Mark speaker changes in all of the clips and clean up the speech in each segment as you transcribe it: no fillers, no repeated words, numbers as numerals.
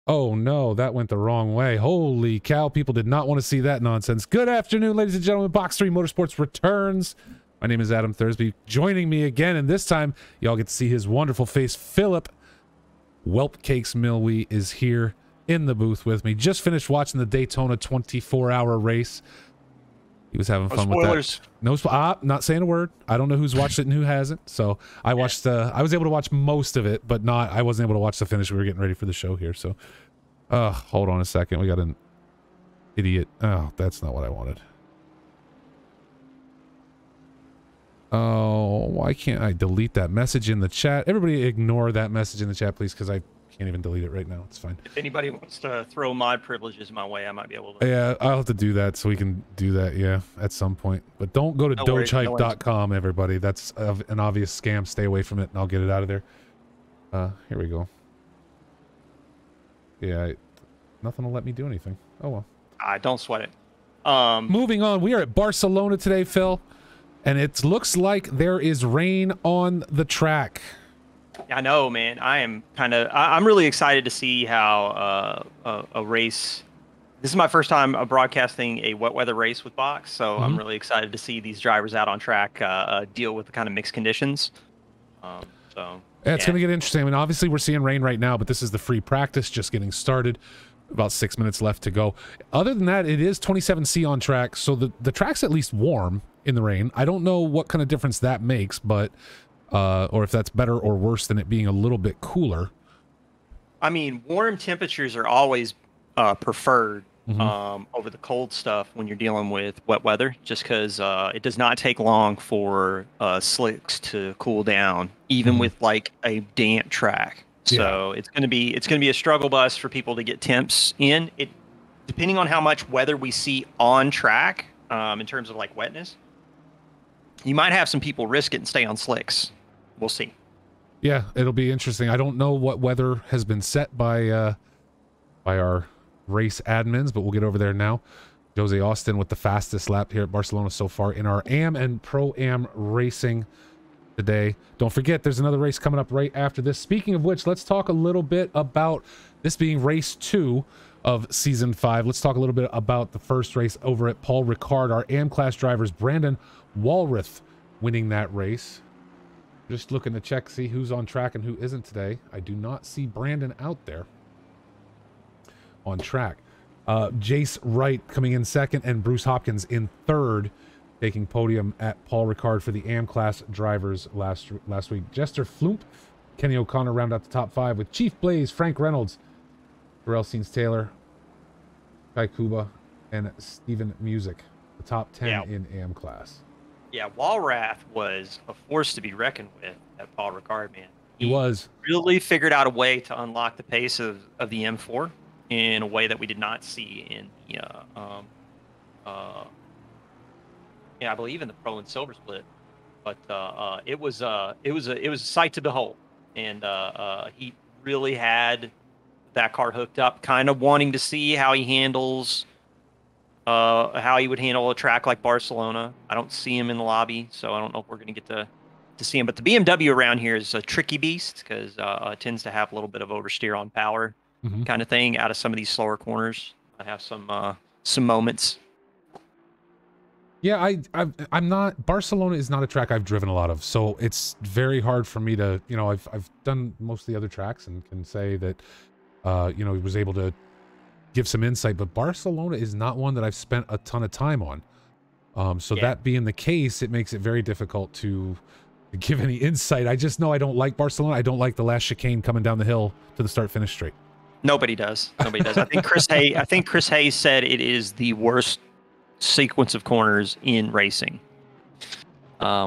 Speaker 1: Oh no, that went the wrong way. Holy cow, people did not want to see that nonsense. Good afternoon, ladies and gentlemen. Box 3 Motorsports returns. My name is Adam Thursby. Joining me again, and this time, y'all get to see his wonderful face. Philip Whelp Cakes Milwee is here in the booth with me. Just finished watching the Daytona 24-hour race. He was having fun with that. No spoilers. Not saying a word. I don't know who's watched it and who hasn't. So I watched. I was able to watch most of it, but not. I wasn't able to watch the finish. We were getting ready for the show here. So, hold on a second. We got an idiot. Oh, that's not what I wanted. Oh, why can't I delete that message in the chat? Everybody, ignore that message in the chat, please, because I can't even delete it right now. It's fine.
Speaker 2: If anybody wants to throw mod privileges my way, I might be able to.
Speaker 1: Yeah, I'll have to do that so we can do that, yeah, at some point. But don't go to dogehype.com, everybody. That's an obvious scam. Stay away from it, and I'll get it out of there. Here we go. Yeah, nothing will let me do anything. Oh, well.
Speaker 2: Don't sweat it.
Speaker 1: Moving on, we are at Barcelona today, Phil, and it looks like there is rain on the track.
Speaker 2: I know, man. I'm really excited to see how a race. This is my first time broadcasting a wet weather race with Box, so I'm really excited to see these drivers out on track deal with the kind of mixed conditions. Yeah,
Speaker 1: it's going to get interesting. I mean, obviously we're seeing rain right now, but this is the free practice just getting started. About 6 minutes left to go. Other than that, it is 27C on track, so the track's at least warm in the rain. I don't know what kind of difference that makes, but or if that's better or worse than it being a little bit cooler.
Speaker 2: I mean, warm temperatures are always preferred over the cold stuff when you're dealing with wet weather, just because it does not take long for slicks to cool down, even with like a damp track. So it's gonna be a struggle bus for people to get temps in. It depending on how much weather we see on track in terms of like wetness. You might have some people risk it and stay on slicks. We'll see.
Speaker 1: Yeah, it'll be interesting. I don't know what weather has been set by our race admins, but we'll get over there now. Jose Austin with the fastest lap here at Barcelona so far in our AM and Pro-Am racing today. Don't forget, there's another race coming up right after this. Speaking of which, let's talk a little bit about this being race 2 of season 5. Let's talk a little bit about the first race over at Paul Ricard. Our AM class drivers, Brandon Walrath, winning that race. Just looking to check, see who's on track and who isn't today. I do not see Brandon out there on track. Jace Wright coming in second and Bruce Hopkins in third, taking podium at Paul Ricard for the AM class drivers last week. Jester Floomp, Kenny O'Connor round out the top 5 with Chief Blaze, Frank Reynolds, Terrell Seens Taylor, Kai Kuba, and Steven Music, the top 10 in AM class.
Speaker 2: Yeah, Walrath was a force to be reckoned with at Paul Ricard, man.
Speaker 1: He was. Really
Speaker 2: figured out a way to unlock the pace of the M4 in a way that we did not see in the I believe in the Pro and Silver Split, but it was a sight to behold, and he really had that car hooked up, kind of wanting to see how he handles, how he would handle a track like Barcelona. I don't see him in the lobby, so I don't know if we're going to get to see him. But the BMW around here is a tricky beast because it tends to have a little bit of oversteer on power kind of thing out of some of these slower corners. I have some moments.
Speaker 1: Yeah, I'm not. Barcelona is not a track I've driven a lot of, so it's very hard for me to, you know, I've done most of the other tracks and can say that, you know, he was able to give some insight, but Barcelona is not one that I've spent a ton of time on. So that being the case, it makes it very difficult to give any insight. I just know I don't like Barcelona. I don't like the last chicane coming down the hill to the start-finish straight.
Speaker 2: Nobody does. Nobody does. I think Chris Hayes said it is the worst sequence of corners in racing,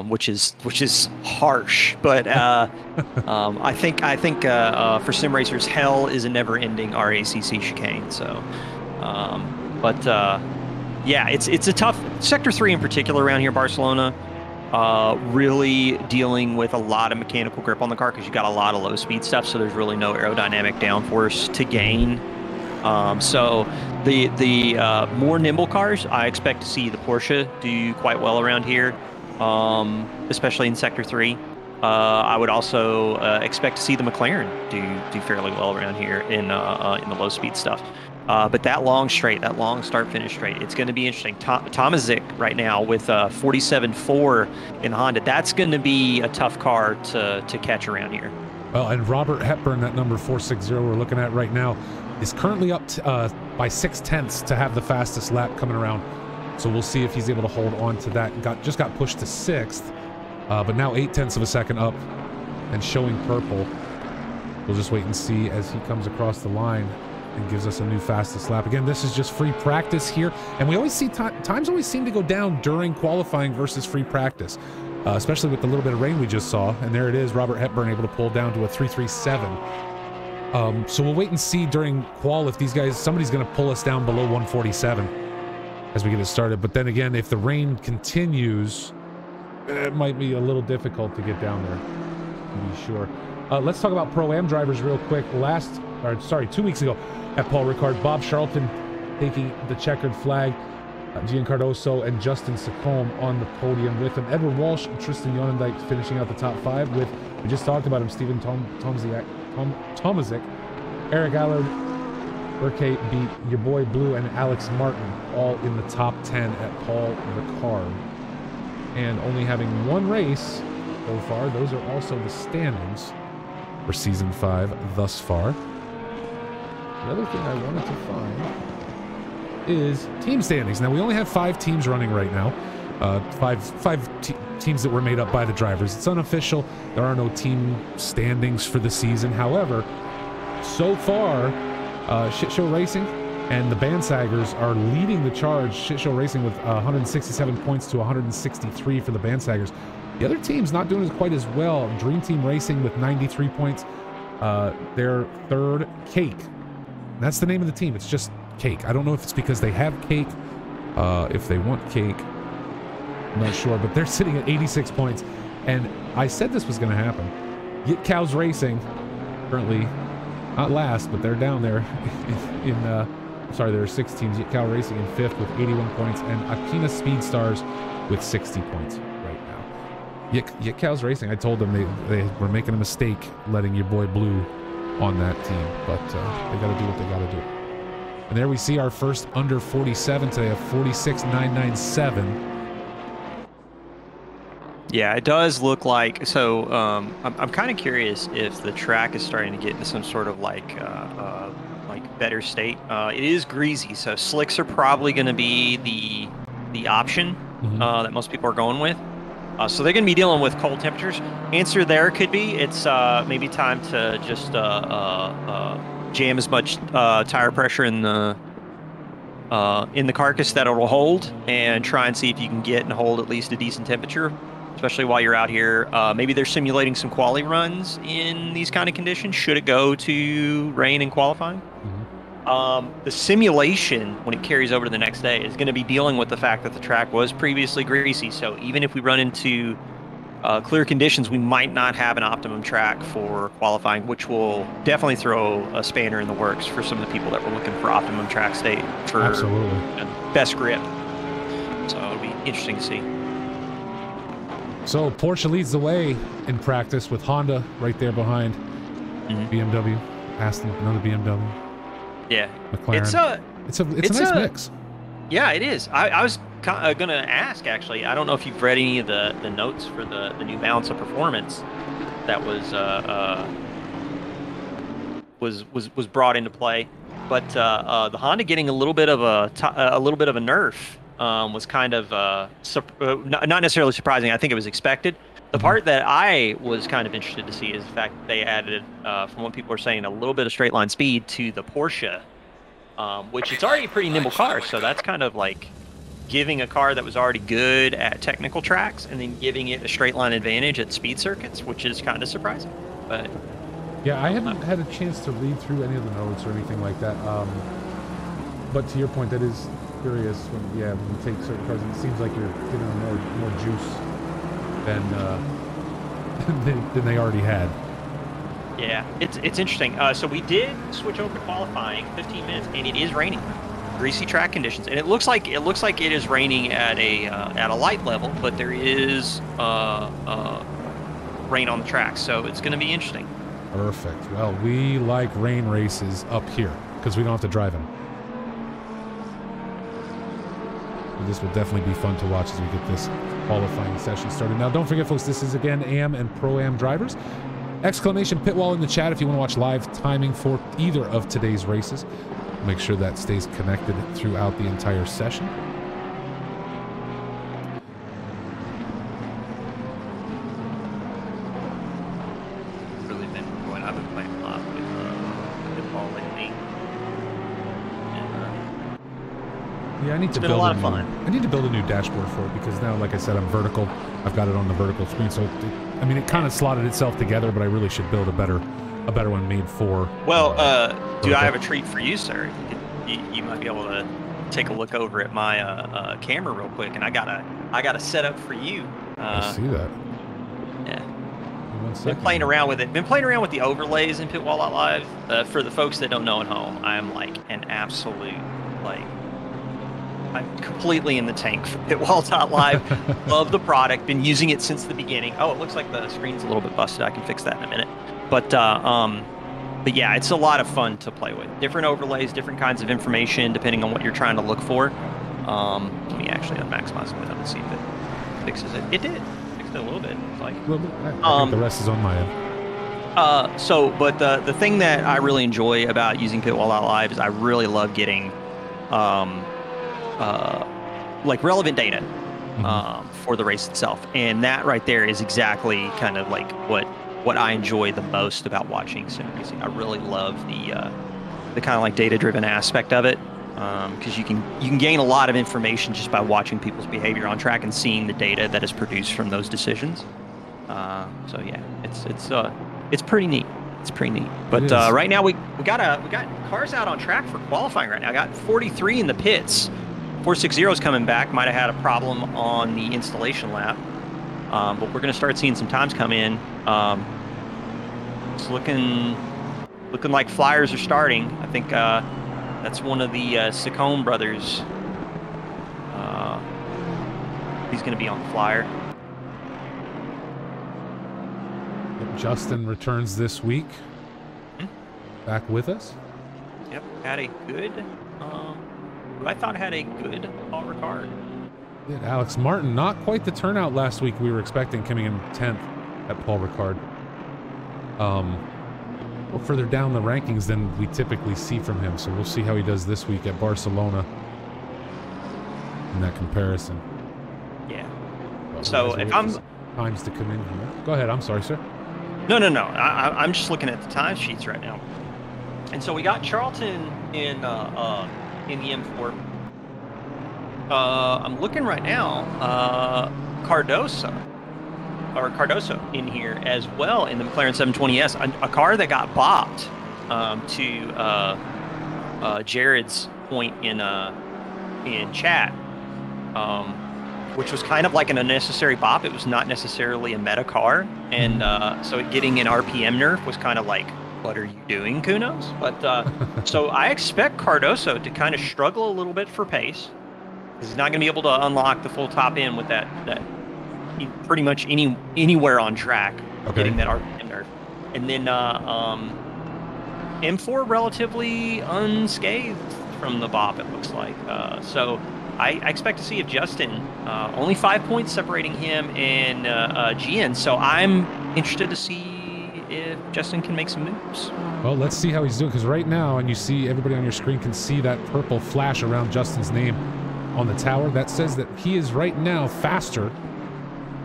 Speaker 2: which is harsh, but I think for sim racers, hell is a never-ending RACC chicane. So, yeah, it's a tough sector 3 in particular around here, Barcelona. Really dealing with a lot of mechanical grip on the car because you got a lot of low-speed stuff, so there's really no aerodynamic downforce to gain. So the more nimble cars, I expect to see the Porsche do quite well around here, especially in Sector 3. I would also expect to see the McLaren do fairly well around here in the low speed stuff. But that long straight, that long start-finish straight, it's going to be interesting. Tomazic right now with 47.4 in Honda. That's going to be a tough car to catch around here.
Speaker 1: Well, and Robert Hepburn, that number 460 we're looking at right now, is currently up by 0.6 to have the fastest lap coming around. So we'll see if he's able to hold on to that. Just got pushed to 6th, but now 0.8 of a second up and showing purple. We'll just wait and see as he comes across the line and gives us a new fastest lap. Again, this is just free practice here, and we always see times always seem to go down during qualifying versus free practice, especially with the little bit of rain we just saw. And there it is, Robert Hepburn able to pull down to a 337. So we'll wait and see during qual if these guys, somebody's going to pull us down below 147 as we get it started. But then again, if the rain continues, it might be a little difficult to get down there, to be sure. Let's talk about Pro-Am drivers real quick. 2 weeks ago at Paul Ricard, Bob Charlton taking the checkered flag, Gian Cardoso and Justin Sacombe on the podium with him. Edward Walsh and Tristan Yonendijk finishing out the top 5 with, we just talked about him, Stephen Tomazic, Eric Allard, Burke beat your boy Blue and Alex Martin, all in the top 10 at Paul Ricard. And only having one race so far, those are also the standings for Season 5 thus far. The other thing I wanted to find is team standings. Now, we only have 5 teams running right now. Five teams that were made up by the drivers. It's unofficial. There are no team standings for the season. However, so far, Shit Show Racing and the Bandsaggers are leading the charge. Shit Show Racing with 167 points to 163 for the Bandsaggers. The other team's not doing quite as well. Dream Team Racing with 93 points. Their third, Cake. That's the name of the team. It's just Cake. I don't know if it's because they have Cake, if they want Cake. I'm not sure, but they're sitting at 86 points. And I said this was going to happen. Get Cows Racing, currently not last, but they're down there in sorry, there are 6 teams. Get Cow Racing in 5th with 81 points, and Akina Speed Stars with 60 points right now. Get Cows Racing, I told them they were making a mistake letting your boy Blue on that team, but they got to do what they got to do. And there we see our first under 47 today of 46.997.
Speaker 2: Yeah, it does look like, so I'm kind of curious if the track is starting to get into some sort of like better state. It is greasy, so slicks are probably going to be the option that most people are going with. So they're going to be dealing with cold temperatures. Answer there could be it's maybe time to just jam as much tire pressure in the carcass that it'll hold, and try and see if you can get and hold at least a decent temperature, especially while you're out here. Maybe they're simulating some quali runs in these kind of conditions, should it go to rain and qualifying. The simulation, when it carries over to the next day, is going to be dealing with the fact that the track was previously greasy. So even if we run into clear conditions, we might not have an optimum track for qualifying, which will definitely throw a spanner in the works for some of the people that were looking for optimum track state for best grip. So it'll be interesting to see.
Speaker 1: So Porsche leads the way in practice with Honda right there behind. BMW, Aston, another BMW.
Speaker 2: Yeah,
Speaker 1: McLaren. It's a nice mix.
Speaker 2: Yeah, it is. I was going to ask, actually. I don't know if you've read any of the notes for the new balance of performance that was brought into play, but the Honda getting a little bit of a nerf was kind of not necessarily surprising. I think it was expected. The part that I was kind of interested to see is the fact that they added, from what people are saying, a little bit of straight line speed to the Porsche, which it's already a pretty nimble car. So that's kind of like giving a car that was already good at technical tracks and then giving it a straight line advantage at speed circuits, which is kind of surprising. But
Speaker 1: yeah, I haven't had a chance to read through any of the notes or anything like that. But to your point, that is curious. When you take certain cars, and it seems like you're giving them more juice than they already had.
Speaker 2: Yeah, it's interesting. So we did switch over to qualifying 15 minutes, and it is raining, greasy track conditions, and it looks like it is raining at a light level, but there is rain on the track. So it's going to be interesting.
Speaker 1: Perfect. Well, we like rain races up here because we don't have to drive in them. So this will definitely be fun to watch as we get this qualifying session started. Now, don't forget, folks, this is again AM and Pro-Am drivers. Exclamation Pitwall in the chat if you want to watch live timing for either of today's races. Make sure that stays connected throughout the entire session.
Speaker 2: Really been enjoying. I've been playing a lot with Pitwall lately.
Speaker 1: Yeah, I need to build a lot of fun. I need to build a new dashboard for it because now, like I said, I'm vertical. I've got it on the vertical screen, so I mean, it kind of slotted itself together, but I really should build a better one made for.
Speaker 2: Well, do I have a treat for you, sir? You might be able to take a look over at my camera real quick, and I got a setup for you.
Speaker 1: I see that.
Speaker 2: Yeah. Been playing around with it. Been playing around with the overlays in Pitwall Live. For the folks that don't know at home, I'm like an absolute I'm completely in the tank for Pitwall.live. Love the product. Been using it since the beginning. Oh, it looks like the screen's a little bit busted. I can fix that in a minute. But yeah, it's a lot of fun to play with. Different overlays, different kinds of information, depending on what you're trying to look for. Let me actually unmaximize it and see if it fixes it. It did. Fixed it a little bit. It's like,
Speaker 1: a little bit. I think the rest is on my end.
Speaker 2: But the thing that I really enjoy about using Pitwall Live is I really love getting like relevant data for the race itself, and that right there is exactly kind of like what I enjoy the most about watching sim racing. I really love the kind of like data-driven aspect of it, because you can gain a lot of information just by watching people's behavior on track and seeing the data that is produced from those decisions. So yeah, it's pretty neat. It's pretty neat. But right now we got cars out on track for qualifying right now. I got 43 in the pits. 460 is coming back. Might have had a problem on the installation lap. But we're going to start seeing some times come in. It's looking like flyers are starting. I think that's one of the Saccone brothers. He's going to be on the flyer.
Speaker 1: Justin returns this week. Back with us.
Speaker 2: Yep, had a good. I thought had a good Paul Ricard.
Speaker 1: Did Alex Martin, not quite the turnout last week we were expecting, coming in 10th at Paul Ricard. A little further down the rankings than we typically see from him, so we'll see how he does this week at Barcelona in that comparison.
Speaker 2: Yeah. So if I'm
Speaker 1: times to come in here. Go ahead. I'm sorry, sir.
Speaker 2: No. I'm just looking at the time sheets right now, and so we got Charlton in the M4. I'm looking right now. Cardoso in here as well in the McLaren 720S, a car that got bopped to Jared's point in chat, which was kind of like an unnecessary bop. It was not necessarily a meta car, and so getting an RPM nerf was kind of like, what are you doing, Kunos? But so I expect Cardoso to kind of struggle a little bit for pace. He's not going to be able to unlock the full top end with that pretty much anywhere on track, getting that RPM nerf. And then M4 relatively unscathed from the bop, it looks like. So I expect to see if Justin, only 5 points separating him and GN. So I'm interested to see if Justin can make some moves.
Speaker 1: Well, let's see how he's doing, because right now, and you see everybody on your screen can see that purple flash around Justin's name on the tower. That says that he is right now faster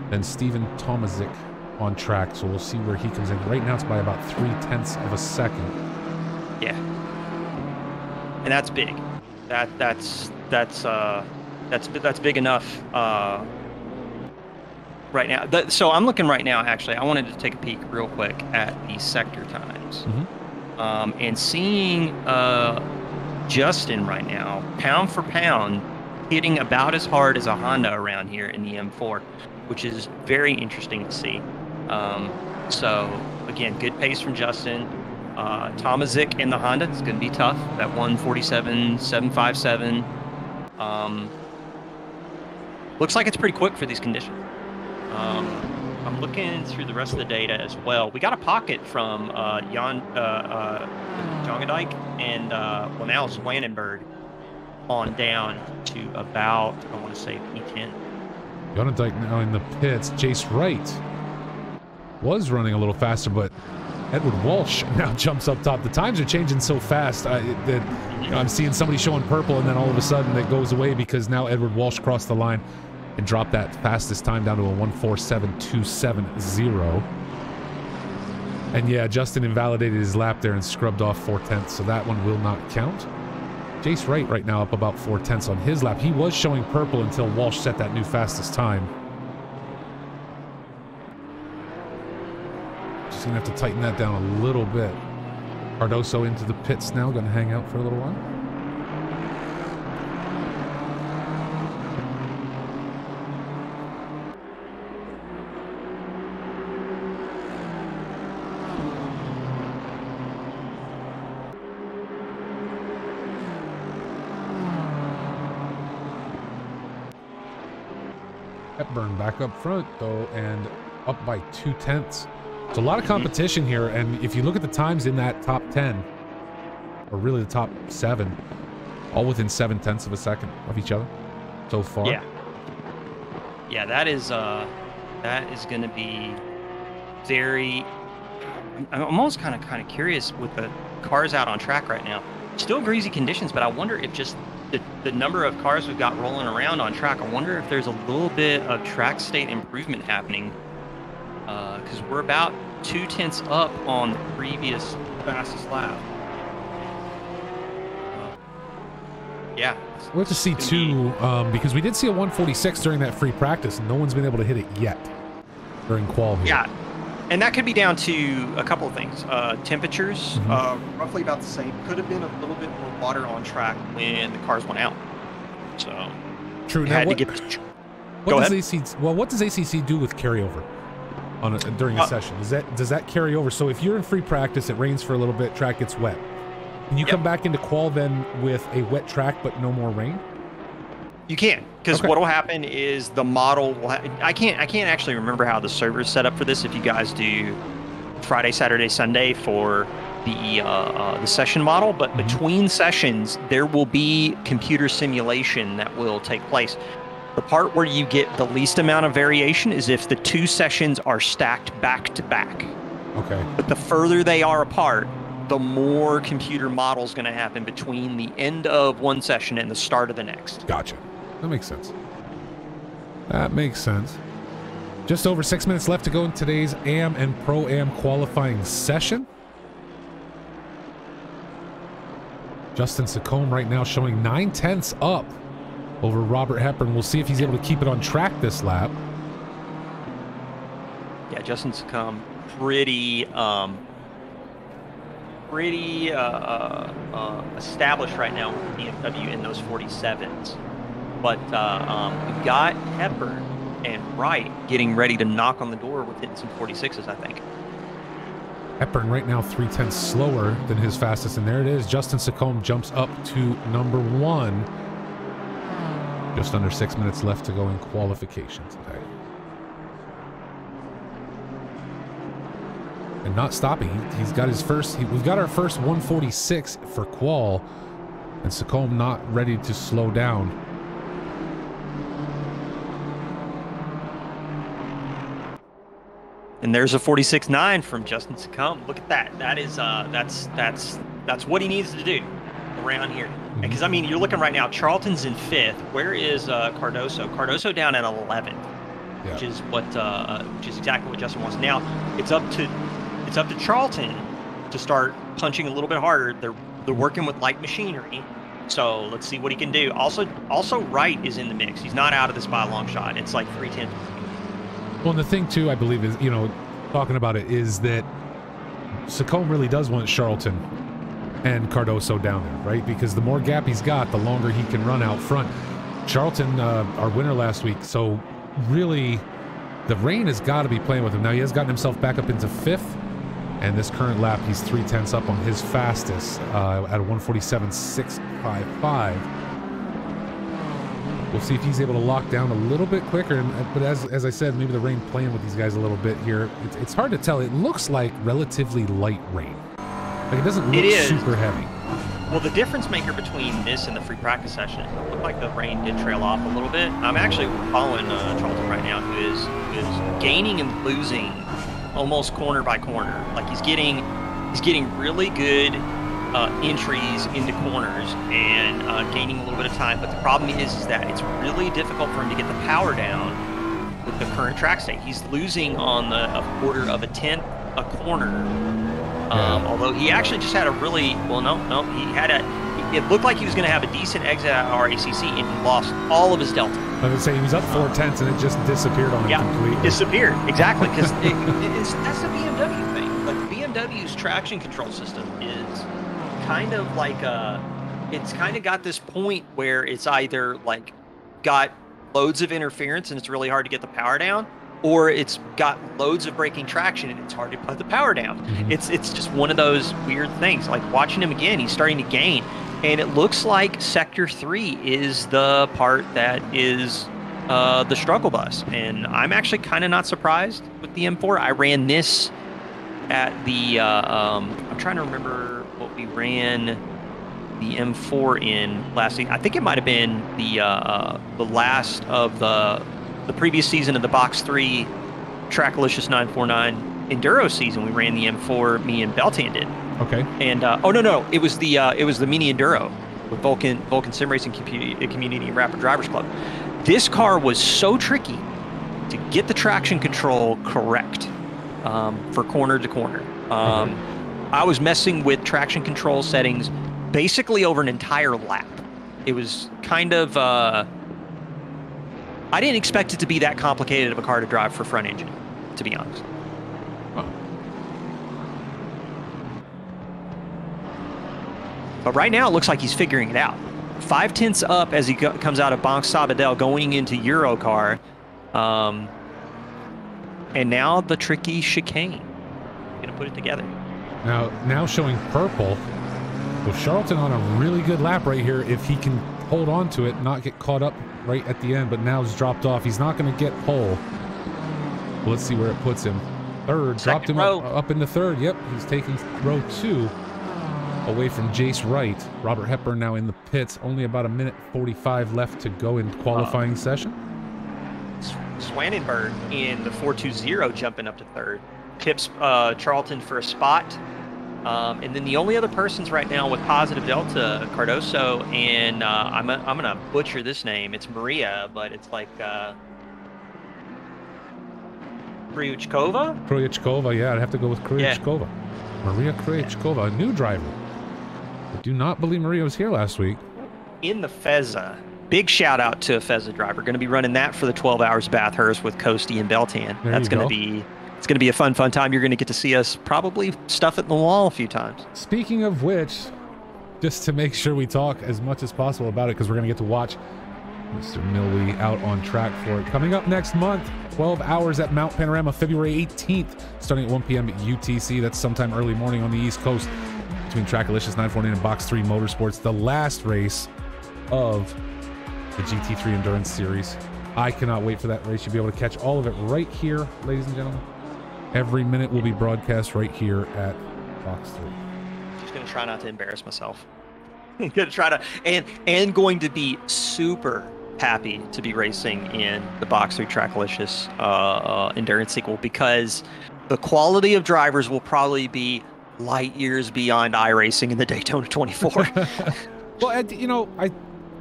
Speaker 1: than Steven Tomazic on track. So we'll see where he comes in. Right now it's by about 0.3 of a second.
Speaker 2: Yeah. And that's big. That's big enough right now. So I'm looking right now, actually. I wanted to take a peek real quick at the sector times. And seeing Justin right now, pound for pound, hitting about as hard as a Honda around here in the M4, which is very interesting to see. So again, good pace from Justin. Tomazic in the Honda, it's going to be tough. That 147.757. Looks like it's pretty quick for these conditions. I'm looking through the rest of the data as well. We got a pocket from Jongadijk and well, now Zwanenburg on down to about, I want to say P10.
Speaker 1: Jongadijk now in the pits. Jace Wright was running a little faster, but Edward Walsh now jumps up top. The times are changing so fast that I'm seeing somebody showing purple, and then all of a sudden it goes away because now Edward Walsh crossed the line and dropped that fastest time down to a 1:47.270. And yeah, Justin invalidated his lap there and scrubbed off 4/10, so that one will not count. Jace Wright right now up about 4/10 on his lap. He was showing purple until Walsh set that new fastest time. Just gonna have to tighten that down a little bit. Cardoso into the pits now, gonna hang out for a little while. Hepburn back up front though, and up by 2/10. It's a lot of competition here, and if you look at the times in that top 10, or really the top 7, all within 7/10 of a second of each other so far.
Speaker 2: Yeah, that is going to be very. I'm almost kind of curious with the cars out on track right now. Still greasy conditions, but I wonder if just the number of cars we've got rolling around on track, I wonder if there's a little bit of track state improvement happening, because we're about 2/10 up on the previous fastest lap. Yeah.
Speaker 1: We'll have to see too, because we did see a 146 during that free practice, and no one's been able to hit it yet during qual here.
Speaker 2: Yeah. And that could be down to a couple of things. Temperatures, roughly about the same. Could have been a little bit more water on track when the cars went out. So,
Speaker 1: true. Now, what does ACC do with carryover during a session? Does that carry over? So if you're in free practice, it rains for a little bit, track gets wet. Can you come back into qual then with a wet track but no more rain?
Speaker 2: You can, because what will happen is the model will I can't actually remember how the server is set up for this. If you guys do Friday, Saturday, Sunday for the session model, but between sessions there will be computer simulation that will take place. The part where you get the least amount of variation is if the 2 sessions are stacked back to back.
Speaker 1: Okay.
Speaker 2: But the further they are apart, the more computer model is going to happen between the end of one session and the start of the next.
Speaker 1: Gotcha. That makes sense. That makes sense. Just over 6 minutes left to go in today's AM and Pro-Am qualifying session. Justin Secombe right now showing 9/10 up over Robert Hepburn. We'll see if he's able to keep it on track this lap.
Speaker 2: Yeah, Justin Secombe pretty established right now with BMW in those 47s. But we've got Hepburn and Wright getting ready to knock on the door with hitting some 46s, I think.
Speaker 1: Hepburn right now 3/10 slower than his fastest, and there it is. Justin Secombe jumps up to number 1. Just under 6 minutes left to go in qualification today. And not stopping. He's got his first. We've got our first 146 for qual, and Secombe not ready to slow down.
Speaker 2: And there's a 46.9 from Justin Secombe. Look at that. That is that's what he needs to do around here. Because I mean, you're looking right now. Charlton's in 5th. Where is Cardoso? Cardoso down at 11th, which is exactly what Justin wants. Now it's up to Charlton to start punching a little bit harder. They're working with light machinery, so let's see what he can do. Also Wright is in the mix. He's not out of this by a long shot. It's like 3/10.
Speaker 1: Well, and the thing too, I believe, is, talking about it, is that Secombe really does want Charlton and Cardoso down there, right? Because the more gap he's got, the longer he can run out front. Charlton, our winner last week, so really the rain has got to be playing with him. Now he has gotten himself back up into 5th, and this current lap he's 3/10 up on his fastest at a 1:47.655. We'll see if he's able to lock down a little bit quicker. But as I said, maybe the rain playing with these guys a little bit here. It's hard to tell. It looks like relatively light rain. Like it doesn't look super heavy.
Speaker 2: Well, the difference maker between this and the free practice session, it looked like the rain did trail off a little bit. I'm actually following Charlton right now, who is gaining and losing almost corner by corner. Like he's getting really good entries into corners and gaining a little bit of time. But the problem is that it's really difficult for him to get the power down with the current track state. He's losing on a quarter of a tenth a corner. Although he actually just had a really it looked like he was going to have a decent exit at our ACC, and he lost all of his delta.
Speaker 1: I was going to say he was up 4/10 and it just disappeared on him completely.
Speaker 2: Disappeared, exactly, because that's the BMW thing. Like the BMW's traction control system is kind of like it's kind of got this point where it's either like got loads of interference and it's really hard to get the power down, or it's got loads of braking traction and it's hard to put the power down. Mm-hmm. It's just one of those weird things. Like watching him again, he's starting to gain, and it looks like Sector 3 is the part that is the struggle bus. And I'm actually kind of not surprised with the M4. I ran this at the I'm trying to remember what we ran the M4 in last season. I think it might have been the last of the previous season of the Box 3 Trackalicious 949 Enduro season. We ran the M4, me and Beltan did.
Speaker 1: Okay.
Speaker 2: And it was the Mini Enduro with Vulcan Sim Racing Community and Rapid Drivers Club. This car was so tricky to get the traction control correct for corner to corner. I was messing with traction control settings basically over an entire lap. It was kind of I didn't expect it to be that complicated of a car to drive for front engine, to be honest.
Speaker 1: Oh.
Speaker 2: But right now, it looks like he's figuring it out. 5/10 up as he comes out of Banque Sabadell going into Eurocar. And now the tricky chicane. Going to put it together.
Speaker 1: Now showing purple. So Charlton on a really good lap right here if he can hold on to it, not get caught up right at the end, but now it's dropped off. He's not going to get pole. Let's see where it puts him. Third, dropped him up into third. Yep, he's taking row 2 away from Jace Wright. Robert Hepburn now in the pits. Only about 1:45 left to go in qualifying session.
Speaker 2: Swannenberg in the 420 jumping up to third. Tips Charlton for a spot. And then the only other persons right now with positive delta, Cardoso and I'm gonna butcher this name. It's Maria, but it's like Kryuchkova?
Speaker 1: Kryuchkova, yeah, I'd have to go with Kryuchkova. Yeah. Maria Kryuchkova, a new driver. I do not believe Maria was here last week.
Speaker 2: In the Fezza. Big shout out to a Fezza driver. Going to be running that for the 12 Hours Bathurst with Coasty and Beltan. That's going to be... It's going to be a fun time. You're going to get to see us probably stuff it in the wall a few times.
Speaker 1: Speaking of which, just to make sure we talk as much as possible about it, because we're going to get to watch Mr. Milwee out on track for it. Coming up next month, 12 Hours at Mount Panorama, February 18th, starting at 1 p.m. at UTC. That's sometime early morning on the East Coast between Trackalicious 949 and Box 3 Motorsports, the last race of the GT3 Endurance Series. I cannot wait for that race. You'll be able to catch all of it right here, ladies and gentlemen. Every minute will be broadcast right here at Box 3.
Speaker 2: Just going to try not to embarrass myself. I'm going to try to, and going to be super happy to be racing in the Box 3 Trackalicious Endurance sequel, because the quality of drivers will probably be light years beyond iRacing in the Daytona 24.
Speaker 1: Well,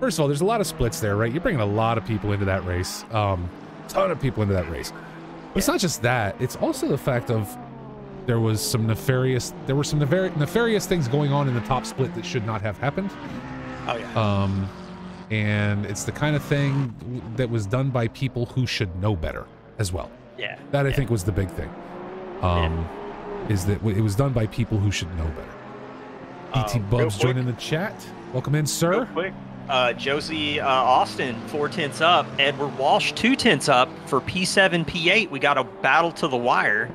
Speaker 1: first of all, there's a lot of splits there, right? You're bringing a lot of people into that race. Ton of people into that race. But it's not just that. It's also the fact of there were some nefarious things going on in the top split that should not have happened.
Speaker 2: Oh yeah.
Speaker 1: And it's the kind of thing that was done by people who should know better as well.
Speaker 2: Yeah.
Speaker 1: That I think was the big thing. Is that it was done by people who should know better. BT Bubs joining the chat. Welcome in, sir.
Speaker 2: Real quick. Josie Austin 4/10 up, Edward Walsh 2/10 up for P7 P8. We got a battle to the wire.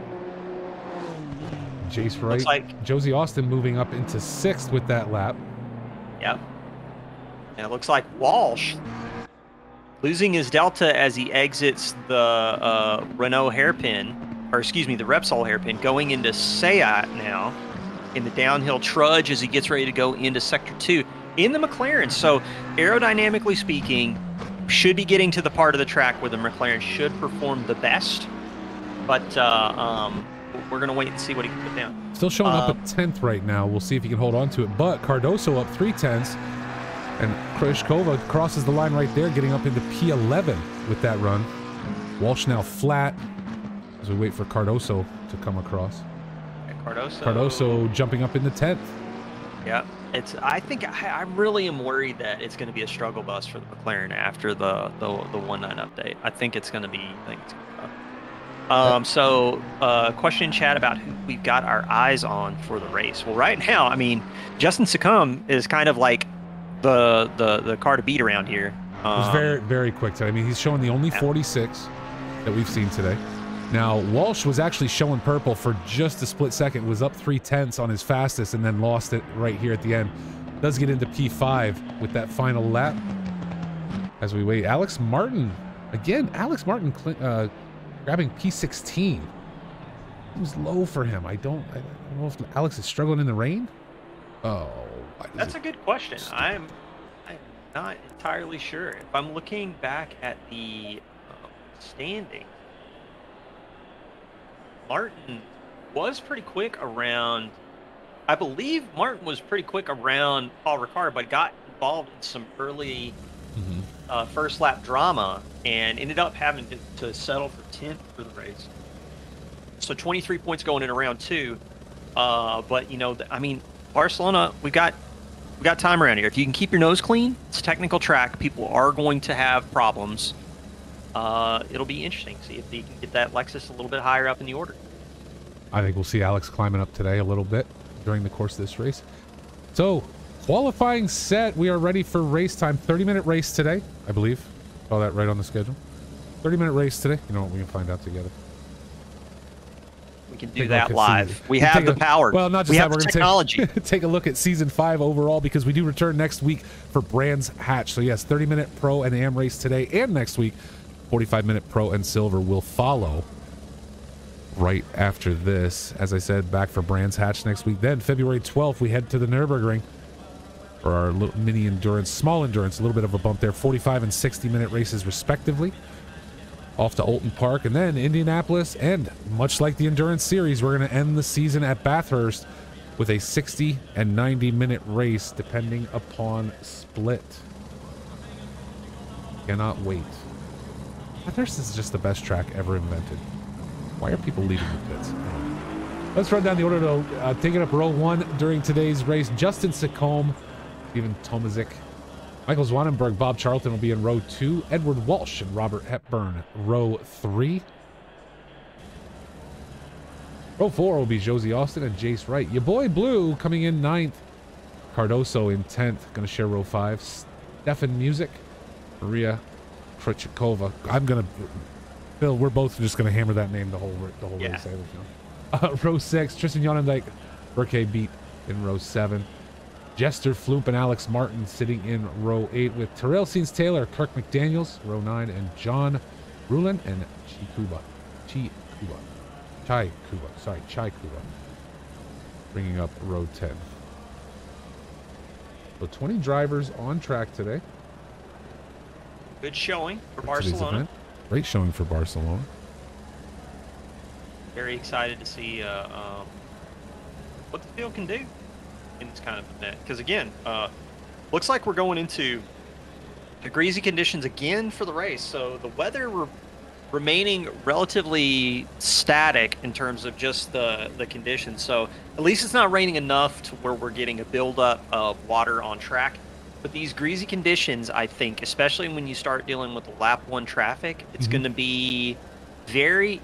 Speaker 1: Jace Wright, Josie Austin moving up into 6th with that lap.
Speaker 2: Yep. And it looks like Walsh losing his delta as he exits the Renault hairpin, or excuse me, the Repsol hairpin, going into Seat now in the downhill trudge as he gets ready to go into Sector 2 in the McLaren. So aerodynamically speaking, should be getting to the part of the track where the McLaren should perform the best. But we're going to wait and see what he can put down.
Speaker 1: Still showing up at 10th right now. We'll see if he can hold on to it. But Cardoso up 3/10, and Kryshkova crosses the line right there, getting up into P11 with that run. Walsh now flat as we wait for Cardoso to come across. Cardoso jumping up into 10th.
Speaker 2: Yeah, I think I really am worried that it's going to be a struggle bus for the McLaren after the 1.9 update. I think it's going to be tough. So question in chat about who we've got our eyes on for the race. Well, right now, I mean, Justin Secombe is kind of like the car to beat around here.
Speaker 1: It was very, very quick today. I mean, he's showing the only 46 that we've seen today. Now, Walsh was actually showing purple for just a split second, was up 3/10 on his fastest, and then lost it right here at the end. Does get into P5 with that final lap. As we wait, Alex Martin, again, grabbing P16. It was low for him. I don't know if Alex is struggling in the rain. Oh,
Speaker 2: that's a good question. I'm not entirely sure. If I'm looking back at the standing, Martin was pretty quick around. I believe Martin was pretty quick around Paul Ricard, but got involved in some early first lap drama and ended up having to settle for 10th for the race. So 23 points going in round 2. But you know, I mean, Barcelona, we got time around here. If you can keep your nose clean, it's a technical track. People are going to have problems. It'll be interesting to see if they can get that Lexus a little bit higher up in the order.
Speaker 1: I think we'll see Alex climbing up today a little bit during the course of this race. So, qualifying set. We are ready for race time. 30-minute race today, I believe. Saw that right on the schedule. 30-minute race today. You know what? We can find out together.
Speaker 2: We can do that live. We have the power.
Speaker 1: Well, not just
Speaker 2: we
Speaker 1: that.
Speaker 2: have
Speaker 1: We're going
Speaker 2: technology.
Speaker 1: to take a look at Season 5 overall, because we do return next week for Brands Hatch. So, yes, 30-minute Pro and Am race today and next week. 45-minute Pro and Silver will follow right after this. As I said, back for Brands Hatch next week. Then February 12th, we head to the Nürburgring for our little mini endurance, small endurance, a little bit of a bump there. 45 and 60-minute races respectively. Off to Alton Park and then Indianapolis. And much like the Endurance Series, we're going to end the season at Bathurst with a 60 and 90-minute race depending upon split. Cannot wait. Bathurst is just the best track ever invented. Why are people leaving the pits? Let's run down the order to taking up row 1 during today's race. Justin Secombe, Steven Tomazik, Michael Zwanenberg, Bob Charlton will be in row 2. Edward Walsh and Robert Hepburn, row 3. Row 4 will be Josie Austin and Jace Wright. Your boy Blue coming in 9th. Cardoso in 10th. Going to share row 5. Stefan Music, Maria Krychkova. Phil, we're both just going to hammer that name the whole race. Row 6, Tristan Yonendijk, Burke Beat in row 7. Jester Floop and Alex Martin sitting in row 8 with Terrell Seens Taylor, Kirk McDaniels, row 9, and John Rulin and Chai Kuba, bringing up row 10. So 20 drivers on track today.
Speaker 2: Good showing for Barcelona.
Speaker 1: Great showing for Barcelona.
Speaker 2: Very excited to see what the field can do in this kind of event. Because again, looks like we're going into the greasy conditions again for the race. So the weather remaining relatively static in terms of just the conditions. So at least it's not raining enough to where we're getting a buildup of water on track. But these greasy conditions, I think, especially when you start dealing with the lap 1 traffic, it's going to be very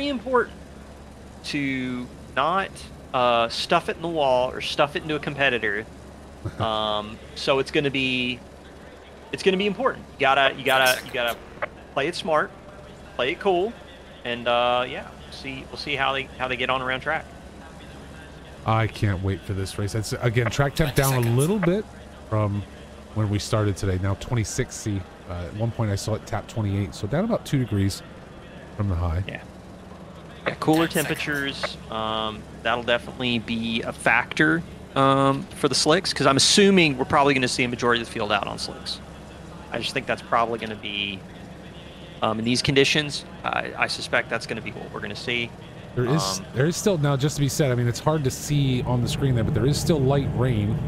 Speaker 2: important to not stuff it in the wall or stuff it into a competitor. So it's going to be important. You gotta play it smart, play it cool, and yeah, we'll see how they get on around track.
Speaker 1: I can't wait for this race. It's again track temp down a little bit from when we started today. Now 26C At one point I saw it tap 28, so down about 2 degrees from the high.
Speaker 2: Yeah. Yeah, cooler temperatures, that'll definitely be a factor for the slicks, because I'm assuming we're probably going to see a majority of the field out on slicks. I just think that's probably going to be, in these conditions, I suspect that's going to be what we're going to see.
Speaker 1: There is still, now just to be said, I mean, it's hard to see on the screen there, but there is still light rain.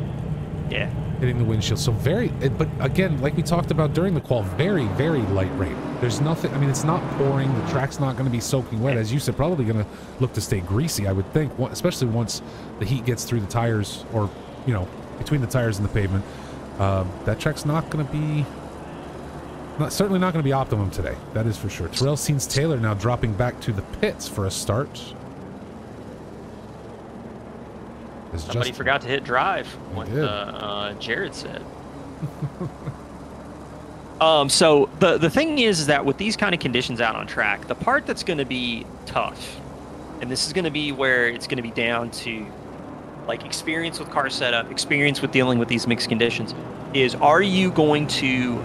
Speaker 2: Yeah.
Speaker 1: Hitting the windshield. So but again, like we talked about during the qual, very, very light rain. There's nothing, I mean, it's not pouring. The track's not going to be soaking wet. As you said, probably going to look to stay greasy, I would think, especially once the heat gets through the tires, or, you know, between the tires and the pavement. That track's not going to be, certainly not going to be optimum today. That is for sure. Terrell Seens Taylor now dropping back to the pits for a start.
Speaker 2: Somebody forgot to hit drive, what Jared said. So the thing is that with these kind of conditions out on track, the part that's going to be tough, and this is going to be where it's going to be down to like experience with car setup, experience with dealing with these mixed conditions, is are you going to,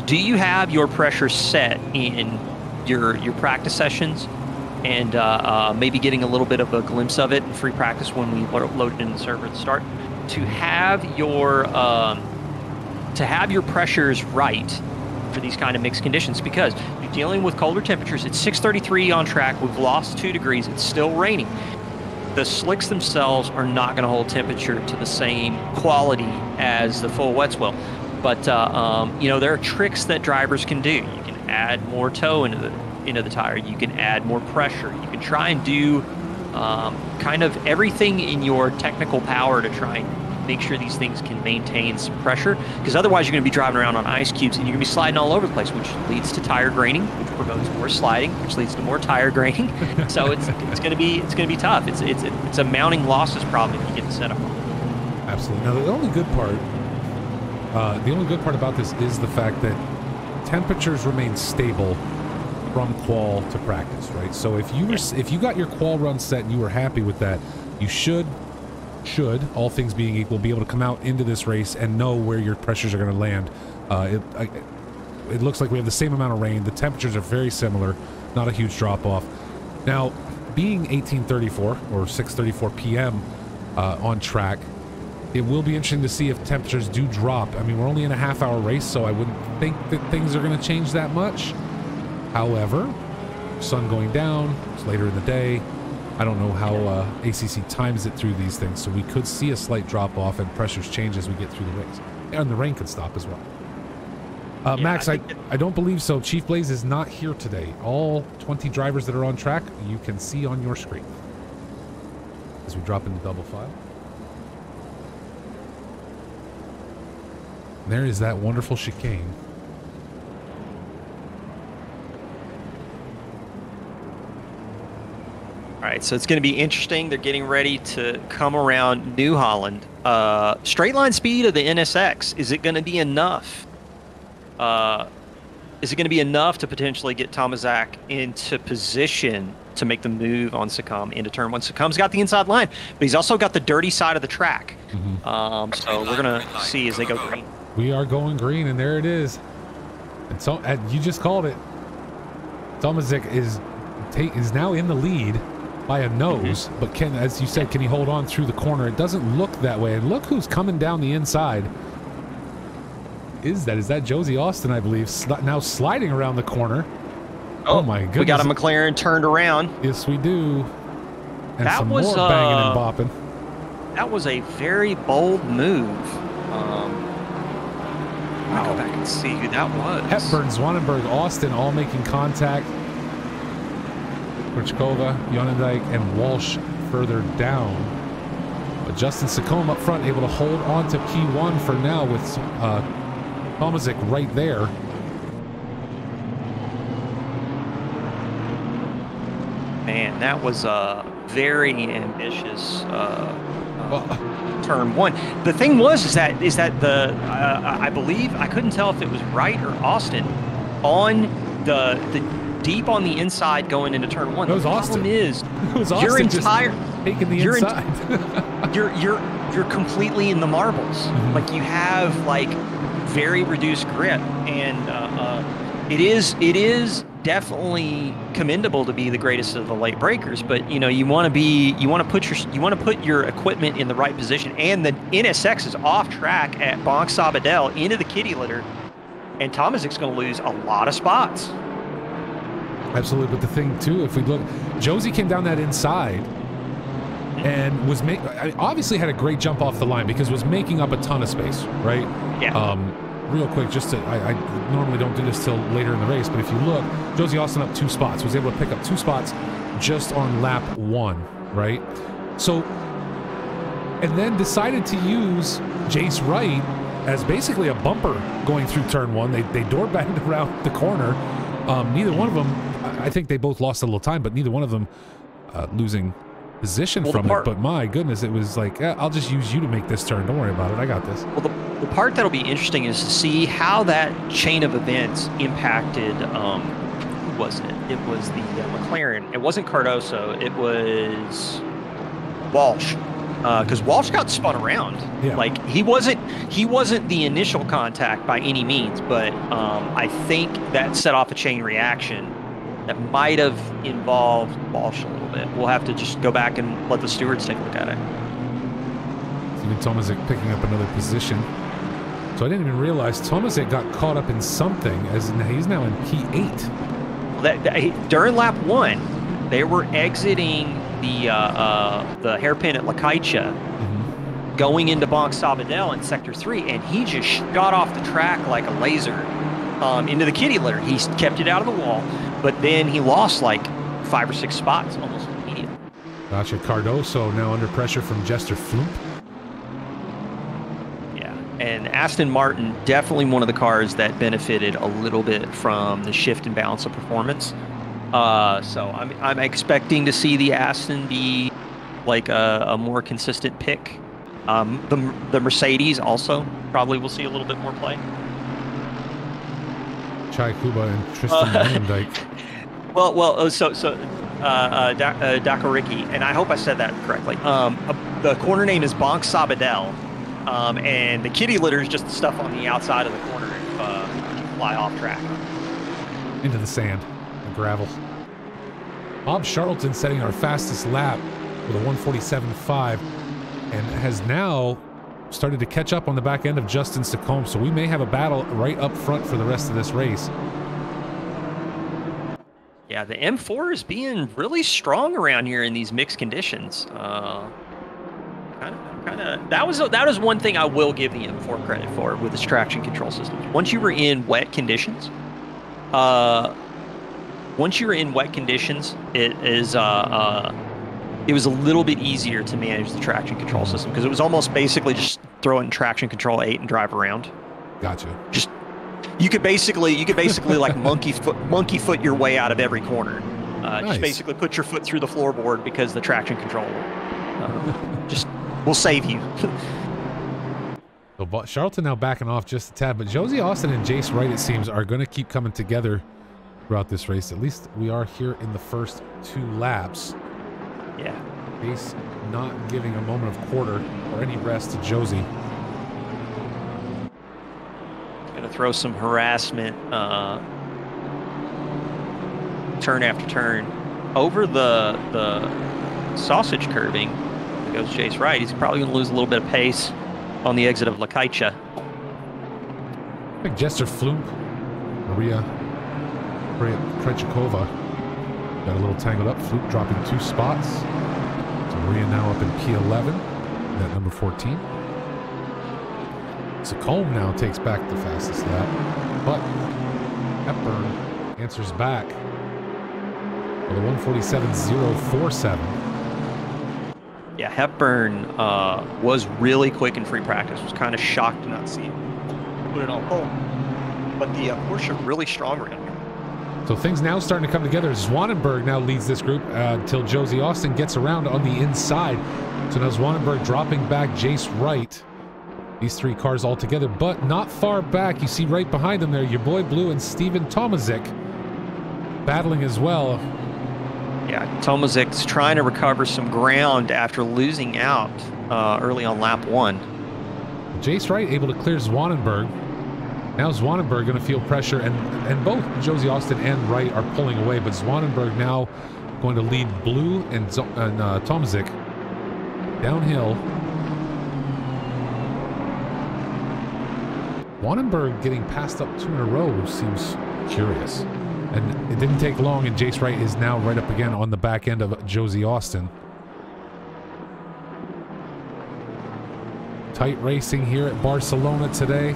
Speaker 2: do you have your pressure set in your practice sessions? And maybe getting a little bit of a glimpse of it in free practice when we load it in the server at the start, to have your pressures right for these kind of mixed conditions, because you're dealing with colder temperatures. It's 6:33 on track. We've lost 2 degrees. It's still raining. The slicks themselves are not going to hold temperature to the same quality as the full wets will. But you know, there are tricks that drivers can do. You can add more toe into the tire. You can add more pressure. You can try and do kind of everything in your technical power to try and make sure these things can maintain some pressure, because otherwise you're going to be driving around on ice cubes and you're going to be sliding all over the place, which leads to tire graining, which promotes more sliding, which leads to more tire graining. So it's going to be tough. It's a mounting losses problem if you get the setup wrong.
Speaker 1: Absolutely. Now the only good part about this is the fact that temperatures remain stable from qual to practice, right? So if you got your qual run set and you were happy with that, you should, all things being equal, be able to come out into this race and know where your pressures are going to land. It looks like we have the same amount of rain. The temperatures are very similar, not a huge drop off. Now, being 1834 or 6:34 p.m. On track, it will be interesting to see if temperatures do drop. I mean, we're only in a half-hour race, so I wouldn't think that things are going to change that much. However, sun going down, it's later in the day. I don't know how ACC times it through these things, so we could see a slight drop off and pressures change as we get through the race. And the rain could stop as well. Max, I don't believe so. Chief Blaze is not here today. All 20 drivers that are on track, you can see on your screen as we drop into double file. And there is that wonderful chicane.
Speaker 2: All right, so it's going to be interesting. They're getting ready to come around New Holland. Straight line speed of the NSX, is it going to be enough? Is it going to be enough to potentially get Tomaszak into position to make the move on Sakam into turn one? Sakam's got the inside line, but he's also got the dirty side of the track. So we're going to see as they go green.
Speaker 1: We are going green, and there it is. And so you just called it. Tomaszak is now in the lead by a nose, but as you said, can he hold on through the corner? It doesn't look that way. And look who's coming down the inside. Is that Josie Austin, I believe, now sliding around the corner. Oh my goodness.
Speaker 2: We got a McLaren turned around.
Speaker 1: Yes, we do. And
Speaker 2: that
Speaker 1: some
Speaker 2: was
Speaker 1: more banging and bopping.
Speaker 2: That was a very bold move. I'll go back and see who that was.
Speaker 1: Hepburn, Zwanenberg, Austin all making contact. Krichkova, Jonendijk, and Walsh further down. But Justin Sakome up front able to hold on to P1 for now with Tomaszak right there.
Speaker 2: Man, that was a very ambitious turn one. The thing is that the I believe, I couldn't tell if it was Wright or Austin on the deep on the inside going into turn one.
Speaker 1: It was
Speaker 2: the
Speaker 1: Austin.
Speaker 2: Problem is
Speaker 1: it was
Speaker 2: your
Speaker 1: Austin
Speaker 2: entire
Speaker 1: just taking the inside.
Speaker 2: you're completely in the marbles. Like you have like very reduced grip, and it is definitely commendable to be the greatest of the late breakers. But you know, you want to put your equipment in the right position. And the NSX is off track at Bonk Sabadell into the kitty litter, and Tomaszyk's going to lose a lot of spots.
Speaker 1: Absolutely, but the thing too, if we look, Josie came down that inside and was obviously had a great jump off the line because was making up a ton of space, right?
Speaker 2: Yeah.
Speaker 1: Real quick, just to, I normally don't do this till later in the race, but if you look, Josie Austin up 2 spots, was able to pick up 2 spots just on lap 1, right? So, and then decided to use Jace Wright as basically a bumper going through turn 1. They door bagged around the corner. Neither one of them, I think they both lost a little time, but neither one of them losing position from it. But my goodness, it was like, I'll just use you to make this turn. Don't worry about it. I got this.
Speaker 2: Well, the part that'll be interesting is to see how that chain of events impacted, who was it? It was the McLaren. It wasn't Cardoso. It was Walsh. Because Walsh got spun around.
Speaker 1: Yeah.
Speaker 2: Like he wasn't the initial contact by any means, but I think that set off a chain reaction that might have involved Walsh a little bit. We'll have to just go back and let the stewards take a look at it.
Speaker 1: Even Tomaszek picking up another position. So I didn't even realize Tomaszek got caught up in something, as he's now in P8.
Speaker 2: During lap 1, they were exiting the hairpin at Lakaicha, going into Bonk Sabadell in sector 3, and he just shot off the track like a laser into the kitty litter. He kept it out of the wall, but then he lost like 5 or 6 spots almost immediately.
Speaker 1: Gotcha. Cardoso now under pressure from Jester Floop.
Speaker 2: Yeah, and Aston Martin, definitely one of the cars that benefited a little bit from the shift in balance of performance. So I'm expecting to see the Aston be like a more consistent pick. The Mercedes also probably will see a little bit more play.
Speaker 1: Chai Kuba and Tristan Vandendyke.
Speaker 2: Dakariki, and I hope I said that correctly. The corner name is Bonk Sabadell, and the kitty litter is just the stuff on the outside of the corner if you fly off track.
Speaker 1: Into the sand and gravel. Bob Charlton setting our fastest lap with a 1:47.5 and has now started to catch up on the back end of Justin Sacombe, so we may have a battle right up front for the rest of this race.
Speaker 2: Yeah, the M4 is being really strong around here in these mixed conditions. That was one thing I will give the M4 credit for with its traction control systems. Once you were in wet conditions, it was a little bit easier to manage the traction control system because it was almost basically just throw it in traction control 8 and drive around.
Speaker 1: Gotcha.
Speaker 2: You could basically like monkey foot your way out of every corner.
Speaker 1: Nice.
Speaker 2: Just basically put your foot through the floorboard because the traction control just will save you.
Speaker 1: So Charlton now backing off just a tad, but Josie Austin and Jace Wright, it seems, are going to keep coming together throughout this race. At least we are here in the first 2 laps.
Speaker 2: Yeah.
Speaker 1: Jace not giving a moment of quarter or any rest to Josie.
Speaker 2: Going to throw some harassment turn after turn over the sausage curving. There goes Jace Wright. He's probably going to lose a little bit of pace on the exit of Lakaicha.
Speaker 1: I think Jester Floop, Maria Krejcikova got a little tangled up. Floop dropping 2 spots. So Maria now up in P11 at number 14. Sacombe now takes back the fastest lap, but Hepburn answers back with a 1:47.047.
Speaker 2: Yeah, Hepburn was really quick in free practice. Was kind of shocked to not see him put it on pole. But the Porsche really strong around here.
Speaker 1: So things now starting to come together. Zwanenberg now leads this group until Josie Austin gets around on the inside. So now Zwanenberg dropping back Jace Wright. These 3 cars all together, but not far back. You see right behind them there, your boy Blue and Steven Tomaszek battling as well.
Speaker 2: Yeah, Tomaszek's trying to recover some ground after losing out early on lap 1.
Speaker 1: Jace Wright able to clear Zwanenberg. Now Zwanenberg going to feel pressure, and both Josie Austin and Wright are pulling away, but Zwanenberg now going to lead Blue and Tomazik downhill. Zwanenberg getting passed up 2 in a row seems curious. And it didn't take long, and Jace Wright is now right up again on the back end of Josie Austin. Tight racing here at Barcelona today.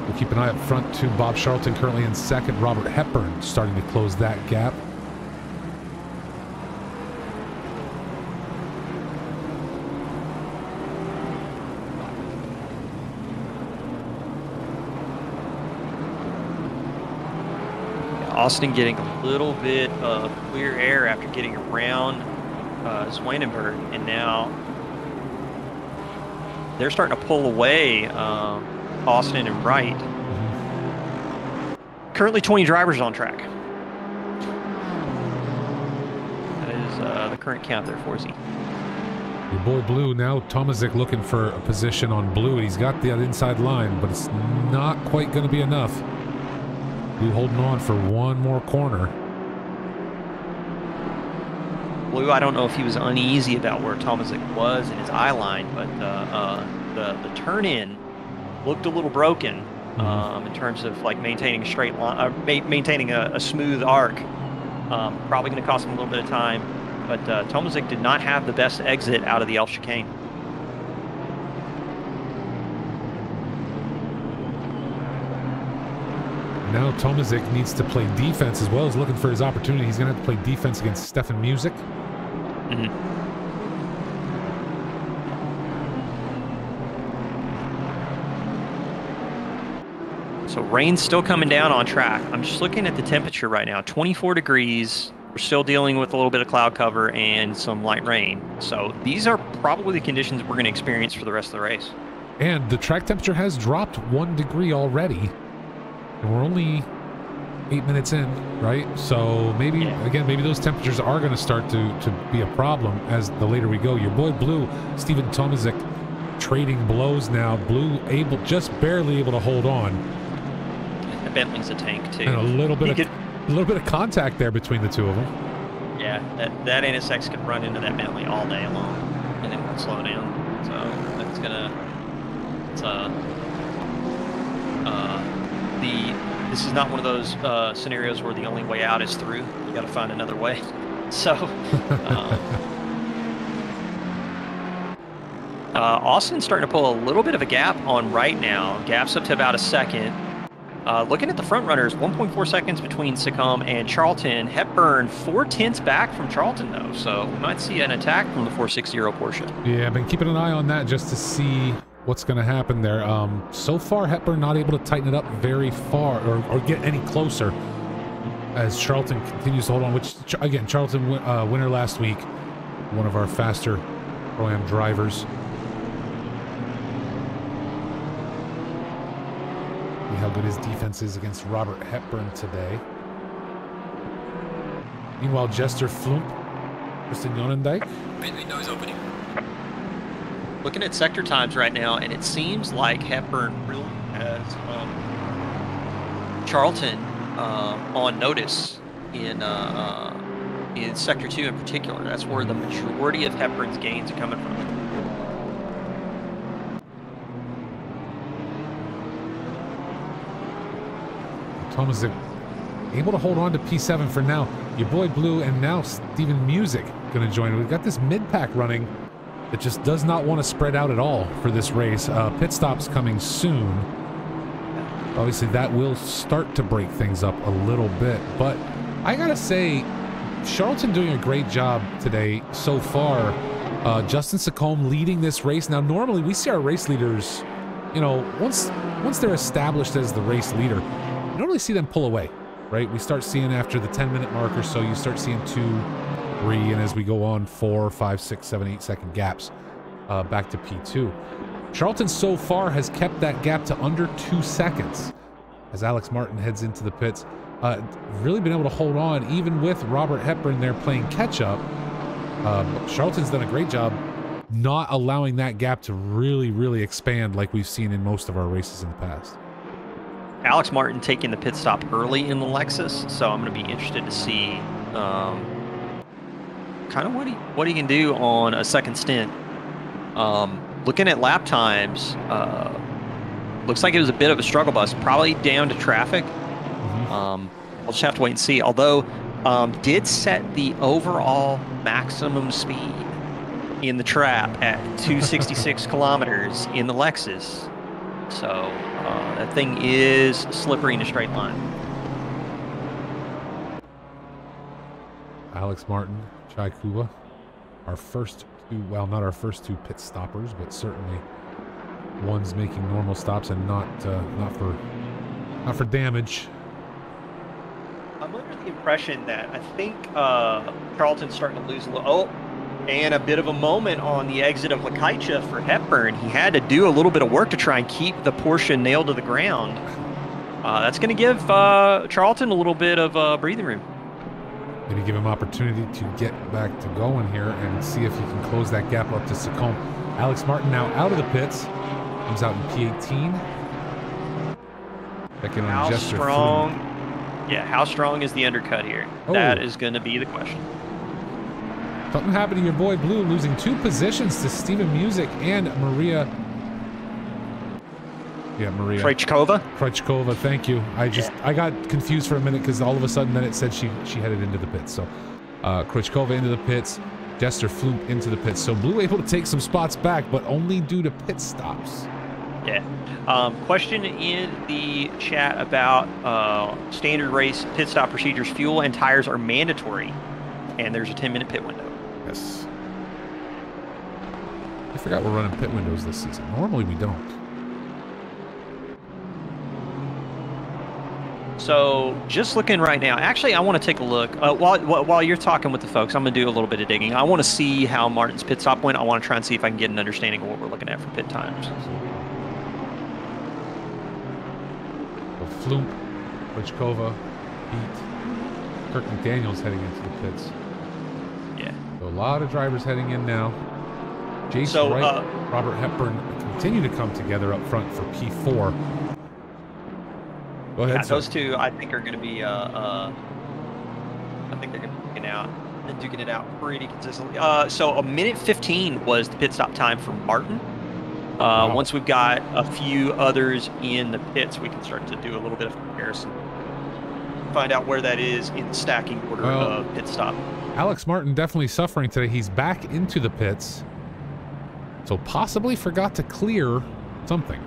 Speaker 1: We'll keep an eye up front to Bob Charlton, currently in second. Robert Hepburn starting to close that gap.
Speaker 2: Austin getting a little bit of clear air after getting around Zwanenberg, and now they're starting to pull away Austin and Wright. Currently 20 drivers on track. That is the current count there for Z.
Speaker 1: Your boy Blue, now Tomazik looking for a position on Blue. He's got the inside line, but it's not quite going to be enough. Blue holding on for one more corner.
Speaker 2: Blue, I don't know if he was uneasy about where Tomazik was in his eye line, but the turn-in looked a little broken in terms of like maintaining a straight line, maintaining a smooth arc. Probably going to cost him a little bit of time, but Tomazik did not have the best exit out of the Elf chicane.
Speaker 1: Now Tomazik needs to play defense as well as looking for his opportunity. He's going to have to play defense against Stefan Music.
Speaker 2: So rain's still coming down on track. I'm just looking at the temperature right now, 24 degrees. We're still dealing with a little bit of cloud cover and some light rain. So these are probably the conditions we're going to experience for the rest of the race.
Speaker 1: And the track temperature has dropped 1 degree already. And we're only 8 minutes in, right? So maybe, again, maybe those temperatures are going to start to be a problem as the later we go. Your boy Blue, Steven Tomazik, trading blows now. Blue just barely able to hold on.
Speaker 2: The Bentley's a tank too.
Speaker 1: And a little bit of contact there between the two of them.
Speaker 2: Yeah, that NSX could run into that Bentley all day long, and it won't slow down. So that's gonna. This is not one of those scenarios where the only way out is through. You got to find another way. So Austin's starting to pull a little bit of a gap on right now. Gap's up to about a second. Looking at the front runners, 1.4 seconds between Secom and Charlton. Hepburn 4/10 back from Charlton though, so we might see an attack from the 460 Porsche.
Speaker 1: Yeah, I've been keeping an eye on that just to see what's going to happen there. So far, Hepburn not able to tighten it up very far or get any closer as Charlton continues to hold on, which, again, Charlton winner last week, one of our faster Pro-Am drivers. See how good his defense is against Robert Hepburn today. Meanwhile, Jester Flump, Kristen Jonendijk.
Speaker 3: Windows opening.
Speaker 2: Looking at sector times right now, and it seems like Hepburn really has Charlton on notice in sector 2 in particular. That's where the majority of Hepburn's gains are coming from.
Speaker 1: Thomas able to hold on to P7 for now. Your boy Blue and now Steven Music going to join. We've got this mid-pack running that just does not want to spread out at all for this race. Pit stops coming soon. Obviously, that will start to break things up a little bit. But I got to say, Charlton doing a great job today so far. Justin Secombe leading this race. Now, normally we see our race leaders, you know, once they're established as the race leader, you normally see them pull away, right? We start seeing after the 10-minute mark or so, you start seeing 2, 3, and as we go on 4, 5, 6, 7, 8 second gaps back to P2. Charlton so far has kept that gap to under 2 seconds as Alex Martin heads into the pits. Really been able to hold on even with Robert Hepburn there playing catch up. Charlton's done a great job not allowing that gap to really expand like we've seen in most of our races in the past.
Speaker 2: Alex Martin taking the pit stop early in the Lexus, so I'm going to be interested to see kind of what he can do on a second stint. Looking at lap times, looks like it was a bit of a struggle bus, probably down to traffic. We'll just have to wait and see. Although, did set the overall maximum speed in the trap at 266 kilometers in the Lexus. So that thing is slippery in a straight line.
Speaker 1: Alex Martin, Chai Kuba, our first two, well, not our first two pit stoppers, but certainly ones making normal stops and not for damage.
Speaker 2: I'm under the impression that I think Charlton's starting to lose a little. Oh, and a bit of a moment on the exit of Lekaicha for Hepburn. He had to do a little bit of work to try and keep the Porsche nailed to the ground. That's going to give Charlton a little bit of breathing room.
Speaker 1: Maybe give him opportunity to get back to going here and see if he can close that gap up to Sacombe. Alex Martin now out of the pits. Comes out in P18. Checking on Jester
Speaker 2: strong? Yeah, how strong is the undercut here? Oh. That is going to be the question.
Speaker 1: Something happened to your boy Blue, losing 2 positions to Steven Music and Maria. Yeah, Maria. Krejcikova, thank you. I got confused for a minute because all of a sudden then it said she headed into the pits. So Krejcikova into the pits, Jester Floop into the pits. So Blue able to take some spots back, but only due to pit stops.
Speaker 2: Yeah. Question in the chat about standard race pit stop procedures. Fuel and tires are mandatory, and there's a 10-minute pit window.
Speaker 1: Yes. I forgot we're running pit windows this season. Normally we don't.
Speaker 2: So just looking right now, actually I want to take a look. While you're talking with the folks, I'm going to do a little bit of digging. I want to see how Martin's pit stop went. I want to try and see if I can get an understanding of what we're looking at for pit times.
Speaker 1: So Floop, Krejcikova, Pete, Kirk McDaniel's heading into the pits.
Speaker 2: Yeah.
Speaker 1: So a lot of drivers heading in now. Jason Wright, Robert Hepburn continue to come together up front for P4. Go ahead,
Speaker 2: yeah, those two I think are going to be I think they're going to be duking it out pretty consistently. So a minute 15 was the pit stop time for Martin. Wow. Once we've got a few others in the pits, we can start to do a little bit of comparison. Find out where that is in the stacking order of pit stop.
Speaker 1: Alex Martin definitely suffering today. He's back into the pits. So possibly forgot to clear something.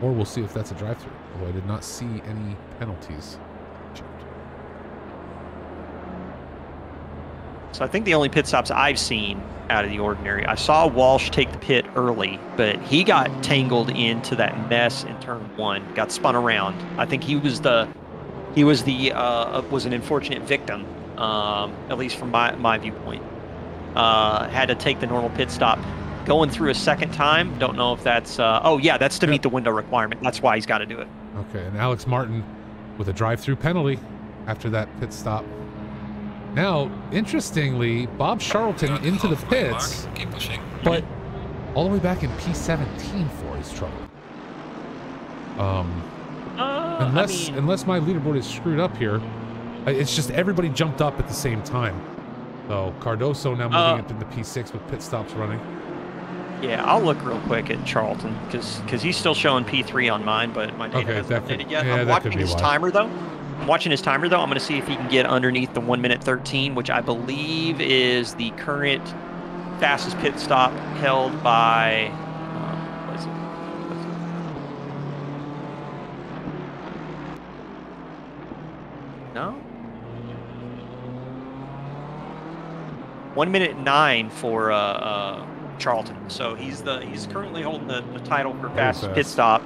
Speaker 1: Or we'll see if that's a drive-through. Although I did not see any penalties.
Speaker 2: So I think the only pit stops I've seen out of the ordinary, I saw Walsh take the pit early, but he got tangled into that mess in turn 1, got spun around. I think he was an unfortunate victim, at least from my viewpoint. Had to take the normal pit stop. Going through a second time, don't know if that's that's to meet the window requirement. That's why he's got to do it.
Speaker 1: Okay, and Alex Martin with a drive-through penalty after that pit stop. Now, interestingly, Bob Charlton into the pits, but all the way back in P17 for his trouble. Unless my leaderboard is screwed up here, it's just everybody jumped up at the same time. So Cardoso now moving into the P6 with pit stops running.
Speaker 2: Yeah, I'll look real quick at Charlton because he's still showing P3 on mine, but my data hasn't updated yet. I'm watching his timer though. I'm going to see if he can get underneath the 1 minute 13, which I believe is the current fastest pit stop held by. What is it? 1 minute 9 for Charlton. So he's currently holding the title for fastest pit stop.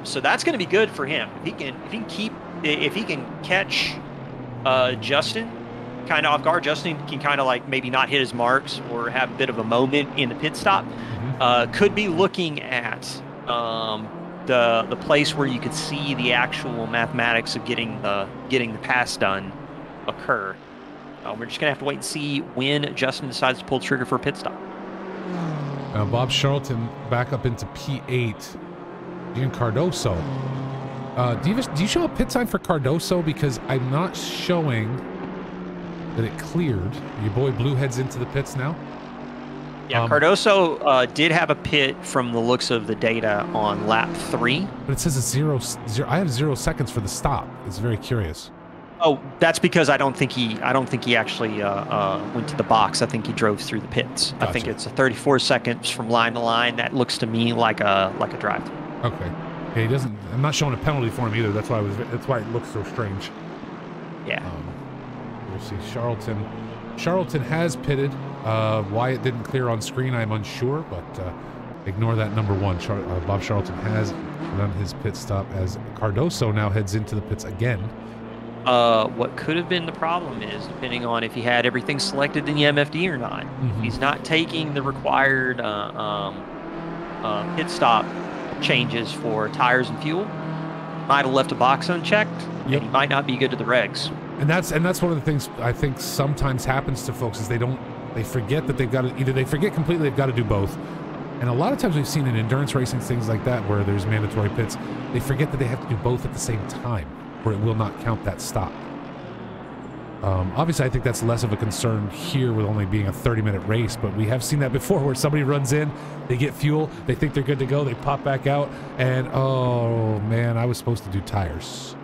Speaker 2: So that's going to be good for him if he can catch Justin kind of off guard. Justin can kind of like maybe not hit his marks or have a bit of a moment in the pit stop. Could be looking at the place where you could see the actual mathematics of getting the pass done occur. We're just gonna have to wait and see when Justin decides to pull the trigger for a pit stop.
Speaker 1: Bob Charlton back up into P8. Ian Cardoso. Do you show a pit time for Cardoso? Because I'm not showing that it cleared. Your boy Blue heads into the pits now.
Speaker 2: Yeah, Cardoso did have a pit from the looks of the data on lap 3.
Speaker 1: But it says it's zero. I have 0 seconds for the stop. It's very curious.
Speaker 2: Oh, that's because I don't think he actually went to the box. I think he drove through the pits. Gotcha. I think it's a 34 seconds from line to line. That looks to me like a drive-through.
Speaker 1: Okay. Yeah, he doesn't. I'm not showing a penalty for him either. That's why it looks so strange.
Speaker 2: Yeah.
Speaker 1: We'll see. Charlton has pitted. Why it didn't clear on screen, I'm unsure, but ignore that number 1. Bob Charlton has done his pit stop as Cardoso now heads into the pits again.
Speaker 2: What could have been the problem is, depending on if he had everything selected in the MFD or not, he's not taking the required pit stop changes for tires and fuel. Might have left a box unchecked, and he might not be good to the regs.
Speaker 1: And that's one of the things I think sometimes happens to folks is they forget that they've got to, either they forget completely they've got to do both. And a lot of times we've seen in endurance racing things like that where there's mandatory pits, they forget that they have to do both at the same time, or it will not count that stop. Obviously, I think that's less of a concern here with only being a 30-minute race, but we have seen that before where somebody runs in, they get fuel, they think they're good to go, they pop back out, and oh man, I was supposed to do tires.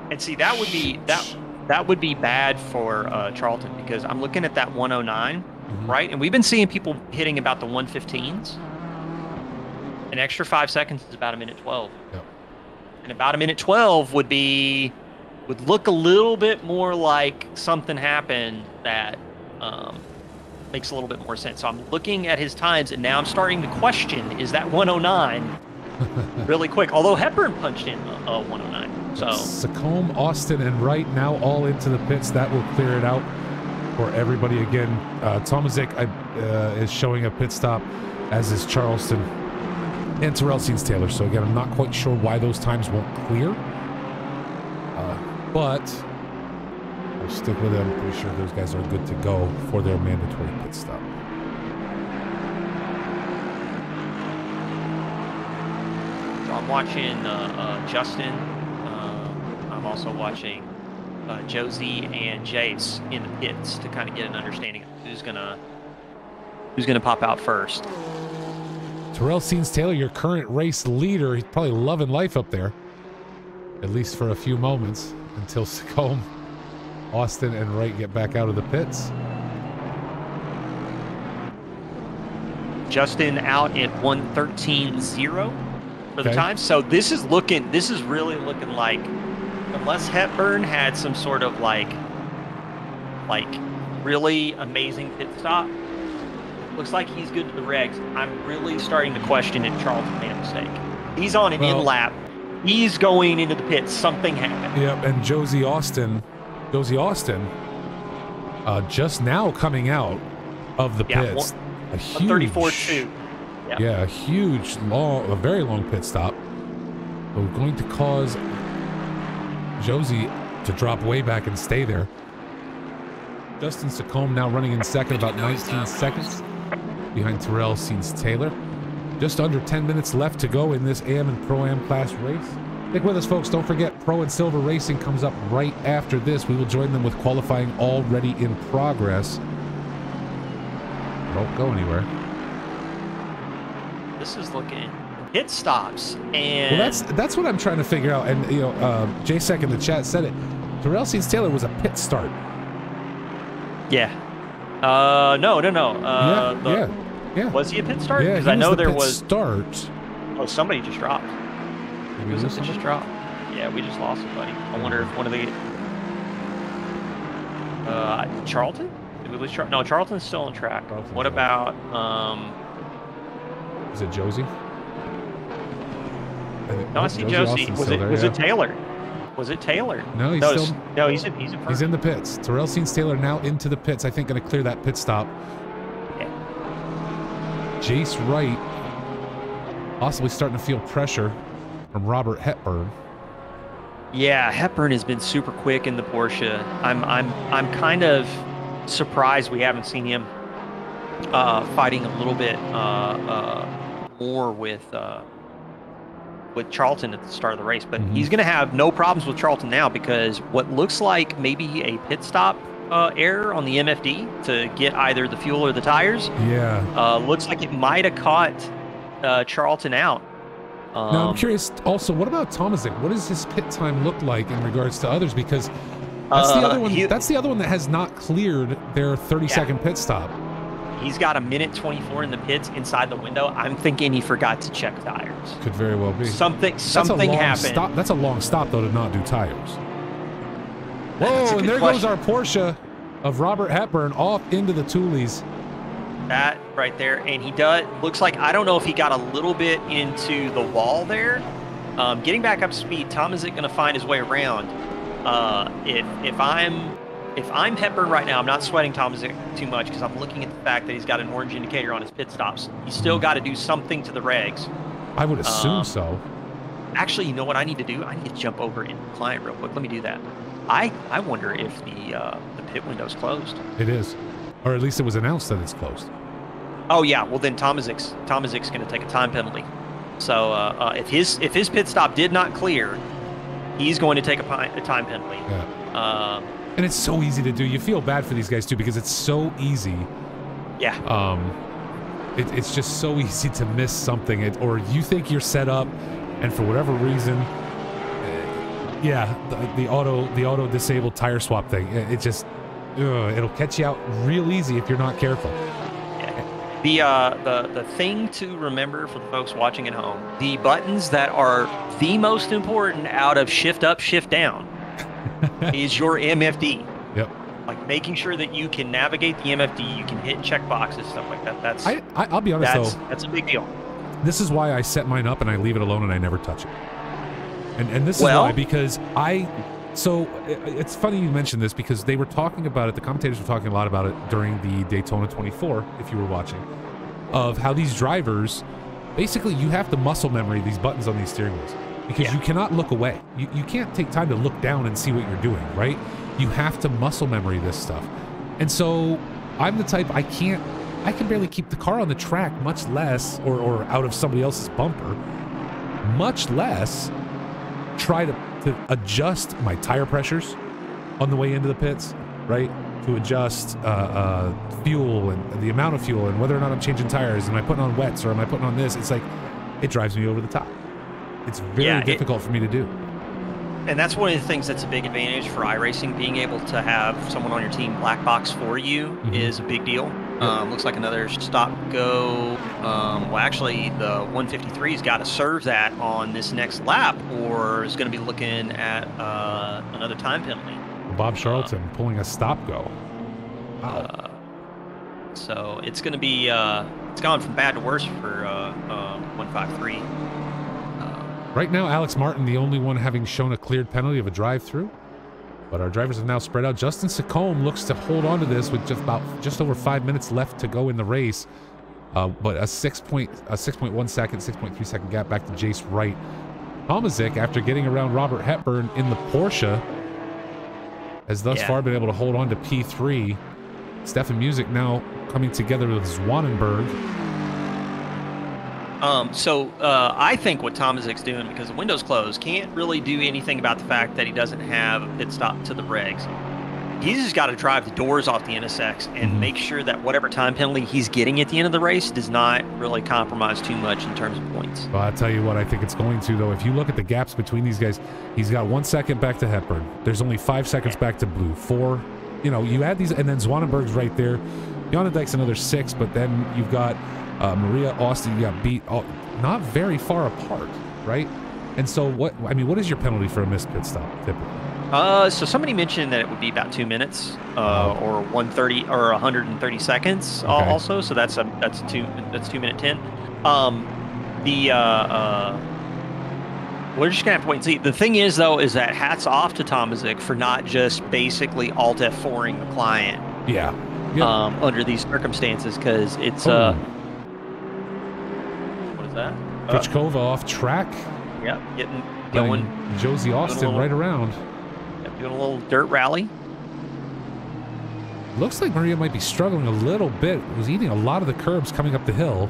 Speaker 2: And see, that would be bad for Charlton, because I'm looking at that 109, right? And we've been seeing people hitting about the 115s. An extra 5 seconds is about 1:12.
Speaker 1: Yep.
Speaker 2: And about 1:12 would look a little bit more like something happened that makes a little bit more sense. So I'm looking at his times, and now I'm starting to question, is that 109 really quick? Although Hepburn punched in a 109. So
Speaker 1: Sacombe, Austin, and Wright now all into the pits. That will clear it out for everybody again. Tomazic is showing a pit stop, as is Charleston and Terrell Seens-Taylor. So again, I'm not quite sure why those times won't clear. But we'll stick with them. Pretty sure those guys are good to go for their mandatory pit stop.
Speaker 2: So I'm watching Justin. I'm also watching Josie and Jace in the pits to kind of get an understanding of who's gonna pop out first.
Speaker 1: Terrell Seens-Taylor, your current race leader. He's probably loving life up there, at least for a few moments, until Sacombe, Austin, and Wright get back out of the pits.
Speaker 2: Justin out at 1:13.0 for the time. So this is really looking like, unless Hepburn had some sort of like really amazing pit stop, looks like he's good to the regs. I'm really starting to question if Charlton made a mistake. He's on an in-lap. He's going into the pits. Something happened.
Speaker 1: Yep, and Josie Austin, just now coming out of the pits. A huge
Speaker 2: 34.2.
Speaker 1: Yeah, a very long pit stop. We're going to cause Josie to drop way back and stay there. Justin Sacombe now running in second, about 19 seconds behind Terrell Seens-Taylor. Just under 10 minutes left to go in this AM and Pro-Am class race. Stick with us, folks. Don't forget, Pro and Silver Racing comes up right after this. We will join them with qualifying already in progress. Don't go anywhere.
Speaker 2: This is looking pit stops, and
Speaker 1: well, that's what I'm trying to figure out. And JSEC in the chat said it. Terrell Seens-Taylor was a pit start.
Speaker 2: Yeah. No.
Speaker 1: Yeah.
Speaker 2: Was he a pit start?
Speaker 1: Yeah,
Speaker 2: because I know there was
Speaker 1: start.
Speaker 2: Oh, somebody just dropped. Who was it that just dropped? Yeah, we just lost somebody. I wonder if one of the Charlton? Did we lose Charlton? No, Charlton's still on track. What about
Speaker 1: is it Josie?
Speaker 2: No, I see Josie. Was it Taylor? Was it Taylor?
Speaker 1: No, he's
Speaker 2: in first.
Speaker 1: He's in the pits. Terrell Seens-Taylor now into the pits. I think going to clear that pit stop.
Speaker 2: Yeah.
Speaker 1: Jace Wright possibly starting to feel pressure from Robert Hepburn.
Speaker 2: Yeah, Hepburn has been super quick in the Porsche. I'm kind of surprised we haven't seen him fighting a little bit more with Charlton at the start of the race. But he's going to have no problems with Charlton now, because what looks like maybe a pit stop error on the MFD to get either the fuel or the tires.
Speaker 1: Yeah.
Speaker 2: Looks like it might have caught Charlton out.
Speaker 1: Now I'm curious also, what about Tomazic? What does his pit time look like in regards to others? Because that's the other one. That's the other one that has not cleared their 30-second pit stop.
Speaker 2: He's got a minute 24 in the pits inside the window. I'm thinking he forgot to check tires.
Speaker 1: Could very well be.
Speaker 2: Something happened.
Speaker 1: That's a long stop, though, to not do tires. Whoa, and there goes our Porsche of Robert Hepburn off into the Toolies.
Speaker 2: That right there. And he looks like, I don't know if he got a little bit into the wall there. Getting back up to speed, Tomazic going to find his way around. If I'm Hepburn right now, I'm not sweating Tomazic too much, because I'm looking at the fact that he's got an orange indicator on his pit stops. He's still got to do something to the regs.
Speaker 1: I would assume so.
Speaker 2: Actually, you know what I need to do? I need to jump over in the client real quick. Let me do that. I wonder if the pit window's closed.
Speaker 1: It is. Or at least it was announced that it's closed.
Speaker 2: Oh, yeah. Well, then Tomazic's going to take a time penalty. So if his pit stop did not clear, he's going to take a time penalty.
Speaker 1: Yeah. And it's so easy to do. You feel bad for these guys, too, because it's so easy. Yeah. It's just so easy to miss something. Or you think you're set up, and for whatever reason, the auto disabled tire swap thing, it just, it'll catch you out real easy if you're not careful.
Speaker 2: The thing to remember for the folks watching at home, the buttons that are the most important out of shift up, shift down is your MFD.
Speaker 1: Yep.
Speaker 2: Like making sure that you can navigate the MFD, you can hit check boxes, stuff like that.
Speaker 1: I'll be honest though.
Speaker 2: That's a big deal.
Speaker 1: This is why I set mine up and I leave it alone and I never touch it. And this is why, because so it's funny you mentioned this, because they were talking about it, the commentators were talking a lot about it during the Daytona 24, if you were watching, of how these drivers, basically you have to muscle memory these buttons on these steering wheels, because you cannot look away. You can't take time to look down and see what you're doing, right? You have to muscle memory this stuff. And so I'm the type, I can barely keep the car on the track, much less, or out of somebody else's bumper, much less try to adjust my tire pressures on the way into the pits, right? To adjust fuel and the amount of fuel and whether or not I'm changing tires. Am I putting on wets or am I putting on this? It's like, it drives me over the top. It's very difficult for me to do.
Speaker 2: And that's one of the things that's a big advantage for iRacing. Being able to have someone on your team black box for you is a big deal. Looks like another stop-go. Well, actually, the 153's got to serve that on this next lap, or is going to be looking at another time penalty.
Speaker 1: Bob Charlton pulling a stop-go. Wow.
Speaker 2: So it's going to be it's gone from bad to worse for 153.
Speaker 1: Right now, Alex Martin, the only one having shown a cleared penalty of a drive-through. But our drivers have now spread out. Justin Sacombe looks to hold on to this with just over 5 minutes left to go in the race. But a 6.1 second, 6.3 second gap back to Jace Wright. Tomazic, after getting around Robert Hepburn in the Porsche, has thus far been able to hold on to P3. Stefan Music now coming together with Zwanenberg.
Speaker 2: So I think what Tomazic's doing, because the window's closed, can't really do anything about the fact that he doesn't have a pit stop to the regs. He's just got to drive the doors off the NSX and make sure that whatever time penalty he's getting at the end of the race does not really compromise too much in terms of points.
Speaker 1: Well, I'll tell you what I think it's going to, though. If you look at the gaps between these guys, he's got 1 second back to Hepburn. There's only 5 seconds back to Blue. 4, you add these, and then Zwanenberg's right there. Jonadijk's another 6, but then you've got Maria, Austin, you got beat not very far apart, right? And so what is your penalty for a missed pit stop typically?
Speaker 2: So somebody mentioned that it would be about 2 minutes, or 130 or 130 seconds also. So that's 2 minute 10. We're just gonna have to wait and see. The thing is, though, is that hats off to Tomazic for not just basically alt F4ing the client.
Speaker 1: Yeah.
Speaker 2: Under these circumstances, because it's what is that?
Speaker 1: Krichkova off track.
Speaker 2: Yep, going.
Speaker 1: Josie Austin right around.
Speaker 2: Yep, doing a little dirt rally.
Speaker 1: Looks like Maria might be struggling a little bit. Was eating a lot of the curbs coming up the hill.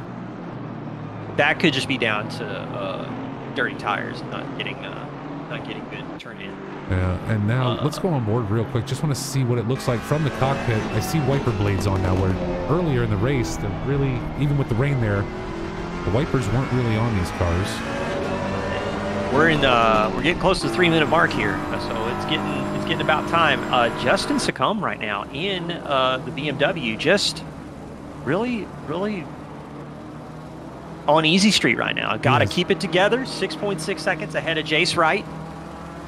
Speaker 2: That could just be down to dirty tires, not getting good turn in.
Speaker 1: Yeah, and now let's go on board real quick. Just want to see what it looks like from the cockpit. I see wiper blades on now, where earlier in the race, they're really, even with the rain there, the wipers weren't really on these cars.
Speaker 2: We're getting close to the 3-minute mark here, so it's getting about time. Justin Secombe right now in the BMW, just really on easy street right now. Got to keep it together. 6.6 seconds ahead of Jace Wright.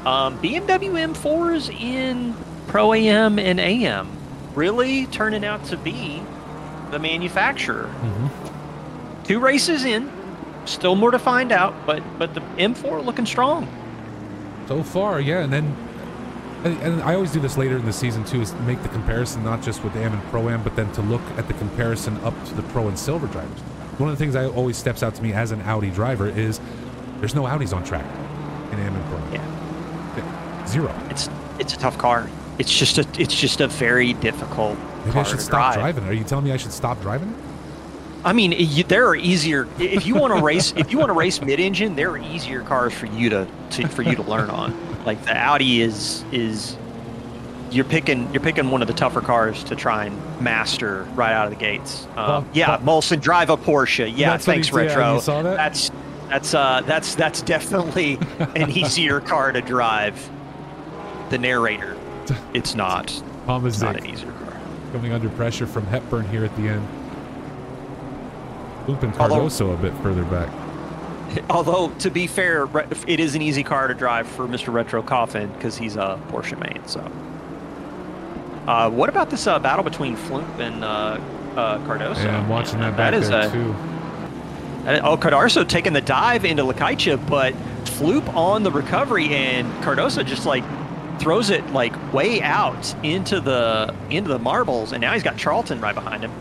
Speaker 2: BMW M4s in Pro AM and AM really turning out to be the manufacturer. 2 races in, still more to find out, but the M4 looking strong
Speaker 1: so far. Yeah, and then and I always do this later in the season too, is make the comparison not just with AM and Pro Am, but then to look at the comparison up to the Pro and Silver drivers. One of the things that always steps out to me as an Audi driver is there's no Audis on track in AM and Pro.
Speaker 2: Yeah.
Speaker 1: Zero.
Speaker 2: It's a tough car. It's just a very difficult
Speaker 1: Maybe
Speaker 2: car
Speaker 1: I should
Speaker 2: to
Speaker 1: stop
Speaker 2: drive.
Speaker 1: driving. Are you telling me I should stop driving?
Speaker 2: I mean, there are easier. If you want to race, mid-engine, there are easier cars for you to learn on. Like the Audi is you're picking one of the tougher cars to try and master right out of the gates. Molson, drive a Porsche. Yeah, thanks, Retro.
Speaker 1: Yeah, you saw that?
Speaker 2: That's definitely an easier car to drive. The narrator, it's not. It's not an easier car.
Speaker 1: Coming under pressure from Hepburn here at the end. Looping Cardoso a bit further back.
Speaker 2: Although, to be fair, it is an easy car to drive for Mr. Retro Coffin because he's a Porsche main. So, what about this battle between Fluke and Cardoso?
Speaker 1: Yeah, I'm watching that back there too.
Speaker 2: Cardoso taking the dive into Lekaicha, but Floop on the recovery, and Cardoso just like throws it like way out into the marbles, and now he's got Charlton right behind him.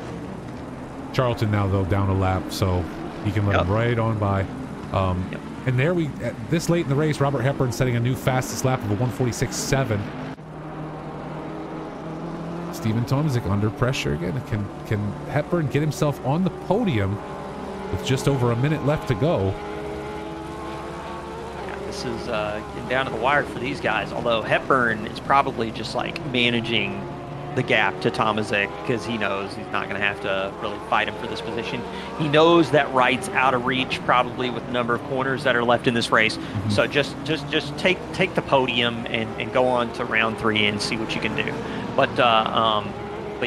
Speaker 1: Charlton now though down a lap, so he can let him right on by. And there this late in the race, Robert Hepburn setting a new fastest lap of a 1:46.7. Stephen Tomazik under pressure again. Can Hepburn get himself on the podium with just over a minute left to go?
Speaker 2: Yeah, this is getting down to the wire for these guys. Although Hepburn is probably just like managing the gap to Tomazik because he knows he's not going to have to really fight him for this position. He knows that Wright's out of reach probably with the number of corners that are left in this race. So just take the podium and go on to round 3 and see what you can do. But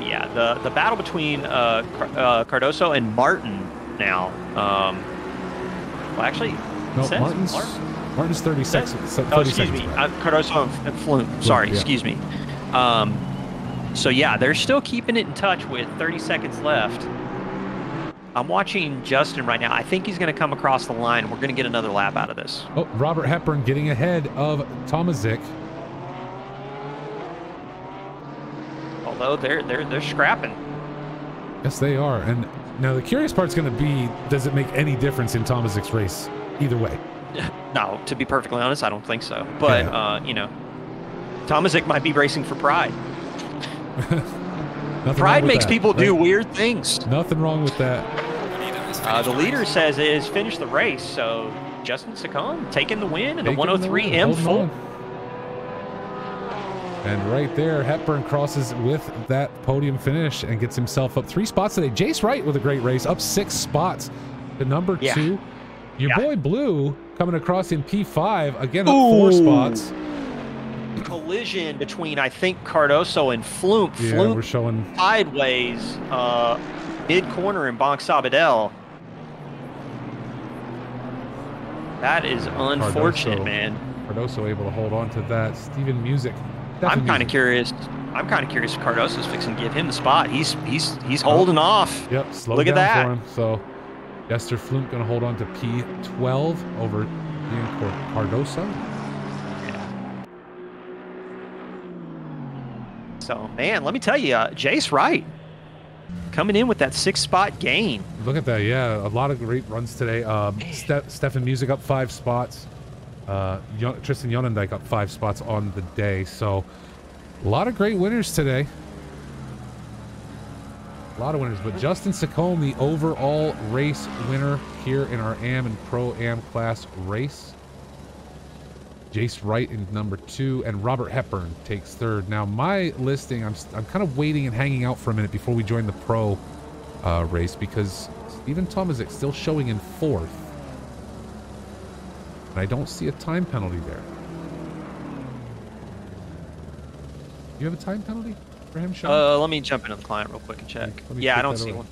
Speaker 2: yeah, the battle between Cardoso and Martin now. Well, actually,
Speaker 1: no, Martin's 36.
Speaker 2: Excuse me, Cardoso and Flume. Sorry, excuse me. So yeah, they're still keeping it in touch with 30 seconds left. I'm watching Justin right now. I think he's going to come across the line. We're going to get another lap out of this.
Speaker 1: Oh, Robert Hepburn getting ahead of Tomazik.
Speaker 2: Although they're scrapping.
Speaker 1: Yes, they are. And now the curious part's going to be, does it make any difference in Tomazik's race either way?
Speaker 2: No, to be perfectly honest, I don't think so. But you know, Tomazik might be racing for pride. Pride makes people do weird things.
Speaker 1: Nothing wrong with that.
Speaker 2: The leader says it has finished the race, so Justin Secombe taking the win in the 103 M4.
Speaker 1: And right there, Hepburn crosses with that podium finish and gets himself up 3 spots today. Jace Wright with a great race, up 6 spots to number 2. Your boy Blue coming across in P5, again up 4 spots.
Speaker 2: Collision between, I think, Cardoso and Flume.
Speaker 1: Yeah,
Speaker 2: Flume
Speaker 1: we're showing
Speaker 2: sideways, mid-corner in Bonk Sabadell. That is unfortunate, man.
Speaker 1: Cardoso able to hold on to that. Steven Music.
Speaker 2: I'm kind of curious. I'm kind of curious if Cardoso's fixing to give him the spot. He's holding off.
Speaker 1: Yep, slow
Speaker 2: Look
Speaker 1: down
Speaker 2: at that.
Speaker 1: for him. So Jester Fluke going to hold on to P12 over Cardoso.
Speaker 2: So, man, let me tell you, Jace Wright coming in with that 6-spot gain.
Speaker 1: Look at that. Yeah, a lot of great runs today. Stefan Music up 5 spots. Tristan Yonendijk up 5 spots on the day. So a lot of great winners today. A lot of winners, but Justin Secombe, the overall race winner here in our AM and Pro-Am class race. Jace Wright in number 2, and Robert Hepburn takes 3rd. Now, my listing, I'm kind of waiting and hanging out for a minute before we join the Pro race, because Stephen Tomazic still showing in 4th. And I don't see a time penalty there. Do you have a time penalty for him, Sean?
Speaker 2: Let me jump into the client real quick and check. Yeah, I don't see one.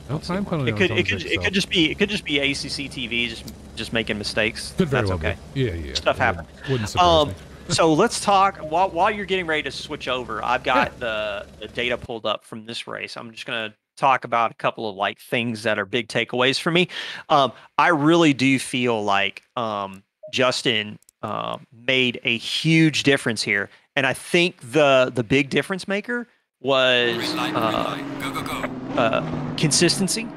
Speaker 1: No time penalty.
Speaker 2: It could just be ACC TV just making mistakes.
Speaker 1: Could very
Speaker 2: That's
Speaker 1: well
Speaker 2: okay.
Speaker 1: Be. Yeah.
Speaker 2: Stuff happens.
Speaker 1: Wouldn't surprise me.
Speaker 2: So let's talk while you're getting ready to switch over. I've got the data pulled up from this race. I'm just gonna talk about a couple of like things that are big takeaways for me. I really do feel like Justin made a huge difference here, and I think the big difference maker was consistency.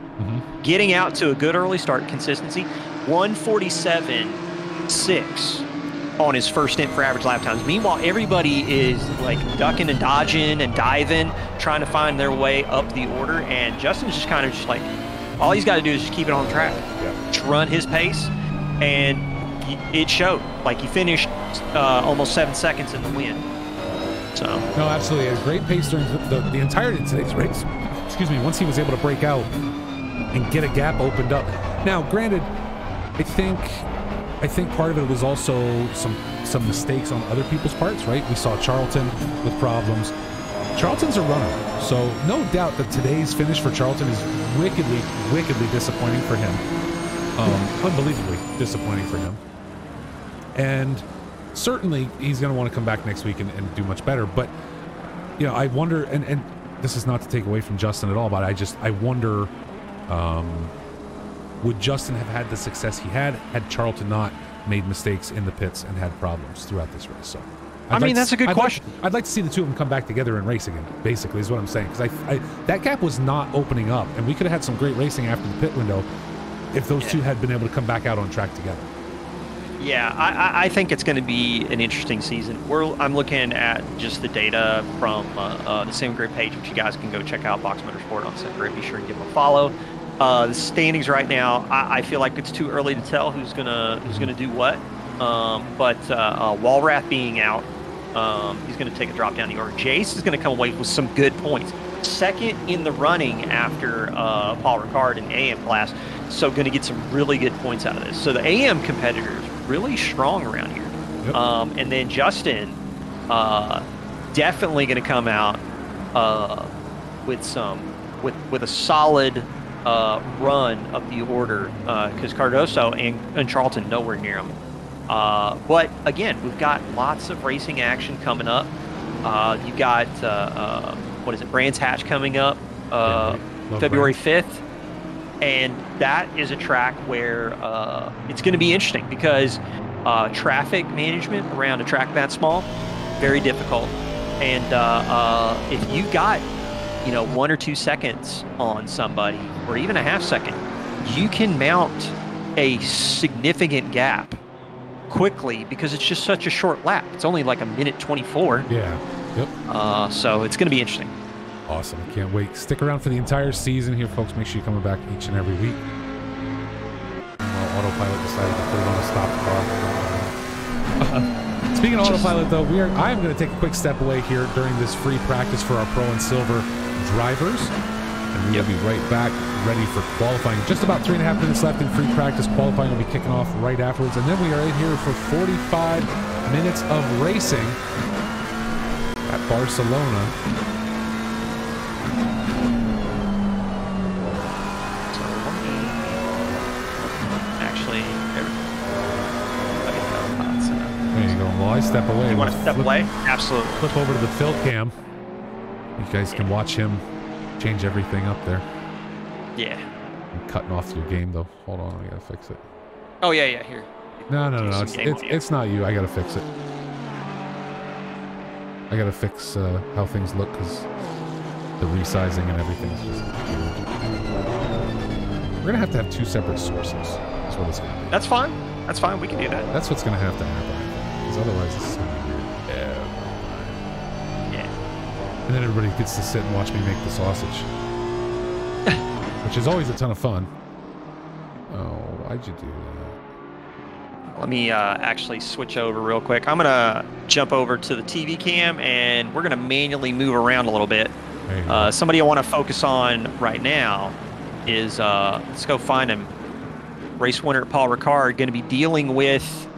Speaker 2: Getting out to a good early start, consistency. 147.6 on his first stint for average lap times. Meanwhile, everybody is like ducking and dodging and diving, trying to find their way up the order, and Justin's just kind of just like, all he's got to do is just keep it on track. Just run his pace, and it showed. Like, he finished almost 7 seconds in the win. So
Speaker 1: no, absolutely, a great pace during the entirety of today's race. Excuse me. Once he was able to break out and get a gap opened up. Now, granted, I think part of it was also some mistakes on other people's parts, right? We saw Charlton with problems. Charlton's a runner, so no doubt that today's finish for Charlton is wickedly disappointing for him. Unbelievably disappointing for him. And certainly he's going to want to come back next week and do much better. But, you know, I wonder, and this is not to take away from Justin at all, but I wonder, would Justin have had the success he had Charlton not made mistakes in the pits and had problems throughout this race? So,
Speaker 2: that's a good question.
Speaker 1: I'd like to see the two of them come back together and race again, basically, is what I'm saying. Because that gap was not opening up, and we could have had some great racing after the pit window if those two had been able to come back out on track together.
Speaker 2: Yeah, I think it's going to be an interesting season. I'm looking at just the data from the Sim Grid page, which you guys can go check out, Box Motorsport on Sim Grid. Be sure and give them a follow. The standings right now, I feel like it's too early to tell who's gonna do what. But Walrath being out, he's going to take a drop down the order. Jace is going to come away with some good points. Second in the running after Paul Ricard in AM class, so going to get some really good points out of this. So the AM competitors really strong around here. Yep. And then Justin definitely going to come out with a solid run of the order, because Cardoso and Charlton nowhere near him. But again, we've got lots of racing action coming up. You got Brands Hatch coming up February 5th, and that is a track where it's going to be interesting because traffic management around a track that small, very difficult. And if you got 1 or 2 seconds on somebody, or even a half second, you can mount a significant gap quickly because it's just such a short lap. It's only like 1:24.
Speaker 1: Yeah. Yep.
Speaker 2: So it's going to be interesting.
Speaker 1: Awesome. I can't wait. Stick around for the entire season here, folks. Make sure you're coming back each and every week. Well, Autopilot decided to put it on a stop car. Speaking of Autopilot, though, I am going to take a quick step away here during this free practice for our Pro and Silver drivers. And we'll be right back, ready for qualifying. Just about 3.5 minutes left in free practice. Qualifying will be kicking off right afterwards. And then we are in here for 45 minutes of racing at Barcelona. There you go. Well, I step away.
Speaker 2: You want to step away? Absolutely.
Speaker 1: Flip over to the fill cam. You guys can watch him change everything up there.
Speaker 2: Yeah.
Speaker 1: I'm cutting off your game, though. Hold on. I got to fix it.
Speaker 2: Oh, yeah. Here.
Speaker 1: No. It's not you. I got to fix it. I got to fix how things look because the resizing and everything's just weird. We're going to have 2 separate sources. That's what it's going to be.
Speaker 2: That's fine. That's fine. We can do that.
Speaker 1: That's what's going to have to happen. Because otherwise, this is going to be weird.
Speaker 2: Yeah.
Speaker 1: And then everybody gets to sit and watch me make the sausage. Which is always a ton of fun. Oh, why'd you do that?
Speaker 2: Let me actually switch over real quick. I'm going to jump over to the TV cam, and we're going to manually move around a little bit. Somebody I want to focus on right now is, let's go find him. Race winner Paul Ricard, going to be dealing with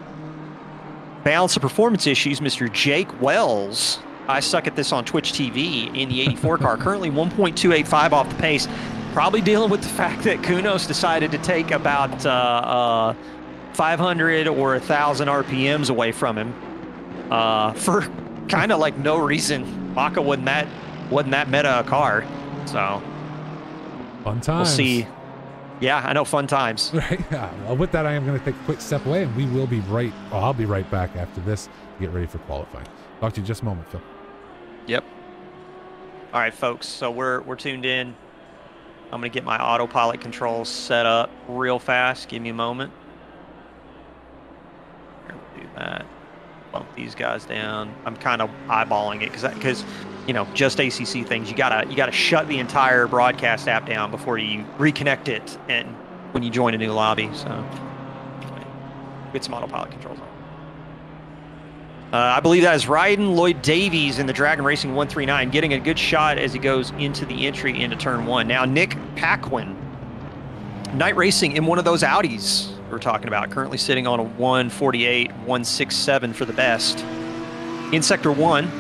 Speaker 2: balance of performance issues, Mr. Jake Wells. I suck at this on Twitch TV in the 84 car, currently 1.285 off the pace. Probably dealing with the fact that Kunos decided to take about 500 or 1,000 RPMs away from him for kind of like no reason. Maka wasn't that meta a car, so
Speaker 1: fun times.
Speaker 2: We'll see. Yeah, I know, fun times.
Speaker 1: Right. Yeah. Well, with that, I am going to take a quick step away, and we will be right. Well, I'll be right back after this to get ready for qualifying. Talk to you in just a moment, Phil.
Speaker 2: Yep. All right, folks. So we're tuned in. I'm going to get my autopilot controls set up real fast. Give me a moment. Here, we'll do that. Bump these guys down. I'm kind of eyeballing it because you know, just ACC things. You gotta shut the entire broadcast app down before you reconnect it, and when you join a new lobby. So anyway, get some autopilot controls on. I believe that is Ryden Lloyd Davies in the Dragon Racing 139, getting a good shot as he goes into the entry into turn 1. Now Nick Paquin, night racing in one of those Audis we're talking about, currently sitting on a 148, 167 for the best. In Sector 1,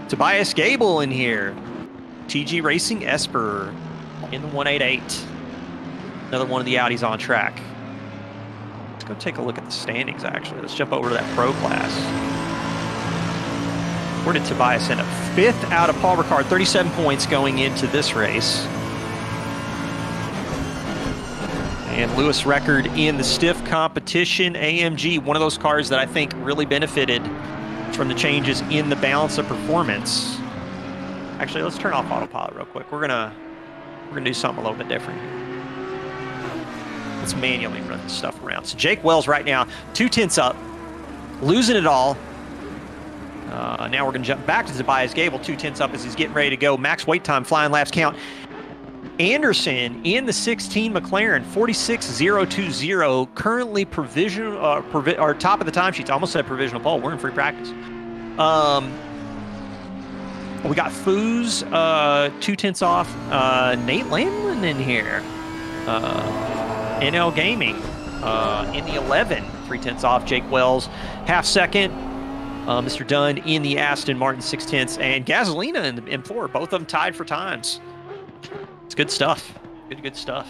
Speaker 2: Tobias Gable in here. TG Racing Esper in the 188. Another one of the Audis on track. Let's go take a look at the standings, actually. Let's jump over to that pro class. Where did Tobias end up? 5th out of Paul Ricard, 37 points going into this race. And Lewis Record in the stiff competition. AMG, one of those cars that I think really benefited from the changes in the balance of performance. Actually, let's turn off autopilot real quick. We're gonna do something a little bit different here. Let's manually run this stuff around. So Jake Wells right now, 2/10 up, losing it all. Now we're gonna jump back to Tobias Gable, 2/10 up as he's getting ready to go. Max wait time, flying laps count. Anderson in the 16 McLaren, 46.020, currently provisional, or top of the timesheets. I almost said provisional pole. We're in free practice. We got Foos, 2/10 off. Nate Lamlin in here. NL Gaming in the 11, 3/10 off. Jake Wells, half second. Mr. Dunn in the Aston Martin, 6/10, and Gasolina in the M4. Both of them tied for times. It's good stuff. Good stuff.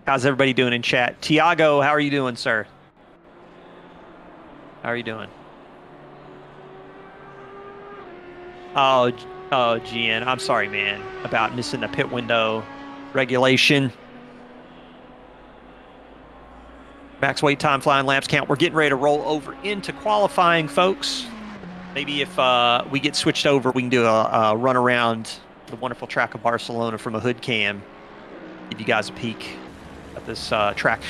Speaker 2: How's everybody doing in chat? Tiago, how are you doing, sir? How are you doing? Oh, GN, I'm sorry, man, about missing the pit window regulation. Max wait time, flying laps count. We're getting ready to roll over into qualifying, folks. Maybe if we get switched over, we can do a run around the wonderful track of Barcelona from a hood cam. Give you guys a peek at this track.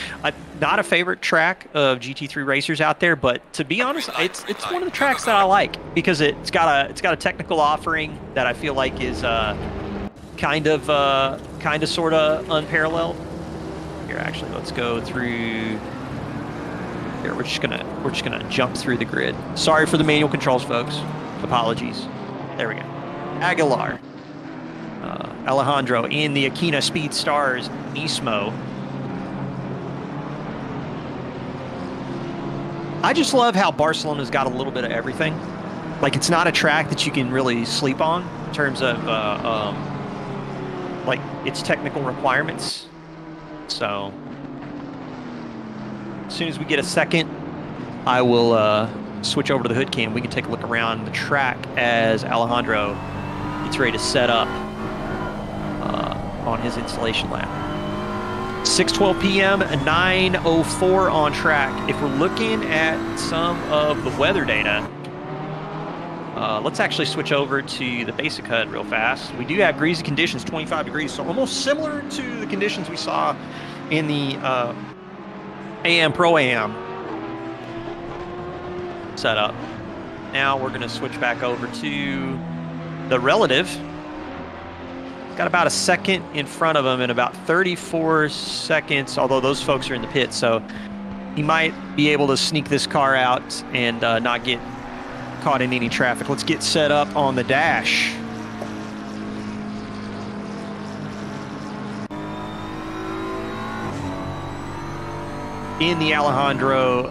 Speaker 2: Not a favorite track of GT3 racers out there, but to be honest, it's one of the tracks that I like because it's got a technical offering that I feel like is kind of sort of unparalleled. Here, actually, let's go through. Here, we're just gonna jump through the grid. Sorry for the manual controls, folks. Apologies. There we go. Aguilar, Alejandro in the Akina Speed Stars Nismo. I just love how Barcelona's got a little bit of everything. Like, it's not a track that you can really sleep on in terms of like its technical requirements. So as soon as we get a second, I will switch over to the hood cam. We can take a look around the track as Alejandro gets ready to set up on his installation lap. 6:12 p.m. 9:04 on track. If we're looking at some of the weather data, Let's actually switch over to the basic HUD real fast. We do have greasy conditions, 25 degrees, so almost similar to the conditions we saw in the AM Pro-Am setup. Now we're going to switch back over to the relative. Got about a second in front of him and about 34 seconds, although those folks are in the pit, so he might be able to sneak this car out and not get caught in any traffic. Let's get set up on the dash. In the Alejandro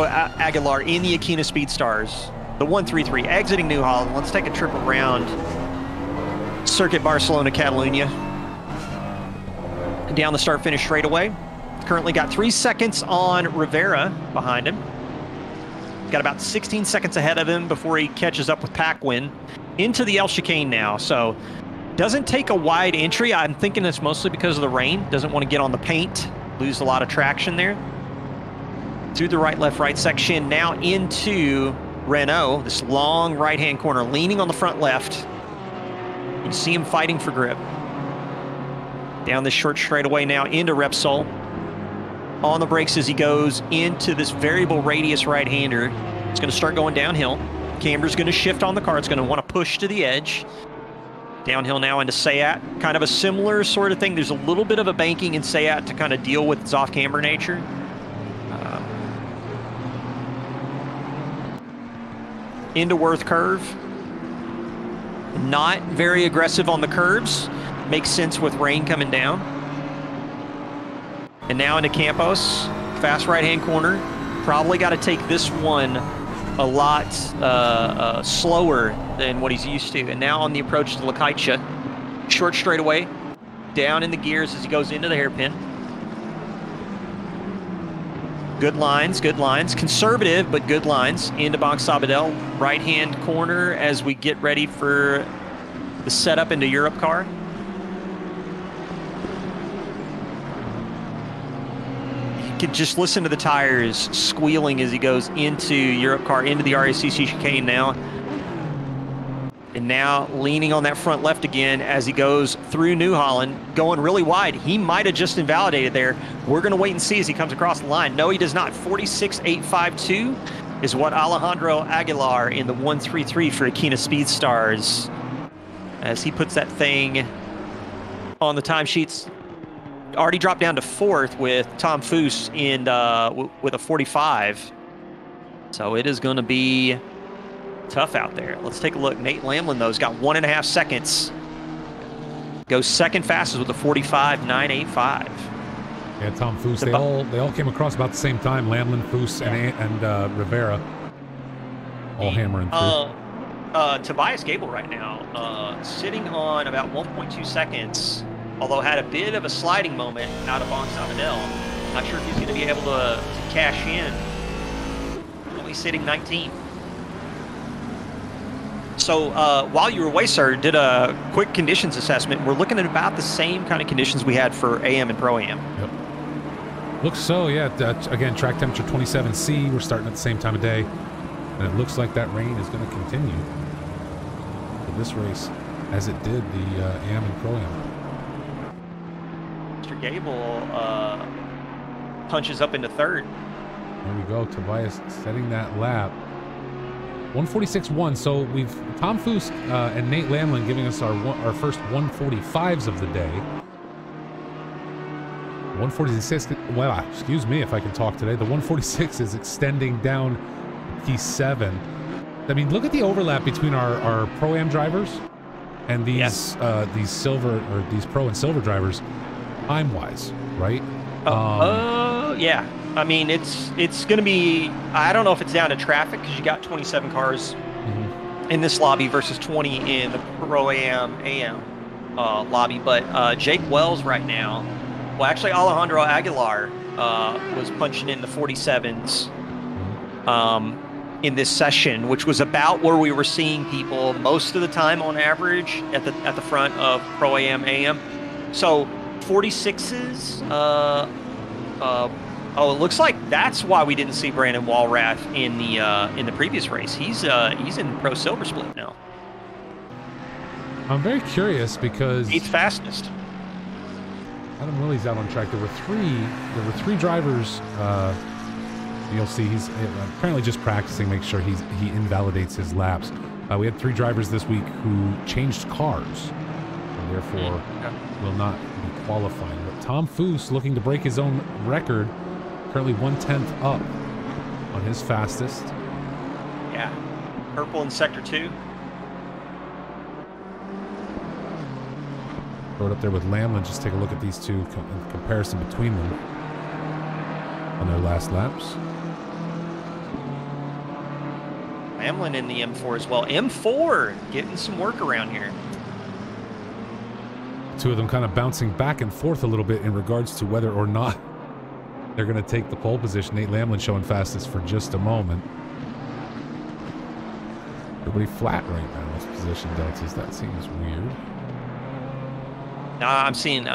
Speaker 2: Aguilar in the Akina Speedstars, the 133 exiting New Holland. Let's take a trip around Circuit Barcelona, Catalunya. Down the start-finish straightaway. Currently got 3 seconds on Rivera behind him. Got about 16 seconds ahead of him before he catches up with Paquin into the El Chicane now. So doesn't take a wide entry. I'm thinking it's mostly because of the rain. Doesn't want to get on the paint, lose a lot of traction there. Through the right section, now into Renault, this long right-hand corner, leaning on the front left. You see him fighting for grip. Down this short straightaway now into Repsol. On the brakes as he goes into this variable radius right-hander. It's going to start going downhill. Camber's going to shift on the car. It's going to want to push to the edge. Downhill now into Seat. Kind of a similar sort of thing. There's a little bit of a banking in Seat to kind of deal with its off-camber nature. Into Worth curve. Not very aggressive on the curves. Makes sense with rain coming down. And now into Campos. Fast right-hand corner. Probably got to take this one a lot slower than what he's used to. And now on the approach to Lakaicha. Short straightaway. Down in the gears as he goes into the hairpin. Good lines, good lines. Conservative, but good lines. Into Box Sabadell. Right-hand corner as we get ready for the setup into Europe car. You could just listen to the tires squealing as he goes into Europe car, into the RACC chicane now. And now leaning on that front left again as he goes through New Holland, going really wide. He might have just invalidated there. We're going to wait and see as he comes across the line. No, he does not. 46.852 is what Alejandro Aguilar in the 133 for Akina Speedstars, as he puts that thing on the timesheets. Already dropped down to 4th with Tom Foose in with a 45. So it is going to be tough out there. Let's take a look. Nate Lamlin, though, has got 1.5 seconds. Goes second fastest with a 45.985.
Speaker 1: Yeah, Tom Foose. They all came across about the same time. Lamlin, Foose, and Rivera all hammering through.
Speaker 2: Tobias Gable right now sitting on about 1.2 seconds, although had a bit of a sliding moment out of Box Sabadell. Not sure if he's going to be able to cash in. Only sitting 19th. So while you were away, sir, did a quick conditions assessment. We're looking at about the same kind of conditions we had for AM and Pro-Am.
Speaker 1: Yep. Looks so, yeah. Again, track temperature 27°. We're starting at the same time of day. And it looks like that rain is going to continue for this race as it did the AM and Pro-Am.
Speaker 2: Mr. Gable punches up into 3rd.
Speaker 1: There we go. Tobias setting that lap. 146.1. So we've Tom Foose and Nate Lamlin giving us our first 145s of the day. 146. Well, excuse me if I can talk today. The 146 is extending down P7. I mean, look at the overlap between our Pro-Am drivers and these silver or these Pro and Silver drivers, time-wise, right?
Speaker 2: Yeah. I mean, it's going to be, I don't know if it's down to traffic because you got 27 cars in this lobby versus 20 in the Pro-Am AM lobby. But Jake Wells right now, well, actually Alejandro Aguilar was punching in the 47s in this session, which was about where we were seeing people most of the time on average at the front of Pro-Am AM. So 46s, Oh, it looks like that's why we didn't see Brandon Walrath in the previous race. He's in Pro Silver Split now.
Speaker 1: I'm very curious because
Speaker 2: 8th fastest.
Speaker 1: Adam Willie's out on track. There were three drivers. You'll see he's apparently just practicing, make sure he invalidates his laps. We had 3 drivers this week who changed cars, and therefore will not be qualifying. But Tom Foose, looking to break his own record, currently 1/10 up on his fastest.
Speaker 2: Yeah, purple in sector 2.
Speaker 1: Throw it up there with Lamlin. Just take a look at these two in comparison between them on their last laps.
Speaker 2: Lamlin in the M4 as well. M4 getting some work around here.
Speaker 1: Two of them kind of bouncing back and forth a little bit in regards to whether or not they're going to take the pole position. Nate Lamlin showing fastest for just a moment. Everybody flat right now with position deltas. That seems weird.
Speaker 2: No, I'm seeing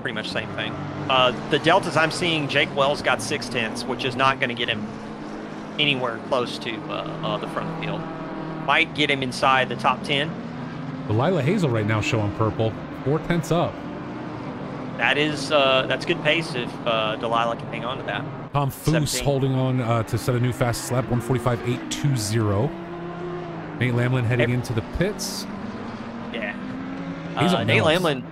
Speaker 2: pretty much the same thing. The deltas I'm seeing, Jake Wells got 6/10, which is not going to get him anywhere close to the front of the field. Might get him inside the top 10.
Speaker 1: Delilah Hazel right now showing purple, 4/10 up.
Speaker 2: That's good pace if Delilah can hang on to that.
Speaker 1: Tom Foose holding on to set a new fastest lap, 1:45.820. Nate Lamlin heading into the pits.
Speaker 2: Yeah.
Speaker 1: Hazel
Speaker 2: Nate Lamlin.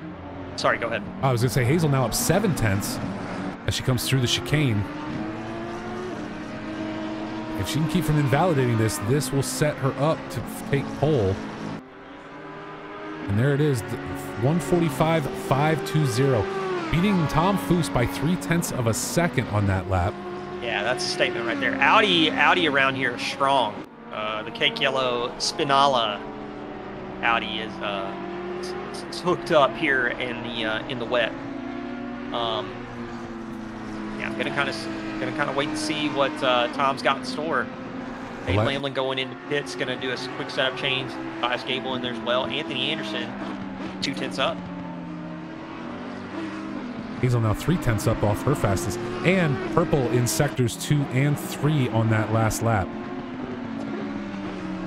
Speaker 2: Sorry, go ahead.
Speaker 1: I was going to say Hazel now up 7/10 as she comes through the chicane. If she can keep from invalidating this, this will set her up to take pole. And there it is, 1:45.520, beating Tom Foose by 0.3 of a second on that lap.
Speaker 2: Yeah, that's a statement right there. Audi around here is strong. The cake yellow Spinala Audi is it's hooked up here in the wet. Yeah, I'm gonna kind of wait and see what Tom's got in store. Nate Lamlin going into pits, gonna do a quick setup change. Bias Gable in there as well. Anthony Anderson, 2/10 up.
Speaker 1: Hazel now 3/10 up off her fastest, and purple in sectors 2 and 3 on that last lap.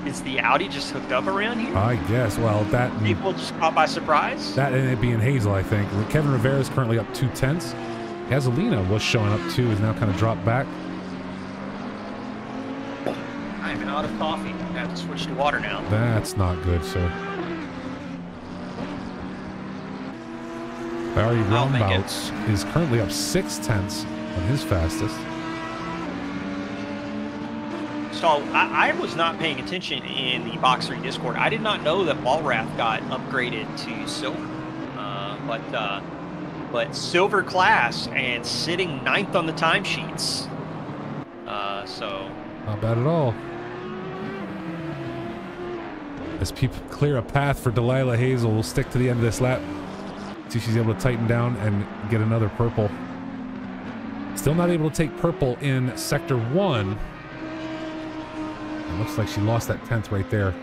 Speaker 2: Is the Audi just hooked up around here?
Speaker 1: I guess. Well, that
Speaker 2: people just caught by surprise.
Speaker 1: That and it being Hazel, I think. Kevin Rivera is currently up 2/10. Gasolina was showing up too, is now kind of dropped back.
Speaker 2: I'm out of coffee. I have to switch to water now.
Speaker 1: That's not good, sir. Barry Roundbouts is currently up 0.6 on his fastest.
Speaker 2: So I was not paying attention in the Box 3 Discord. I did not know that Walrath got upgraded to silver, but silver class and sitting 9th on the timesheets. So
Speaker 1: not bad at all. As people clear a path for Delilah Hazel, we'll stick to the end of this lap. See if she's able to tighten down and get another purple. Still not able to take purple in sector 1. It looks like she lost that 10th right there.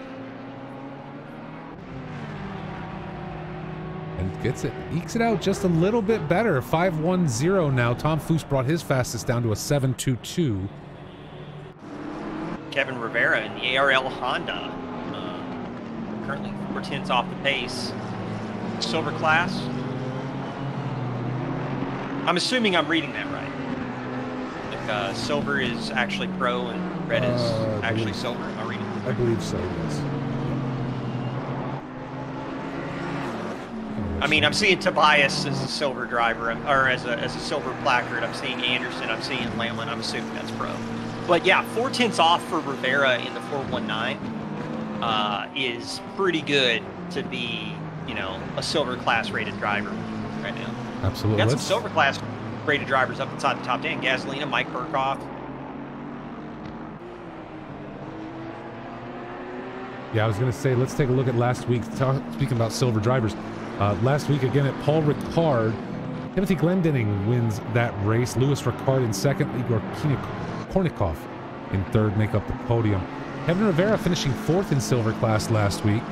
Speaker 1: And gets it, ekes it out just a little bit better. 5:10 now. Tom Foose brought his fastest down to a 7:22.
Speaker 2: Kevin Rivera in the ARL Honda, currently 4/10 off the pace. Silver class. I'm assuming I'm reading that right. Like, silver is actually pro and red is actually silver. Am I reading it?
Speaker 3: I believe so, yes.
Speaker 2: I mean, I'm seeing Tobias as a silver driver, or as a silver placard. I'm seeing Anderson. I'm seeing Lamlin. I'm assuming that's pro. But yeah, 4/10 off for Rivera in the 419 is pretty good to be, you know, a silver class rated driver right now.
Speaker 1: Absolutely.
Speaker 2: We got some silver class rated drivers up inside the top 10. Gasolina, Mike Burkhoff.
Speaker 1: Yeah, I was going to say, let's take a look at last week. Speaking about silver drivers, last week again at Paul Ricard, Timothy Glendinning wins that race. Louis Ricard in second. Igor Kornikov in third make up the podium. Kevin Rivera finishing 4th in silver class last week.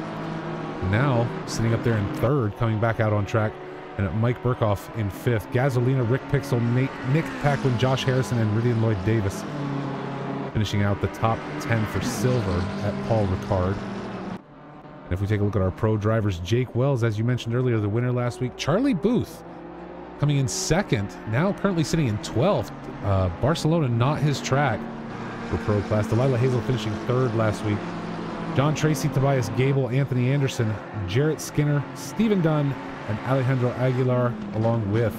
Speaker 1: Now sitting up there in 3rd, coming back out on track. And Mike Burkhoff in 5th. Gasolina, Rick Pixel, Nick Packlin, Josh Harrison, and Ridian Lloyd Davis finishing out the top 10 for silver at Paul Ricard. And if we take a look at our pro drivers, Jake Wells, as you mentioned earlier, the winner last week. Charlie Booth coming in 2nd, now currently sitting in 12th. Barcelona, not his track for pro class. Delilah Hazel finishing 3rd last week. John Tracy, Tobias Gable, Anthony Anderson, Jarrett Skinner, Stephen Dunn, and Alejandro Aguilar, along with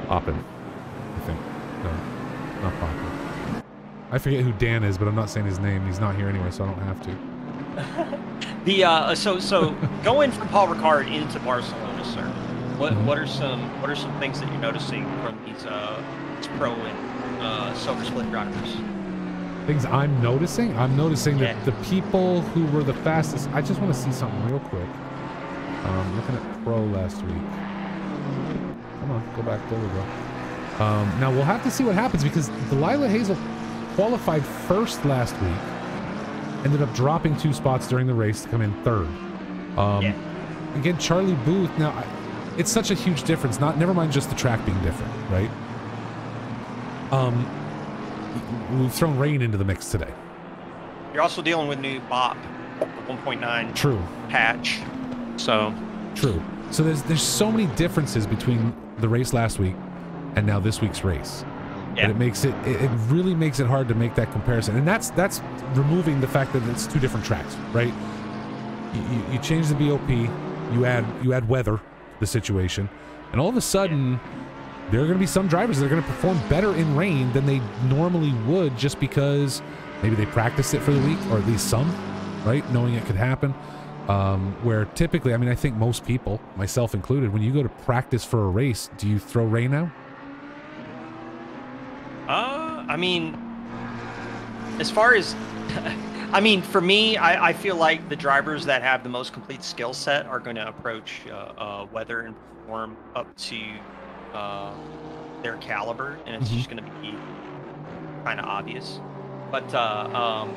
Speaker 1: Poppin, I think. No, not Poppin. I forget who Dan is, but I'm not saying his name. He's not here anyway, so I don't have to.
Speaker 2: So going from Paul Ricard into Barcelona, sir, what are some things that you're noticing from these pro and silver split drivers?
Speaker 1: Things I'm noticing? I'm noticing that the people who were the fastest, I just want to see something real quick. Looking at pro last week. Come on, go back. There we go. Now we'll have to see what happens because Delilah Hazel qualified 1st last week, ended up dropping 2 spots during the race to come in 3rd. Again, Charlie Booth. Now, it's such a huge difference. Never mind just the track being different, right? We've thrown rain into the mix today.
Speaker 2: You're also dealing with new BOP 1.9
Speaker 1: True
Speaker 2: patch. So
Speaker 1: true. So there's so many differences between the race last week and now this week's race. And it makes it really makes it hard to make that comparison. And that's removing the fact that it's 2 different tracks, right? You change the BOP, you add weather to the situation, and all of a sudden there are going to be some drivers that are going to perform better in rain than they normally would just because maybe they practiced it for the week, or at least some, right? Knowing it could happen. Where typically, I mean, I think most people, myself included, when you go to practice for a race, do you throw rain out?
Speaker 2: I mean, as far as, I mean, for me, I feel like the drivers that have the most complete skill set are going to approach weather and perform up to their caliber, and it's just going to be kind of obvious. But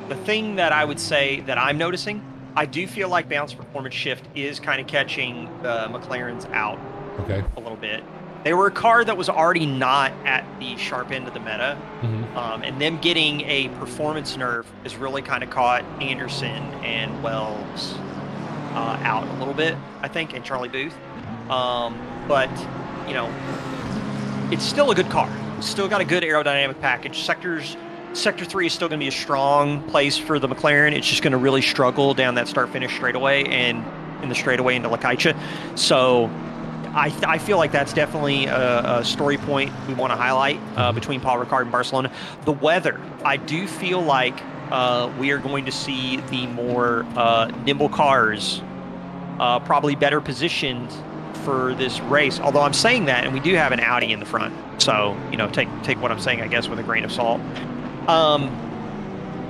Speaker 2: the thing that I would say that I'm noticing, I do feel like Bounce Performance Shift is kind of catching the McLarens out a little bit. They were a car that was already not at the sharp end of the meta, and them getting a performance nerf has really kind of caught Anderson and Wells out a little bit, I think, and Charlie Booth. But, you know, it's still a good car. It's still got a good aerodynamic package. Sector 3 is still going to be a strong place for the McLaren. It's just going to really struggle down that start-finish straightaway and in the straightaway into Lakaicha. So I feel like that's definitely a story point we want to highlight between Paul Ricard and Barcelona. The weather, I do feel like we are going to see the more nimble cars probably better positioned for this race. Although I'm saying that, and we do have an Audi in the front. So, you know, take what I'm saying, I guess, with a grain of salt.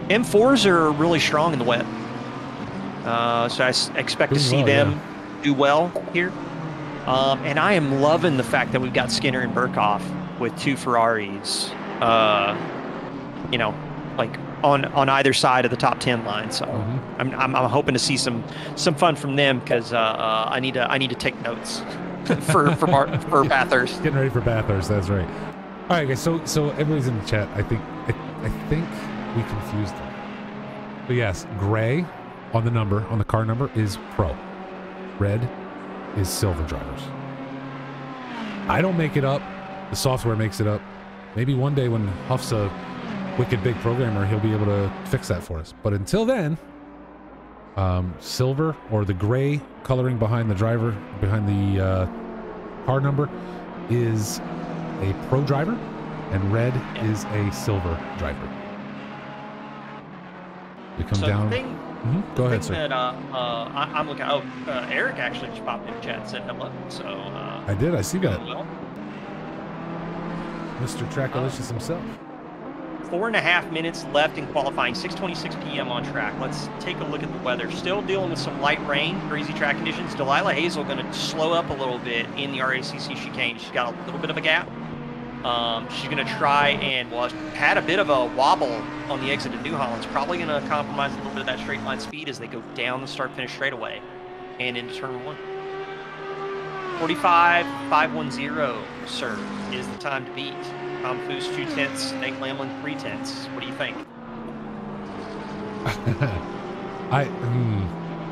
Speaker 2: M4s are really strong in the wet. So I expect to see them do well here. And I am loving the fact that we've got Skinner and Burkhoff with 2 Ferraris, you know, like on either side of the top 10 line. So I'm hoping to see some fun from them because I need to take notes for Bathurst.
Speaker 1: Getting ready for Bathurst. That's right. All right, guys. So everybody's in the chat. I think we confused them. But yes, gray on the car number is pro. Red is silver drivers. I don't make it up. The software makes it up. Maybe one day when Huff's a wicked big programmer, he'll be able to fix that for us. But until then, silver or the gray coloring behind the car number is a pro driver, and red is a silver driver. We come down. Go ahead, sir.
Speaker 2: That, I'm looking. Oh, Eric actually just popped in the chat and said hello. So
Speaker 1: I did. I see that.
Speaker 2: Well,
Speaker 1: Mr. Trackalicious himself.
Speaker 2: 4.5 minutes left in qualifying. 6:26 p.m. on track. Let's take a look at the weather. Still dealing with some light rain, crazy track conditions. Delilah Hazel going to slow up a little bit in the RACC chicane. She's got a little bit of a gap. She's going to try and, well, had a bit of a wobble on the exit of New Holland's. Probably going to compromise a little bit of that straight line speed as they go down the start-finish straightaway and into turn 1. 45.510, sir, is the time to beat. Tom Foose 2/10, Nate Lamlin 3/10. What do you think?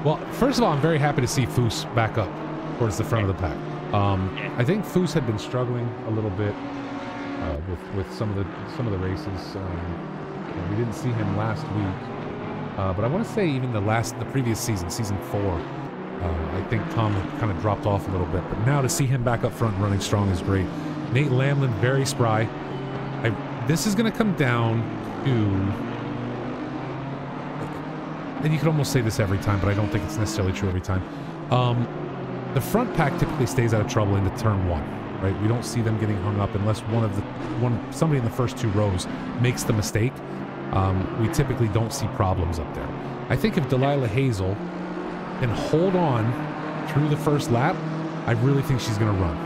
Speaker 1: Well, first of all, I'm very happy to see Foose back up towards the front of the pack. I think Foose had been struggling a little bit with some of the races. We didn't see him last week, but I want to say even the previous season, season 4. I think Tom had kind of dropped off a little bit, but now to see him back up front and running strong is great. Nate Lamlin, very spry. This is going to come down to, and you could almost say this every time, but I don't think it's necessarily true every time. The front pack typically stays out of trouble into turn 1, right? We don't see them getting hung up unless somebody in the first 2 rows makes the mistake. We typically don't see problems up there. I think if Delilah Hazel can hold on through the first lap, I really think she's going to run.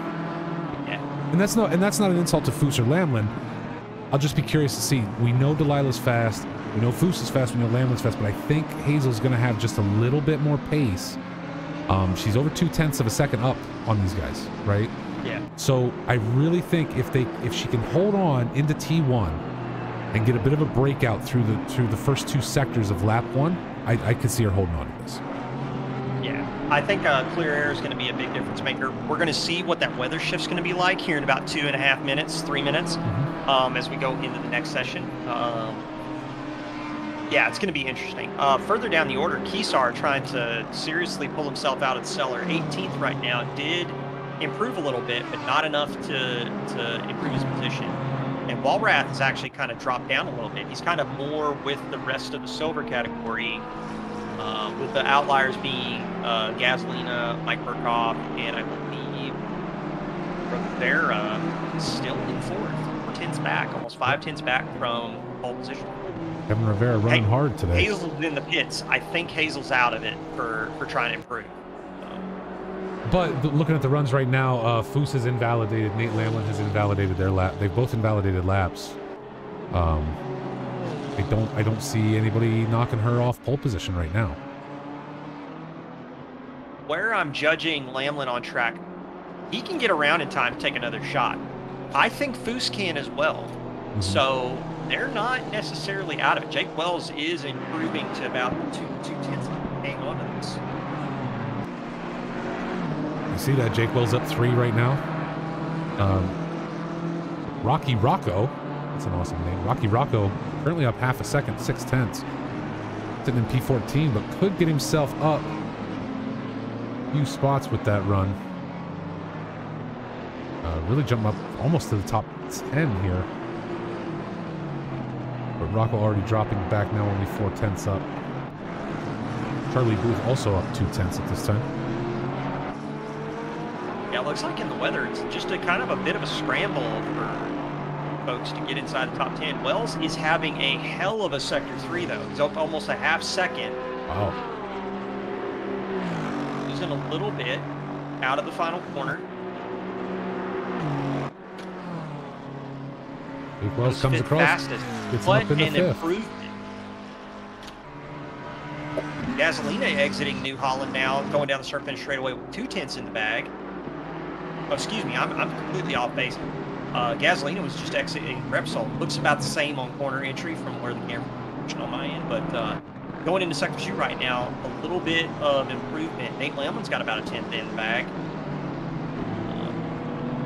Speaker 2: Yeah.
Speaker 1: And that's not an insult to Foose or Lamlin. I'll just be curious to see. We know Delilah's fast. We know Foose is fast. We know Lamlin's fast. But I think Hazel's going to have just a little bit more pace. She's over 0.2 of a second up on these guys, right?
Speaker 2: Yeah.
Speaker 1: So I really think if she can hold on into T1 and get a bit of a breakout through the first 2 sectors of lap 1, I could see her holding on to this.
Speaker 2: Yeah, I think clear air is going to be a big difference maker. We're going to see what that weather shift's going to be like here in about 2.5 minutes, 3 minutes, as we go into the next session. Yeah, it's going to be interesting. Further down the order, Keesar trying to seriously pull himself out of the cellar. 18th right now, did improve a little bit, but not enough to improve his position. And Walrath has actually kind of dropped down a little bit. He's kind of more with the rest of the silver category, with the outliers being Gasolina, Mike Burkhoff, and I believe Rivera still in 4th. 4 tenths back, almost 5 tenths back from pole position.
Speaker 1: Kevin Rivera running hard today.
Speaker 2: Hazel's in the pits. I think Hazel's out of it for trying to improve.
Speaker 1: But looking at the runs right now, Foose has invalidated. Nate Lamlin has invalidated their lap. They've both invalidated laps. I don't see anybody knocking her off pole position right now.
Speaker 2: Where I'm judging Lamlin on track, he can get around in time to take another shot. I think Foose can as well. So they're not necessarily out of it. Jake Wells is improving to about 2/10. Hang on to this.
Speaker 1: You see that Jake Wells up 3 right now. Rocky Rocco, that's an awesome name. Rocky Rocco currently up half a second, 0.6. Sitting in P14, but could get himself up a few spots with that run. Really jump up almost to the top 10 here. But Rocco already dropping back now, only 0.4 up. Charlie Booth also up 0.2 at this time.
Speaker 2: Yeah, it looks like in the weather, it's just a kind of a bit of a scramble for folks to get inside the top 10. Wells is having a hell of a sector 3, though. He's up almost a half second.
Speaker 1: Wow.
Speaker 2: Losing a little bit out of the final corner.
Speaker 1: Jake Wells comes across.
Speaker 2: Fastest.
Speaker 1: Gets up in the 5th.
Speaker 2: Improvement. Gasolina exiting New Holland now, going down the start finish straightaway with 2/10 in the bag. Oh, excuse me, I'm completely off base. Gasolina was just exiting Repsol. Looks about the same on corner entry from where the camera is on my end, but going into sector 2 right now, a little bit of improvement. Nate Lamlin's got about a 10th in the bag.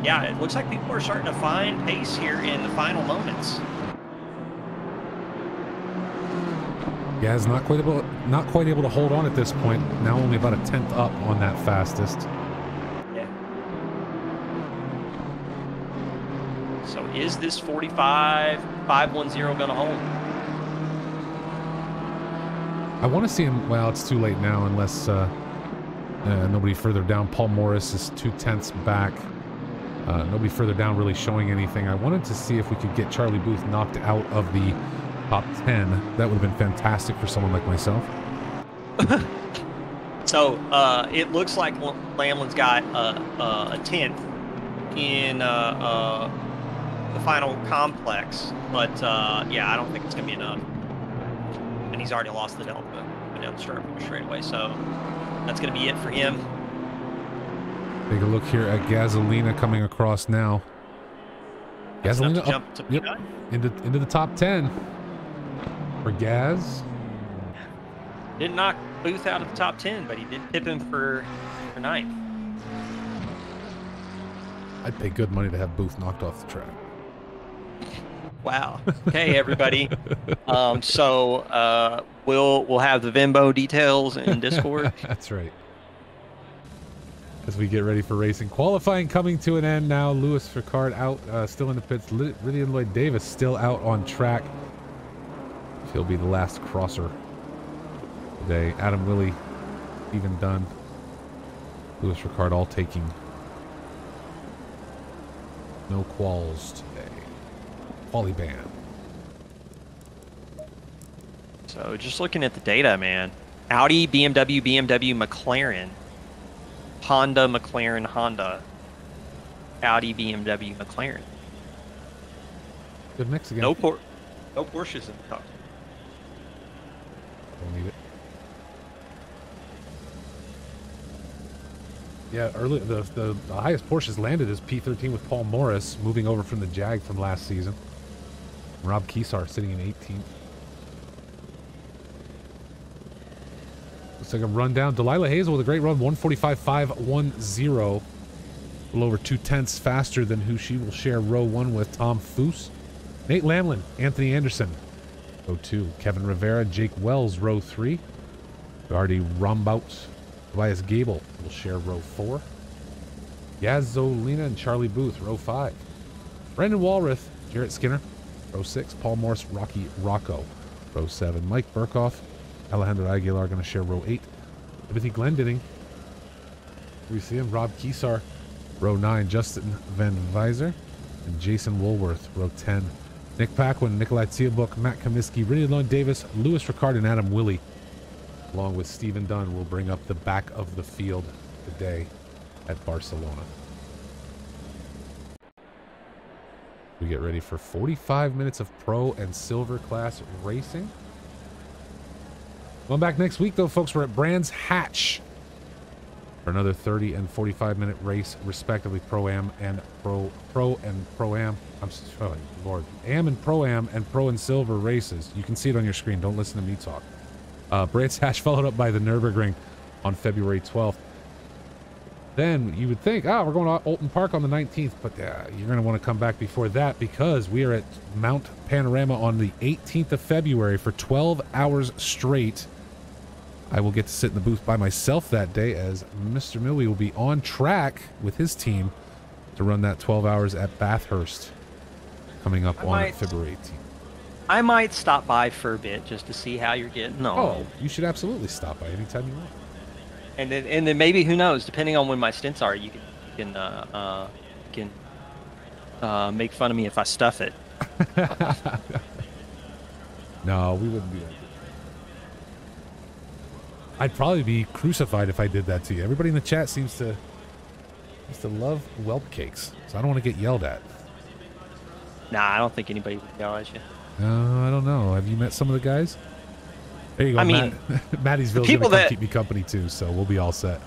Speaker 2: Yeah, it looks like people are starting to find pace here in the final moments.
Speaker 1: Gaz not quite able to hold on at this point. Now only about a 10th up on that fastest.
Speaker 2: Yeah. So is this 45.510 going to hold?
Speaker 1: I want to see him. Well, it's too late now unless nobody further down. Paul Morris is 0.2 back. Nobody further down really showing anything. I wanted to see if we could get Charlie Booth knocked out of the top 10. That would have been fantastic for someone like myself.
Speaker 2: So it looks like Lamlin's got a 10th in the final complex, but yeah, I don't think it's going to be enough. And he's already lost the delta down the start straight away, so that's going to be it for him.
Speaker 1: Take a look here at Gasolina coming across now. Gasolina
Speaker 2: jump to
Speaker 1: yep, into the top 10 for Gaz.
Speaker 2: Didn't knock Booth out of the top 10, but he did tip him for 9th.
Speaker 1: I'd pay good money to have Booth knocked off the track.
Speaker 2: Wow. Okay, everybody. So we'll have the Venmo details in Discord.
Speaker 1: That's right. As we get ready for racing, qualifying coming to an end now. Lewis Ricard out, still in the pits. Riddian Lloyd Davis still out on track. He'll be the last crosser today. Adam Willey, Stephen Dunn, Lewis Ricard all taking no quals today. Quali ban.
Speaker 2: So just looking at the data, man. Audi, BMW, McLaren. Honda, McLaren, Honda. Audi, BMW, McLaren.
Speaker 1: Good mix again.
Speaker 2: No Porsches in the top.
Speaker 1: Don't need it. Yeah, early the highest Porsches landed is P13 with Paul Morris, moving over from the Jag from last season. Rob Kesar sitting in 18th. Looks like a rundown. Delilah Hazel with a great run, 145.510. A little over 2/10 faster than who she will share row 1 with, Tom Foose. Nate Lamlin, Anthony Anderson, row 2. Kevin Rivera, Jake Wells, row 3. Gardy Rombout, Tobias Gable will share row 4. Gasolina and Charlie Booth, row 5. Brendan Walrath, Jarrett Skinner, row 6. Paul Morris, Rocky Rocco, row 7. Mike Burkhoff, Alejandro Aguilar going to share row 8. Timothy Glendinning, we see him. Rob Kesar, row 9. Justin Van Weiser and Jason Woolworth, row 10. Nick Paquin, Nikolai Tsiabuk, Matt Comiskey, Riddian Lloyd Davis, Lewis Ricard, and Adam Willey, along with Stephen Dunn, will bring up the back of the field today at Barcelona. We get ready for 45 minutes of pro and silver class racing. Going back next week, though, folks, we're at Brands Hatch for another 30 and 45-minute race, respectively. Pro-Am and Pro-Am. I'm sorry, Lord. Am and Pro-Am and Pro and Silver races. You can see it on your screen. Don't listen to me talk. Brands Hatch followed up by the Nürburgring on February 12th. Then you would think, we're going to Alton Park on the 19th, but you're going to want to come back before that, because we are at Mount Panorama on the 18th of February for 12 hours straight. I will get to sit in the booth by myself that day, as Mr. Milwee will be on track with his team to run that 12 hours at Bathurst coming up on February 18th.
Speaker 2: I might stop by for a bit just to see how you're getting on.
Speaker 1: Oh, you should absolutely stop by anytime you want.
Speaker 2: And then maybe, who knows, depending on when my stints are, you can make fun of me if I stuff it.
Speaker 1: No, we wouldn't do that. I'd probably be crucified if I did that to you. Everybody in the chat seems to love whelp cakes, so I don't want to get yelled at.
Speaker 2: Nah, I don't think anybody would yell at you.
Speaker 1: I don't know. Have you met some of the guys? There you go.
Speaker 2: I mean,
Speaker 1: Mattiesville's going to keep me company too, so we'll be all set.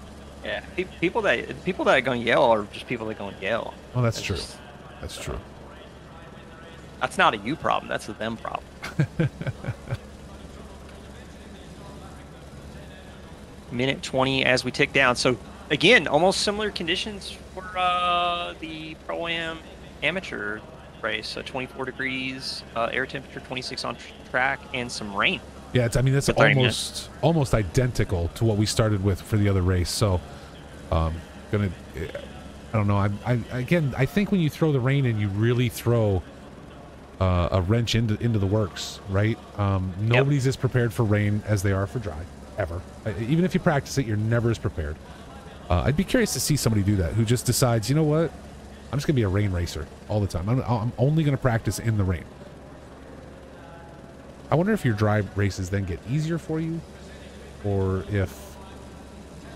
Speaker 2: Yeah, people that are going to yell are just people that are going to yell.
Speaker 1: Oh, that's true. That's true.
Speaker 2: That's not a you problem. That's a them problem. Minute 20 as we tick down. So again, almost similar conditions for the Pro-Am amateur race. So 24 degrees, air temperature 26 on track, and some rain.
Speaker 1: Yeah, that's almost identical to what we started with for the other race. So, I don't know. I think when you throw the rain in, you really throw a wrench into the works, right? Nobody's as prepared for rain as they are for dry, ever. Even if you practice it, you're never as prepared. I'd be curious to see somebody do that, who just decides, you know what, I'm just gonna be a rain racer all the time. I'm only gonna practice in the rain. I wonder if your dry races then get easier for you, or if,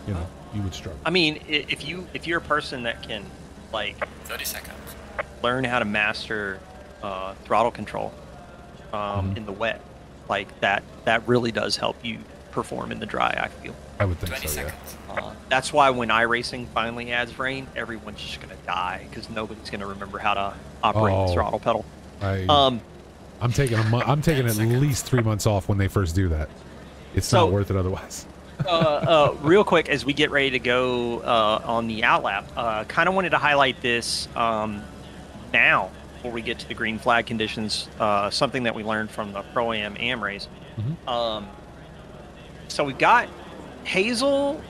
Speaker 1: you would struggle.
Speaker 2: I mean, if you're a person that can, 30 seconds, learn how to master throttle control in the wet, that really does help you perform in the dry, I feel.
Speaker 1: I would think so, yeah.
Speaker 2: That's why when iRacing finally adds rain, everyone's just going to die because nobody's going to remember how to operate the throttle pedal.
Speaker 1: I'm taking at least 3 months off when they first do that. It's not worth it otherwise.
Speaker 2: Real quick, as we get ready to go on the outlap, kind of wanted to highlight this now before we get to the green flag conditions, something that we learned from the Pro-Am race. So we've got Hazel,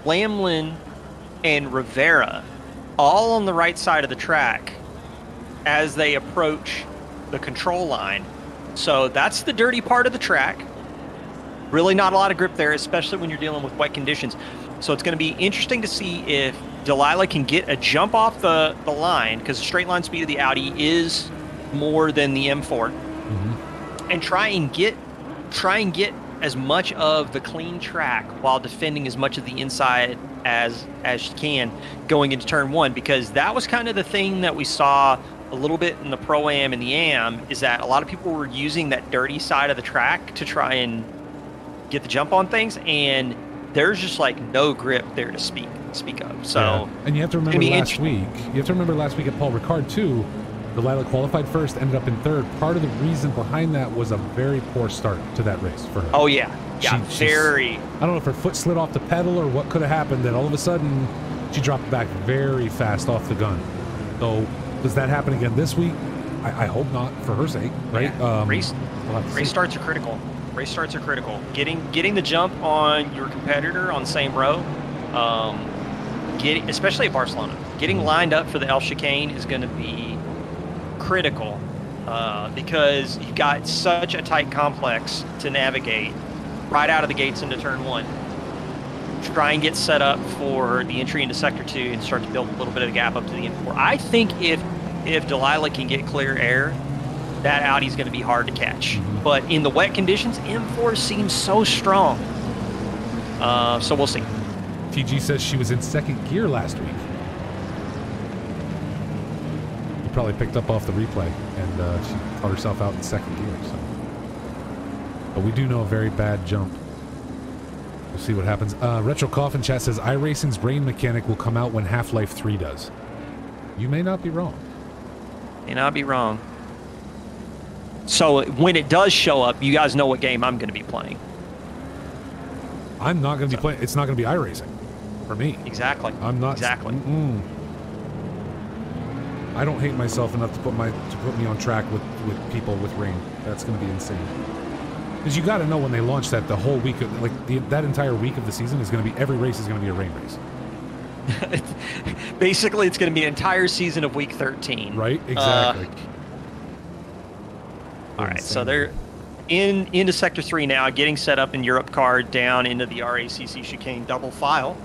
Speaker 2: Lamlin, and Rivera all on the right side of the track as they approach the control line. So that's the dirty part of the track. Really not a lot of grip there, especially when you're dealing with wet conditions. So it's going to be interesting to see if Delilah can get a jump off the line, because the straight line speed of the Audi is more than the M4, and try and get as much of the clean track while defending as much of the inside as she can going into turn one, because that was kind of the thing that we saw a little bit in the Pro-Am and the Am, is that a lot of people were using that dirty side of the track to try and get the jump on things, and there's just like no grip there to speak of. So
Speaker 1: yeah. And you have to remember last week at Paul Ricard too, Delilah qualified first, ended up in third. Part of the reason behind that was a very poor start to that race for her.
Speaker 2: Oh yeah, yeah, I
Speaker 1: don't know if her foot slid off the pedal or what could have happened, that all of a sudden she dropped back very fast off the gun. So does that happen again this week? I hope not, for her sake, right?
Speaker 2: Yeah. Race starts are critical. Race starts are critical. Getting the jump on your competitor on the same row, especially at Barcelona, getting lined up for the El Chicane is going to be critical, because you've got such a tight complex to navigate right out of the gates into turn one. Try and get set up for the entry into sector 2 and start to build a little bit of a gap up to the M4. I think if Delilah can get clear air, that Audi's going to be hard to catch. But in the wet conditions, M4 seems so strong. So we'll see.
Speaker 1: TG says she was in second gear last week. You probably picked up off the replay, and she caught herself out in second gear. So. But we do know a very bad jump. We'll see what happens. Retro Coffin Chat says, iRacing's rain mechanic will come out when Half-Life 3 does. You may not be wrong.
Speaker 2: May not be wrong. So when it does show up, you guys know what game I'm going to be playing.
Speaker 1: I'm not going to be playing. It's not going to be iRacing for me.
Speaker 2: Exactly.
Speaker 1: I'm not.
Speaker 2: Exactly.
Speaker 1: I don't hate myself enough to put me on track with people with rain. That's going to be insane. Because you got to know when they launch that the whole week, that entire week of the season is going to be, every race is going to be a rain race.
Speaker 2: Basically, it's going to be an entire season of week 13.
Speaker 1: Right. Exactly.
Speaker 2: All right, so they're into sector 3 now, getting set up in Europe car down into the RACC chicane double file.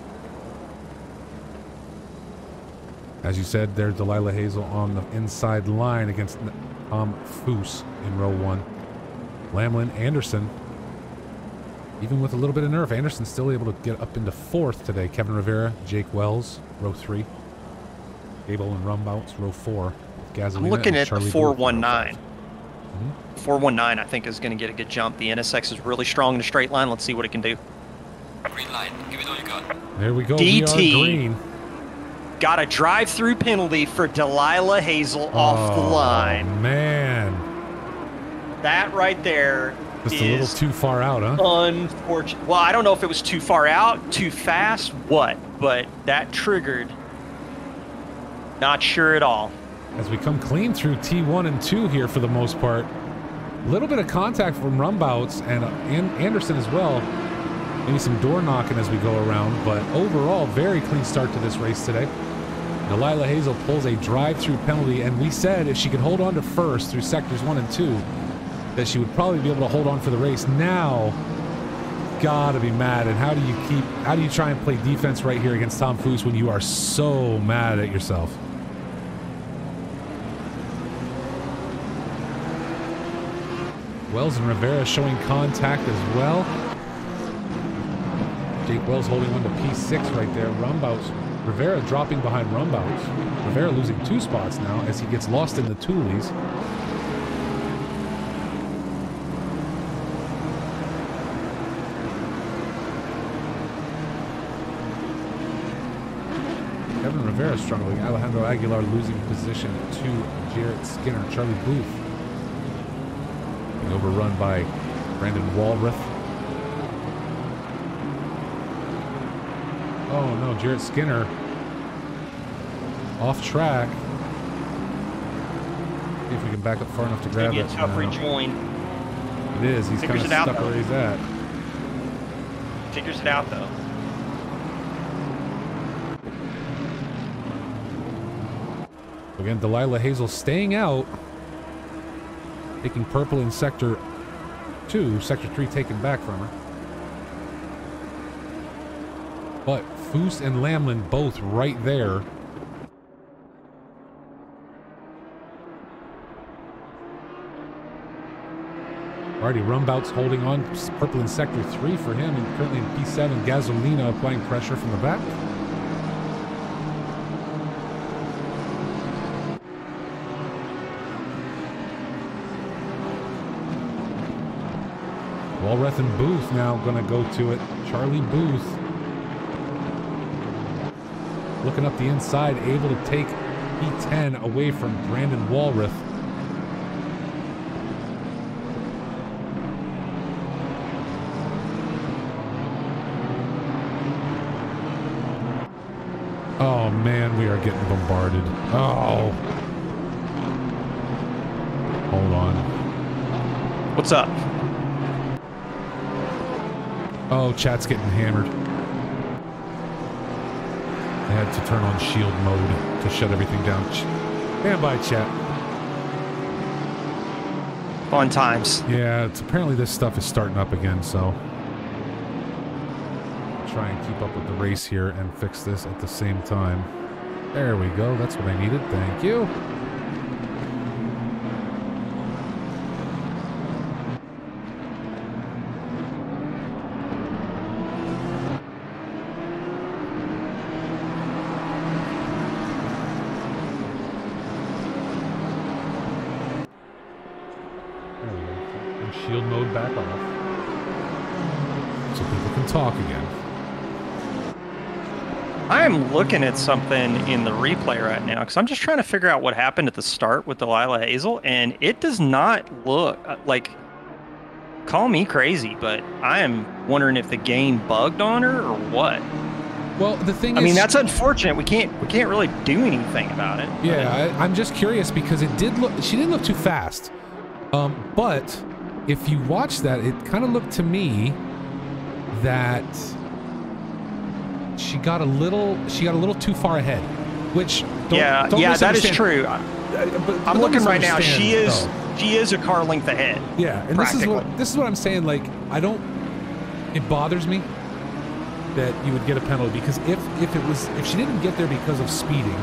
Speaker 1: As you said, there's Delilah Hazel on the inside line against Tom Foose in row 1. Lamlin, Anderson, even with a little bit of nerve, Anderson's still able to get up into 4th today. Kevin Rivera, Jake Wells, row 3. Gable and Rumbouts, row 4.
Speaker 2: I'm looking at the 419. 419, I think, is going to get a good jump. The NSX is really strong in a straight line. Let's see what it can do.
Speaker 3: Green line. Give it all you got.
Speaker 1: There we go.
Speaker 2: DT.
Speaker 1: We are green.
Speaker 2: Got a drive-through penalty for Delilah Hazel off the line.
Speaker 1: Oh, man.
Speaker 2: That right there
Speaker 1: just a little too far out, huh?
Speaker 2: Unfortunate. Well, I don't know if it was too far out, too fast, what, but that triggered. Not sure at all.
Speaker 1: As we come clean through T1 and 2 here for the most part. A little bit of contact from Rumbouts and Anderson as well. Maybe some door knocking as we go around, but overall, very clean start to this race today. Delilah Hazel pulls a drive-through penalty, and we said if she could hold on to first through sectors 1 and 2, that she would probably be able to hold on for the race. Now, gotta be mad. And how do you try and play defense right here against Tom Foose when you are so mad at yourself? Wells and Rivera showing contact as well. Jake Wells holding on to P6 right there. Rumbouts. Rivera dropping behind Rumbouts. Rivera losing 2 spots now as he gets lost in the Toolies. Kevin Rivera struggling. Alejandro Aguilar losing position to Jarrett Skinner. Charlie Booth being overrun by Brandon Walrath. Oh no, Jarrett Skinner off track. See if we can back up far enough to grab it.
Speaker 2: It's a tough rejoin.
Speaker 1: It is. He's kind of stuck where he's at.
Speaker 2: Figures it out though.
Speaker 1: Again, Delilah Hazel staying out. Taking purple in sector 2. Sector 3 taken back from her. But Foose and Lamlin both right there. Alrighty, Rumbout's holding on. Purple in sector 3 for him. And currently in P7, Gasolina applying pressure from the back. Walrath and Booth now going to go to it. Charlie Booth looking up the inside, able to take P10 away from Brandon Walrath. Oh man, we are getting bombarded. Oh. Hold on.
Speaker 2: What's up?
Speaker 1: Oh, chat's getting hammered. I had to turn on shield mode to shut everything down. Stand by, chat.
Speaker 2: Fun times.
Speaker 1: Yeah, it's apparently this stuff is starting up again, so try and keep up with the race here and fix this at the same time. There we go. That's what I needed. Thank you. Shield mode back off so people can talk again.
Speaker 2: I am looking at something in the replay right now because I'm just trying to figure out what happened at the start with Delilah Hazel, and it does not look like, call me crazy, but I am wondering if the game bugged on her or what.
Speaker 1: Well, the thing is,
Speaker 2: I mean, that's unfortunate. We can't really do anything about it.
Speaker 1: Yeah, I'm just curious because it did look, she didn't look too fast, but if you watch that, it kind of looked to me that she got a little too far ahead, which
Speaker 2: yeah, that is true. But I'm looking right now. She is a car length ahead.
Speaker 1: Yeah, and this is what I'm saying. Like, it bothers me that you would get a penalty because if she didn't get there because of speeding,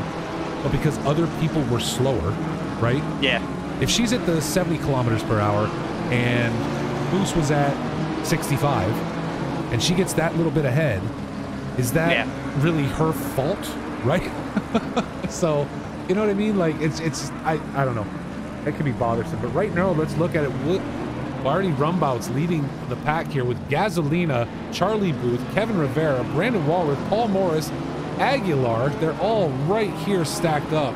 Speaker 1: but because other people were slower, right? Yeah. If she's at the 70 kilometers per hour and Moose was at 65 and she gets that little bit ahead, is that really her fault, right? So, you know what I mean? Like, I don't know. It could be bothersome, but right now, let's look at it. Barney Rumbout's leading the pack here with Gasolina, Charlie Booth, Kevin Rivera, Brandon Walrath, Paul Morris, Aguilar. They're all right here stacked up.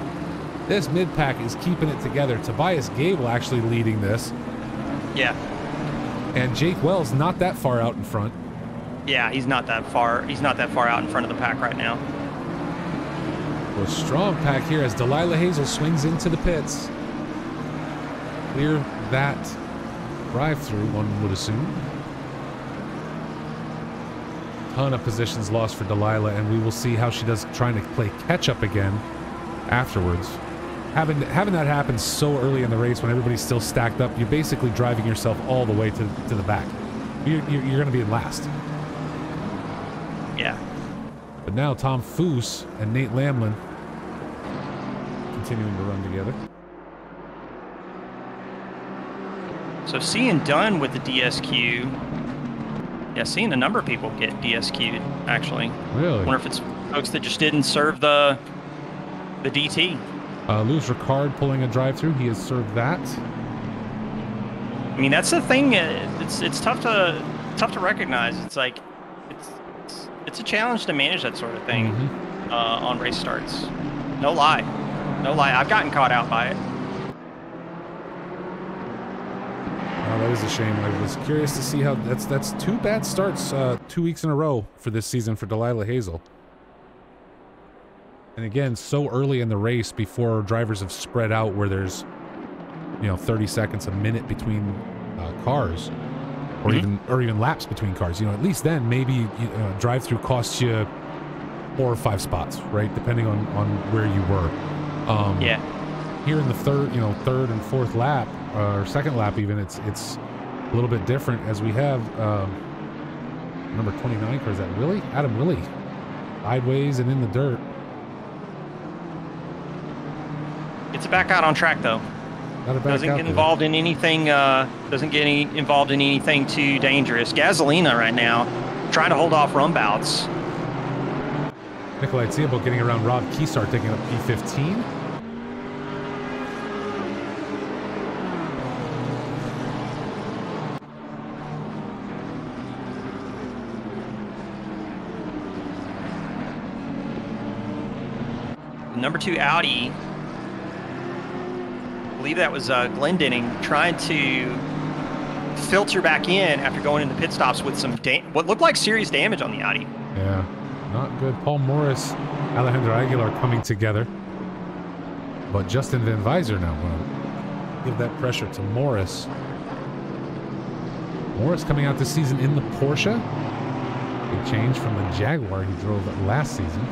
Speaker 1: This mid-pack is keeping it together. Tobias Gable actually leading this.
Speaker 2: Yeah.
Speaker 1: And Jake Wells not that far out in front.
Speaker 2: Yeah, he's not that far. He's not that far out in front of the pack right now.
Speaker 1: Well, a strong pack here as Delilah Hazel swings into the pits. Clear that drive-through, one would assume. Ton of positions lost for Delilah, and we will see how she does trying to play catch-up again afterwards. Having that happen so early in the race when everybody's still stacked up, you're basically driving yourself all the way to the back. You're going to be in last.
Speaker 2: Yeah.
Speaker 1: But now Tom Foose and Nate Lamlin continuing to run together.
Speaker 2: So seeing Dunn with the DSQ, yeah, seeing a number of people get DSQ'd, actually.
Speaker 1: Really?
Speaker 2: I wonder if it's folks that just didn't serve the DT.
Speaker 1: Louis Ricard pulling a drive-through. He has served that.
Speaker 2: I mean, that's the thing. It's tough to recognize. It's like it's a challenge to manage that sort of thing
Speaker 1: Mm-hmm.
Speaker 2: on race starts. No lie, no lie. I've gotten caught out by it.
Speaker 1: Oh, that is a shame. I was curious to see how that's 2 bad starts 2 weeks in a row for this season for Delilah Hazel. And again, so early in the race before drivers have spread out where there's, 30 seconds, a minute between cars, or even laps between cars. At least then maybe drive-through costs you 4 or 5 spots, right? Depending on where you were.
Speaker 2: Yeah.
Speaker 1: Here in the third and fourth lap, or second lap even, it's a little bit different as we have number 29 car. Is that Willie? Adam Willie, sideways and in the dirt.
Speaker 2: Gets it back out on track though. Doesn't get involved in anything. Doesn't get involved in anything too dangerous. Gasolina right now, trying to hold off rumbouts.
Speaker 1: Nikolai Tsiabo getting around Rob Keesar, taking up P15.
Speaker 2: Number 2 Audi, I believe that was Glendenning, trying to filter back in after going into pit stops with some what looked like serious damage on the Audi.
Speaker 1: Yeah, not good. Paul Morris, Alejandro Aguilar coming together. But Justin Van Visor now going to give that pressure to Morris. Morris coming out this season in the Porsche. Big change from the Jaguar he drove last season.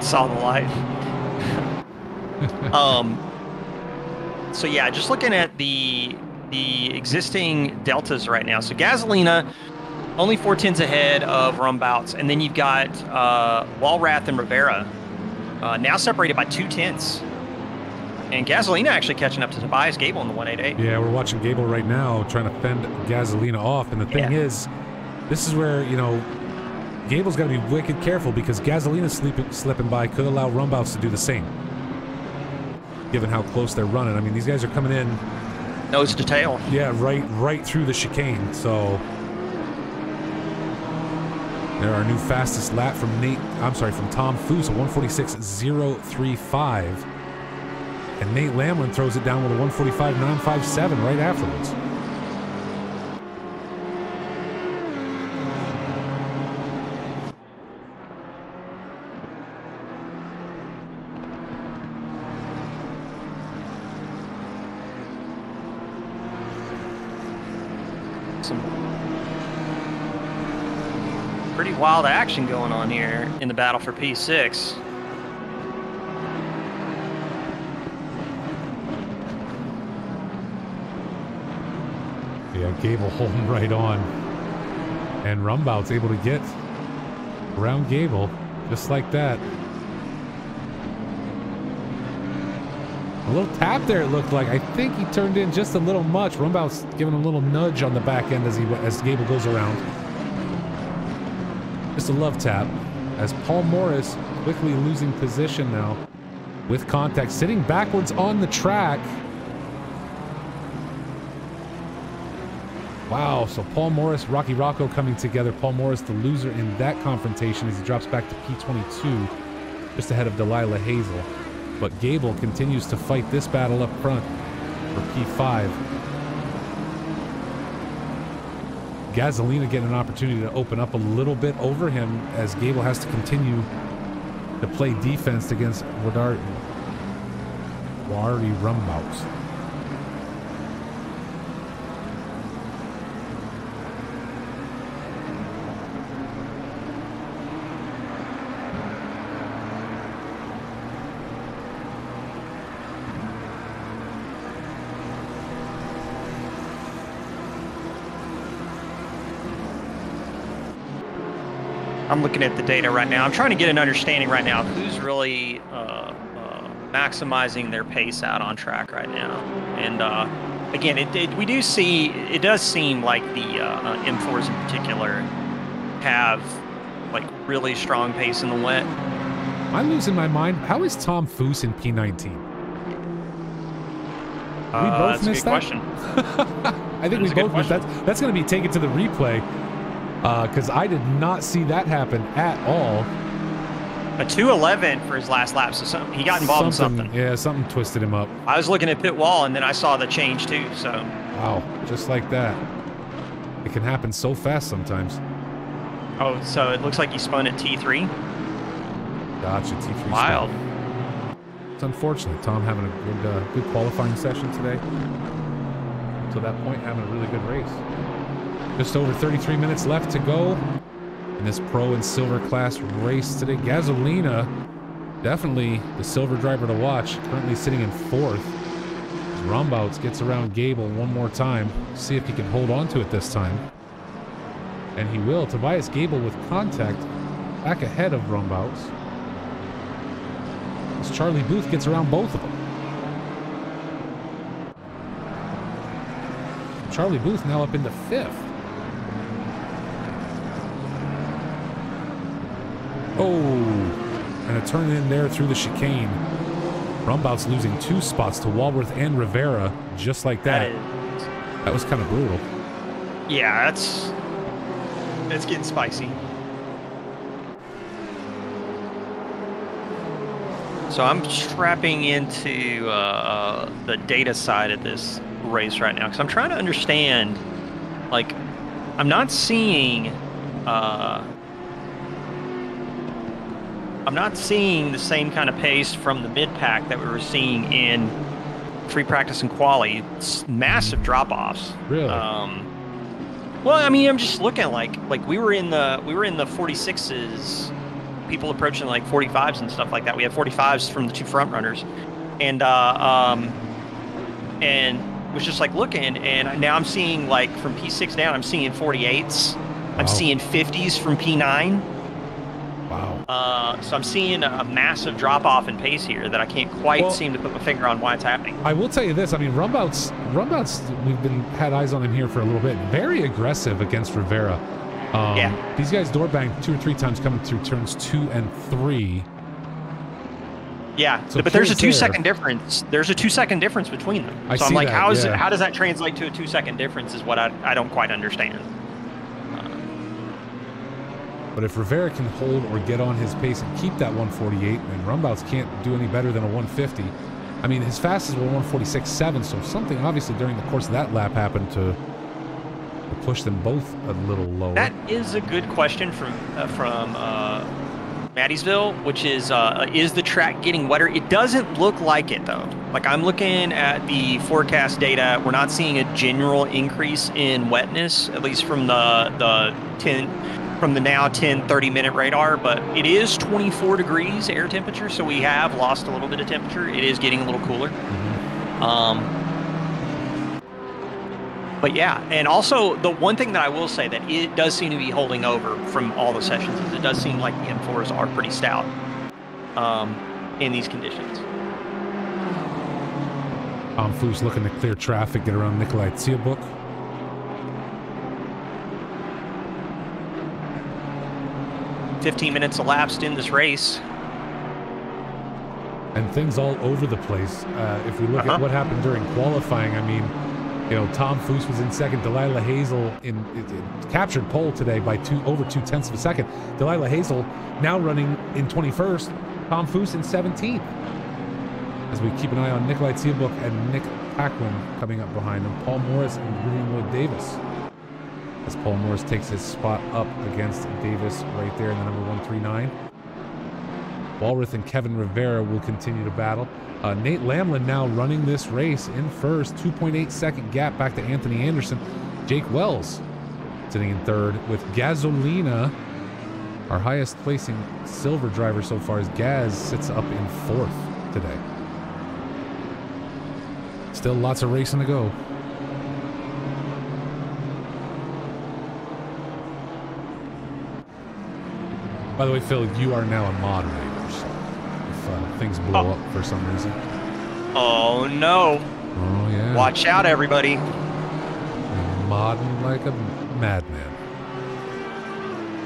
Speaker 2: Saw the light. So yeah, just looking at the existing deltas right now. So Gasolina only 4/10 ahead of Rumbouts, and then you've got Walrath and Rivera now separated by 2/10. And Gasolina actually catching up to Tobias Gable in the 188.
Speaker 1: Yeah, we're watching Gable right now trying to fend Gasolina off, and the thing is, this is where Gable's got to be wicked careful because Gasolina slipping by could allow Rumbouts to do the same, given how close they're running. I mean, these guys are coming in
Speaker 2: nose to tail.
Speaker 1: Yeah, right through the chicane. So there, our new fastest lap from Tom Foose, a 146.035, and Nate Lamlin throws it down with a 145.957 right afterwards.
Speaker 2: Pretty wild action going on here in the battle for P6.
Speaker 1: Yeah, Gable holding right on. And Rumbout's able to get around Gable just like that. A little tap there, it looked like. I think he turned in just a little much. Rumbout's giving a little nudge on the back end as Gable goes around. Just a love tap as Paul Morris quickly losing position now with contact, sitting backwards on the track. Wow, so Paul Morris, Rocky Rocco coming together. Paul Morris, the loser in that confrontation as he drops back to P22, just ahead of Delilah Hazel. But Gable continues to fight this battle up front for P5. Gasolina getting an opportunity to open up a little bit over him as Gable has to continue to play defense against Wari Rumbouts.
Speaker 2: I'm looking at the data right now. I'm trying to get an understanding right now of who's really maximizing their pace out on track right now. And again, it does seem like the M4s in particular have like really strong pace in the wet.
Speaker 1: I'm losing my mind. How is Tom Foose in P19? We both
Speaker 2: That's
Speaker 1: missed
Speaker 2: a good
Speaker 1: that?
Speaker 2: question.
Speaker 1: I think we both missed that. That's going to be taken to the replay because I did not see that happen at all.
Speaker 2: A 2:11 for his last lap, so he got involved in something.
Speaker 1: Yeah, something twisted him up.
Speaker 2: I was looking at pit wall, and then I saw the change too. So
Speaker 1: wow, just like that. It can happen so fast sometimes.
Speaker 2: oh, so it looks like he spun at T3.
Speaker 1: Gotcha, T3.
Speaker 2: Wild.
Speaker 1: It's unfortunate. Tom having a good qualifying session today. To that point, having a really good race. Just over 33 minutes left to go in this pro and silver class race today. Gasolina, definitely the silver driver to watch. Currently sitting in 4th. Rombouts gets around Gable one more time. See if he can hold on to it this time. And he will. Tobias Gable with contact back ahead of Rombouts. As Charlie Booth gets around both of them. Charlie Booth now up into 5th. Oh, and a turn in there through the chicane. Rumbout's losing 2 spots to Walworth and Rivera, just like that. That was kind of brutal.
Speaker 2: Yeah, that's getting spicy. So I'm strapping into the data side of this race right now because I'm trying to understand. Like, I'm not seeing the same kind of pace from the mid-pack that we were seeing in free practice and quali. It's massive drop-offs.
Speaker 1: Really?
Speaker 2: Well, I mean, I'm just looking like we were in the 46s, people approaching like 45s and stuff like that. We had 45s from the 2 front runners, and was just like looking, and now I'm seeing like from P6 down, I'm seeing 48s. I'm seeing 50s from P9.
Speaker 1: Wow.
Speaker 2: So I'm seeing a massive drop-off in pace here that I can't quite seem to put my finger on why it's happening.
Speaker 1: I will tell you this. I mean, Rumbouts, we've had eyes on him here for a little bit. Very aggressive against Rivera.
Speaker 2: Yeah.
Speaker 1: These guys door banged 2 or 3 times coming through turns 2 and 3.
Speaker 2: Yeah,
Speaker 1: so
Speaker 2: but there's a 2-second difference. There's a 2-second difference between them. So I'm like, how does that translate to a 2-second difference is what I don't quite understand.
Speaker 1: But if Rivera can hold or get on his pace and keep that 148, and Rumbouts can't do any better than a 150. I mean, his fastest were 146.7, so something obviously during the course of that lap happened to push them both a little lower.
Speaker 2: That is a good question from Mattiesville, which is the track getting wetter? It doesn't look like it, though. Like, I'm looking at the forecast data. We're not seeing a general increase in wetness, at least from the now 30-minute radar, but it is 24 degrees air temperature, so we have lost a little bit of temperature. It is getting a little cooler. But yeah, and also the one thing that I will say that it does seem to be holding over from all the sessions is it does seem like the M4s are pretty stout in these conditions.
Speaker 1: Tom Foose looking to clear traffic, get around Nikolai Tsiabuk.
Speaker 2: $15 minutes elapsed in this race.
Speaker 1: And things all over the place. If we look at what happened during qualifying, I mean, you know, Tom Foose was in second. Delilah Hazel captured pole today by over 2/10 of a second. Delilah Hazel now running in 21st. Tom Foose in 17th. As we keep an eye on Nikolai Tsiabuk and Nick Paquin coming up behind them. Paul Morris and Greenwood Davis. As Paul Morris takes his spot up against Davis right there in the number 139. Walworth and Kevin Rivera will continue to battle. Nate Lamlin now running this race in first. 2.8 second gap back to Anthony Anderson. Jake Wells sitting in third with Gasolina. Our highest placing silver driver so far is Gaz, sits up in 4th today. Still lots of racing to go. By the way, Phil, you are now a moderator, so if things blow up for some reason.
Speaker 2: Oh, no.
Speaker 1: Oh, yeah.
Speaker 2: Watch out, everybody.
Speaker 1: You're modding like a madman.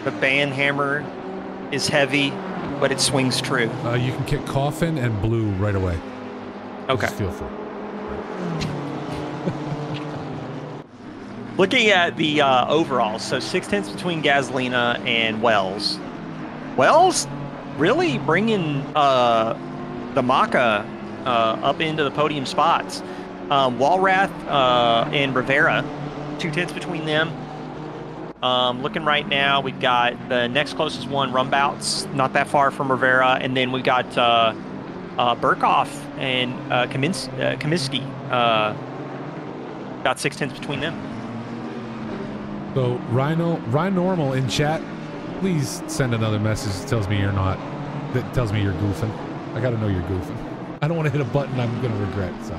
Speaker 2: The band hammer is heavy, but it swings true.
Speaker 1: You can kick Coffin and Blue right away.
Speaker 2: Okay.
Speaker 1: Just feel free.
Speaker 2: Looking at the overalls, so 6/10 between Gasolina and Wells. Wells really bringing the Maka up into the podium spots. Walrath and Rivera, 2/10 between them. Looking right now, we've got the next closest one, Rumbouts, not that far from Rivera, and then we've got Burkhoff and Kaminsky, about 6/10 between them.
Speaker 1: So Rhino Normal in chat, please send another message that tells me you're not, that tells me you're goofing. I gotta know you're goofing. I don't want to hit a button I'm gonna regret, so.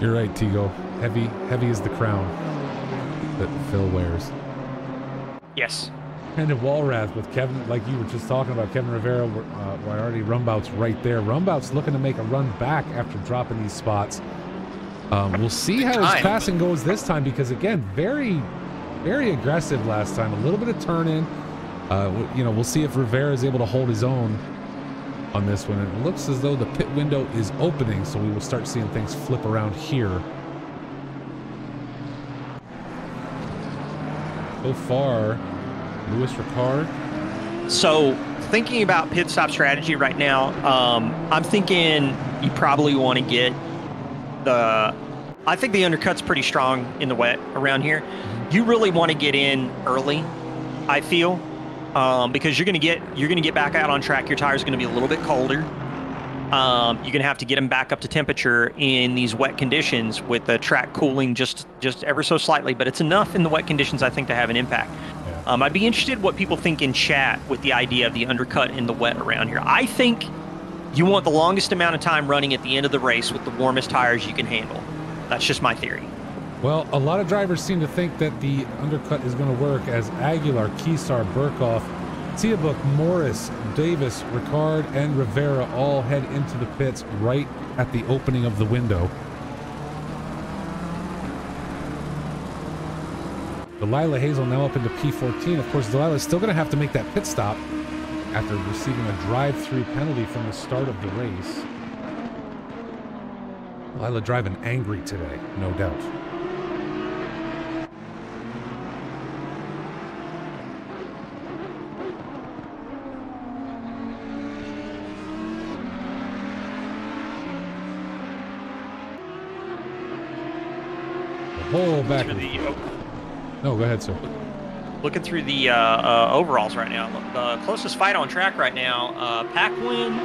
Speaker 1: You're right, Tigo. Heavy is the crown that Phil wears.
Speaker 2: Yes.
Speaker 1: And a Walrath with Kevin, like you were just talking about, Kevin Rivera, already Rumbout's right there. Rumbout's looking to make a run back after dropping these spots. We'll see how his passing goes this time because, again, very, very aggressive last time. A little bit of turn in. You know, we'll see if Rivera is able to hold his own on this one. It looks as though the pit window is opening, so we will start seeing things flip around here. So far, Louis Ricard.
Speaker 2: So thinking about pit stop strategy right now, I'm thinking you probably want to get I think the undercut's pretty strong in the wet around here. You really want to get in early, I feel, because you're gonna get back out on track. Your tire's gonna be a little bit colder. You're gonna have to get them back up to temperature in these wet conditions with the track cooling just ever so slightly, but it's enough in the wet conditions, I think, to have an impact. I'd be interested what people think in chat with the idea of the undercut in the wet around here. I think you want the longest amount of time running at the end of the race with the warmest tires you can handle. That's just my theory.
Speaker 1: Well, a lot of drivers seem to think that the undercut is going to work as Aguilar, Keesar, Burkhoff, Tiabook, Morris, Davis, Ricard, and Rivera all head into the pits right at the opening of the window. Delilah Hazel now up into P14. Of course, Delilah is still going to have to make that pit stop after receiving a drive-through penalty from the start of the race. Delilah driving angry today, no doubt. The whole back. No, go ahead, sir.
Speaker 2: Looking through the overalls right now. The closest fight on track right now, Paquin,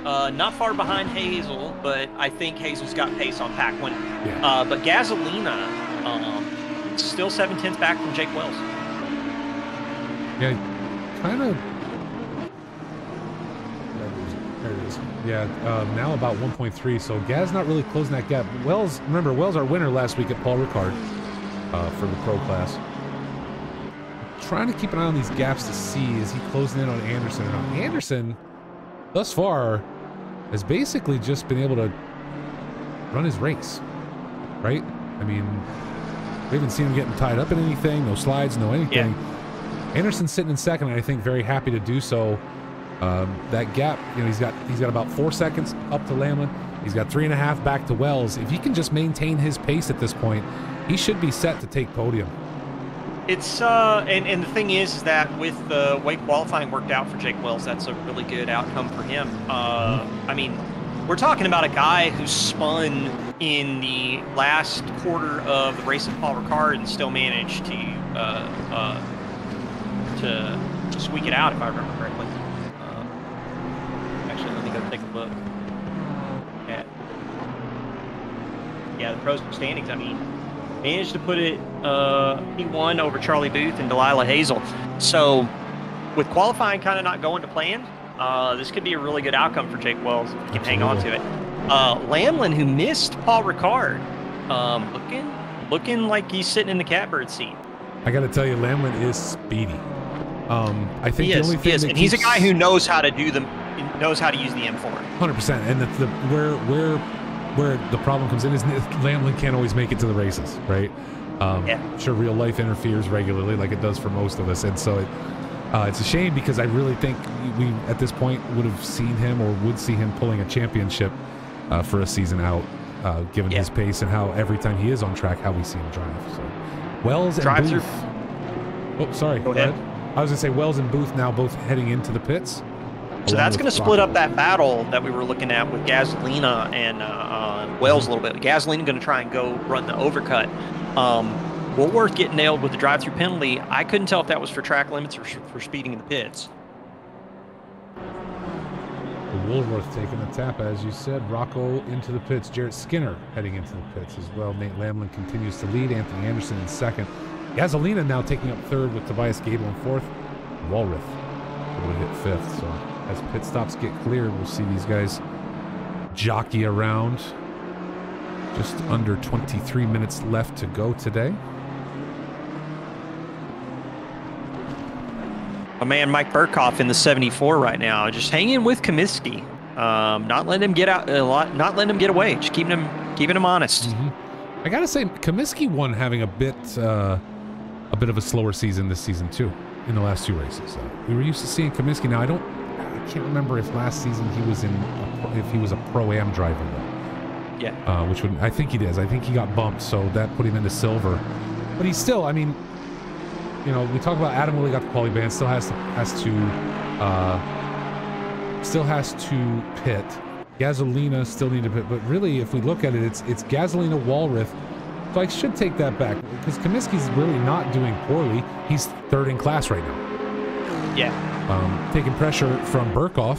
Speaker 2: not far behind Hazel, but I think Hazel's got pace on Paquin. Yeah. But Gasolina, still 7/10 back from Jake Wells.
Speaker 1: Yeah, kind of. There it is. Yeah, now about 1.3, so Gaz not really closing that gap. Wells, remember, Wells our winner last week at Paul Ricard. For the pro class. Trying to keep an eye on these gaps to see, is he closing in on Anderson or not? Anderson, thus far, has basically just been able to run his race, right? I mean, we haven't seen him getting tied up in anything, no slides, no anything. Yeah. Anderson's sitting in second, and I think very happy to do so. That gap, you know, he's got about 4 seconds up to Lamlin. He's got 3.5 back to Wells. If he can just maintain his pace at this point, he should be set to take podium.
Speaker 2: It's and the thing is that with the way qualifying worked out for Jake Wells, that's a really good outcome for him. I mean, we're talking about a guy who spun in the last quarter of the race at Paul Ricard and still managed to squeak it out, if I remember correctly. Actually, let me go take a look at the pros standings. I mean, managed to put it P1 over Charlie Booth and Delilah Hazel. So with qualifying kind of not going to plan, this could be a really good outcome for Jake Wells if he can hang on to it. Lamlin, who missed Paul Ricard, looking like he's sitting in the catbird seat.
Speaker 1: I got to tell you, Lamlin is speedy. I think
Speaker 2: the only thing and he's a guy who knows how to use the M4.
Speaker 1: 100%, and that's where where the problem comes in is Lamlin can't always make it to the races, right?
Speaker 2: Yeah.
Speaker 1: Sure, real life interferes regularly like it does for most of us. And so it's a shame because I really think we, at this point, would have seen him or would see him pulling a championship for a season out, given his pace and how every time he is on track, how we see him drive. So Wells and Booth. Oh, sorry.
Speaker 2: Go ahead.
Speaker 1: I was going to say Wells and Booth now both heading into the pits.
Speaker 2: So that's going to split up that battle that we were looking at with Gasolina and Wells a little bit. Gasolina going to try and go run the overcut. Woolworth getting nailed with the drive-through penalty. I couldn't tell if that was for track limits or for speeding in the pits.
Speaker 1: Woolworth taking a tap, as you said. Rocco into the pits. Jarrett Skinner heading into the pits as well. Nate Lamlin continues to lead. Anthony Anderson in second. Gasolina now taking up third with Tobias Gable in fourth. Walrath would hit fifth. So as pit stops get cleared, we'll see these guys jockey around. Just under 23 minutes left to go today.
Speaker 2: My man Mike Burkhoff in the 74 right now, just hanging with Comiskey, not letting him get out a lot, not letting him get away, just keeping him honest.
Speaker 1: I gotta say, Comiskey won having a bit of a slower season this season too. In the last two races, we were used to seeing Comiskey. Now I can't remember if last season he was if he was a Pro-Am driver though.
Speaker 2: Yeah.
Speaker 1: Which would, I think he is. I think he got bumped, so that put him into silver. But he's still, I mean, you know, we talk about Adam Willie got the quali ban, still has to pit. Gasolina still need to pit, but really, if we look at it, it's Gasolina, Walrath. So I should take that back because Comiskey's really not doing poorly. He's third in class right now.
Speaker 2: Yeah.
Speaker 1: Taking pressure from Burkhoff,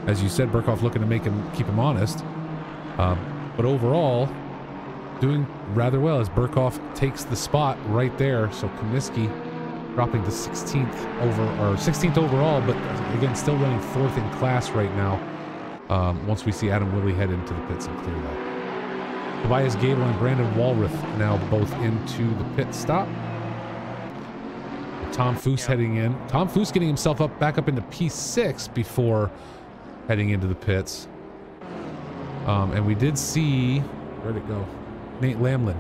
Speaker 1: as you said. Burkhoff looking to keep him honest. But overall, doing rather well as Burkhoff takes the spot right there. So Comiskey dropping to 16th overall, but again, still running fourth in class right now. Once we see Adam Willie head into the pits and clear that. Tobias Gable and Brandon Walrath now both into the pit stop. Tom Foose heading in. Tom Foose getting himself back up into P6 before heading into the pits. And we did see, where'd it go? Nate Lamlin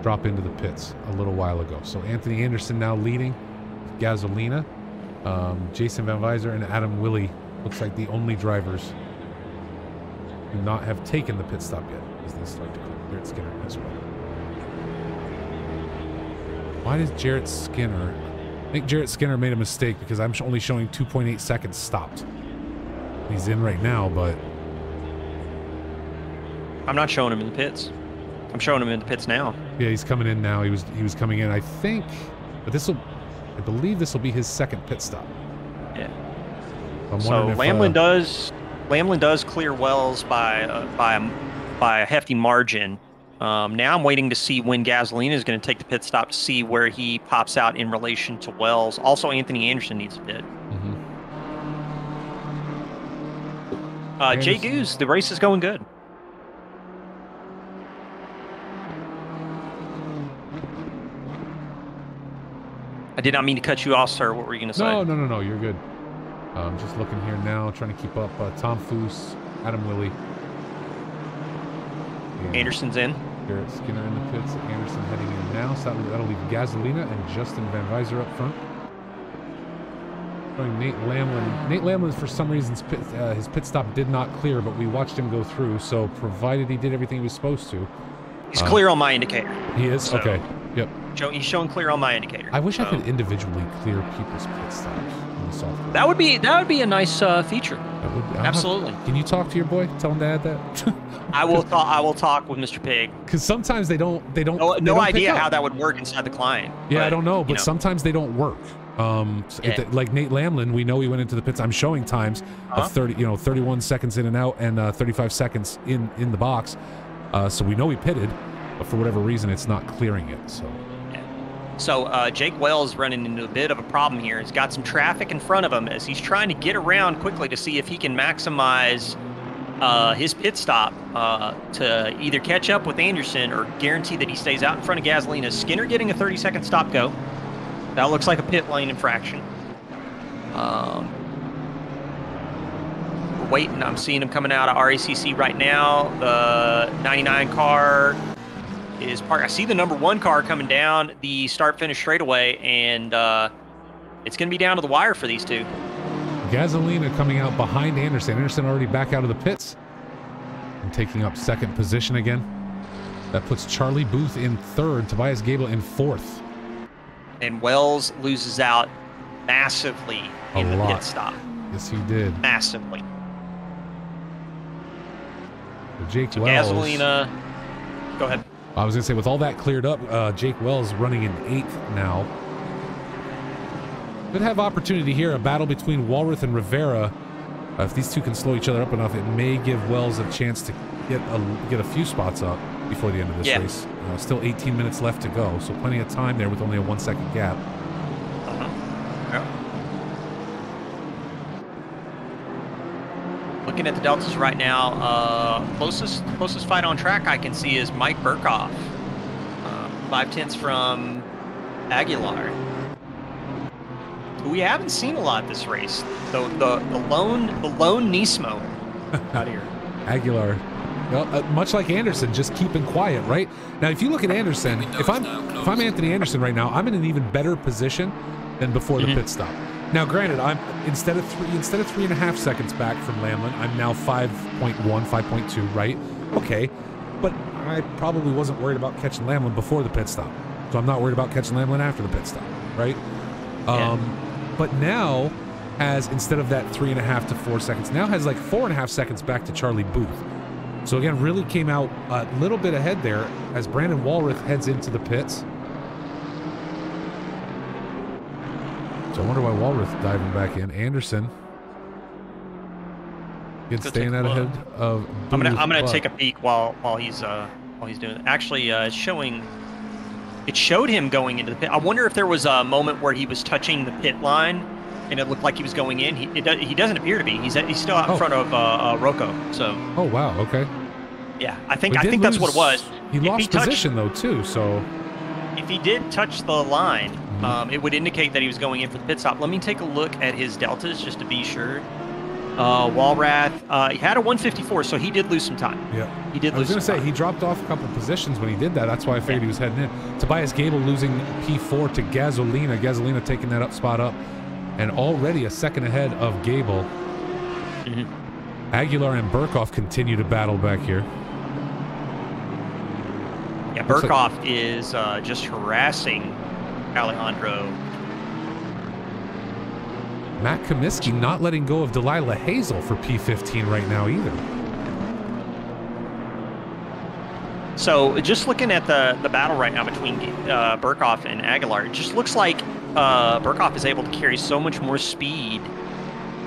Speaker 1: drop into the pits a little while ago. So Anthony Anderson now leading with Gasolina. Jason Van Weiser and Adam Willie looks like the only drivers do not have taken the pit stop yet as they start to clear. Jarrett Skinner as well. Why does Jarrett Skinner? I think Jarrett Skinner made a mistake because I'm only showing 2.8 seconds stopped. He's in right now, but
Speaker 2: I'm not showing him in the pits. I'm showing him in the pits now.
Speaker 1: Yeah, he's coming in now. He was coming in, I think, but I believe this will be his second pit stop.
Speaker 2: Yeah.
Speaker 1: So
Speaker 2: Lamlin does clear Wells by a hefty margin. Now I'm waiting to see when Gasolina is going to take the pit stop to see where he pops out in relation to Wells. Also, Anthony Anderson needs a pit. Jay Goose, the race is going good. I did not mean to cut you off, sir. What were you going to say?
Speaker 1: No. You're good. Just looking here now, trying to keep up. Tom Foose, Adam Willie.
Speaker 2: Anderson's in.
Speaker 1: Jarrett Skinner in the pits. Anderson heading in now. So that'll leave Gasolina and Justin Van Weiser up front. Showing Nate Lamlin. Nate Lamlin, for some reason, his pit stop did not clear, but we watched him go through. So provided he did everything he was supposed to.
Speaker 2: He's clear on my indicator.
Speaker 1: He is? So, okay. Yep.
Speaker 2: He's showing clear on my indicator.
Speaker 1: I wish I could individually clear people's pit stops in the software.
Speaker 2: That would be a nice feature. Absolutely.
Speaker 1: Can you talk to your boy? Tell him to add that.
Speaker 2: I will talk with Mr. Pig.
Speaker 1: Because sometimes they don't.
Speaker 2: No idea how that would work inside the client.
Speaker 1: Yeah, but, I don't know, but sometimes they don't work. Like Nate Lamlin, we know he went into the pits. I'm showing times of 31 seconds in and out, and 35 seconds in the box. So we know he pitted, but for whatever reason, it's not clearing it.
Speaker 2: So Jake Wells running into a bit of a problem here. He's got some traffic in front of him as he's trying to get around quickly to see if he can maximize his pit stop to either catch up with Anderson or guarantee that he stays out in front of Gasolina. Skinner getting a 30-second stop go. That looks like a pit lane infraction. We're waiting. I'm seeing him coming out of RACC right now. The 99 car is parked. I see the number 1 car coming down the start-finish straightaway, and it's going to be down to the wire for these two.
Speaker 1: Gasolina coming out behind Anderson. Anderson already back out of the pits and taking up 2nd position again. That puts Charlie Booth in 3rd, Tobias Gable in 4th.
Speaker 2: And Wells loses out massively in the pit stop.
Speaker 1: Yes, he did.
Speaker 2: Massively.
Speaker 1: Jake Wells.
Speaker 2: Gasolina. Go ahead.
Speaker 1: I was going to say, with all that cleared up, Jake Wells running in 8th now. Could have opportunity here, a battle between Walrath and Rivera. If these two can slow each other up enough, it may give Wells a chance to get a few spots up before the end of this race. Still 18 minutes left to go, so plenty of time there with only a 1-second gap.
Speaker 2: Looking at the deltas right now, closest fight on track I can see is Mike Burkhoff, 5/10 from Aguilar, who we haven't seen a lot this race. The lone Nismo out here.
Speaker 1: Aguilar, well, much like Anderson, just keeping quiet, right? Now, if you look at Anderson, if I'm Anthony Anderson right now, I'm in an even better position than before the pit stop. Now, granted, I'm instead of 3.5 seconds back from Lamlin, I'm now 5.1, 5.2, right? Okay, but I probably wasn't worried about catching Lamlin before the pit stop, so I'm not worried about catching Lamlin after the pit stop, right? But now has, instead of that 3.5 to 4 seconds, now has like 4.5 seconds back to Charlie Booth. So again, really came out a little bit ahead there as Brandon Walrath heads into the pits. So I wonder why Walrath diving back in. Anderson staying out ahead of Booth.
Speaker 2: I'm gonna take a peek while he's doing it. Actually, it showed him going into the pit. I wonder if there was a moment where he was touching the pit line and it looked like he was going in. He doesn't appear to be. He's still out in front of Rocco. So.
Speaker 1: Oh wow. Okay.
Speaker 2: Yeah, I think that's what it was.
Speaker 1: He lost position though too. So.
Speaker 2: If he did touch the line, it would indicate that he was going in for the pit stop. Let me take a look at his deltas just to be sure. Walrath, he had a 154, so he did lose some time.
Speaker 1: Yeah,
Speaker 2: he did.
Speaker 1: I was going to say he dropped off a couple positions when he did that. That's why I figured he was heading in. Tobias Gable losing P4 to Gasolina. Gasolina taking that spot up, and already a second ahead of Gable. Aguilar and Burkhoff continue to battle back here.
Speaker 2: Yeah, Burkhoff is just harassing Alejandro.
Speaker 1: Matt Comiskey not letting go of Delilah Hazel for P15 right now either.
Speaker 2: So just looking at the battle right now between Burkhoff and Aguilar, it just looks like Burkhoff is able to carry so much more speed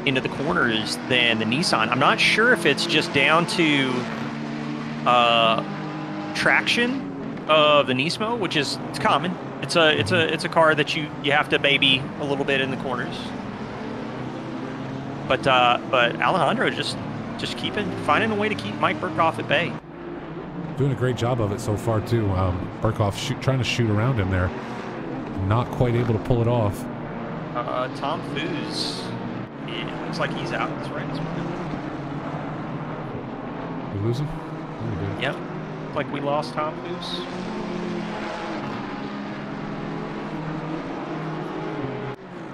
Speaker 2: into the corners than the Nissan. I'm not sure if it's just down to traction of the Nismo, which is common. It's a car that you have to baby a little bit in the corners. But Alejandro just finding a way to keep Mike Burkhoff at bay.
Speaker 1: Doing a great job of it so far too. Burkhoff trying to shoot around him there, not quite able to pull it off.
Speaker 2: Tom Foos, looks like he's out. That's right.
Speaker 1: We lose him?
Speaker 2: Yep. Like we lost Tom Foos.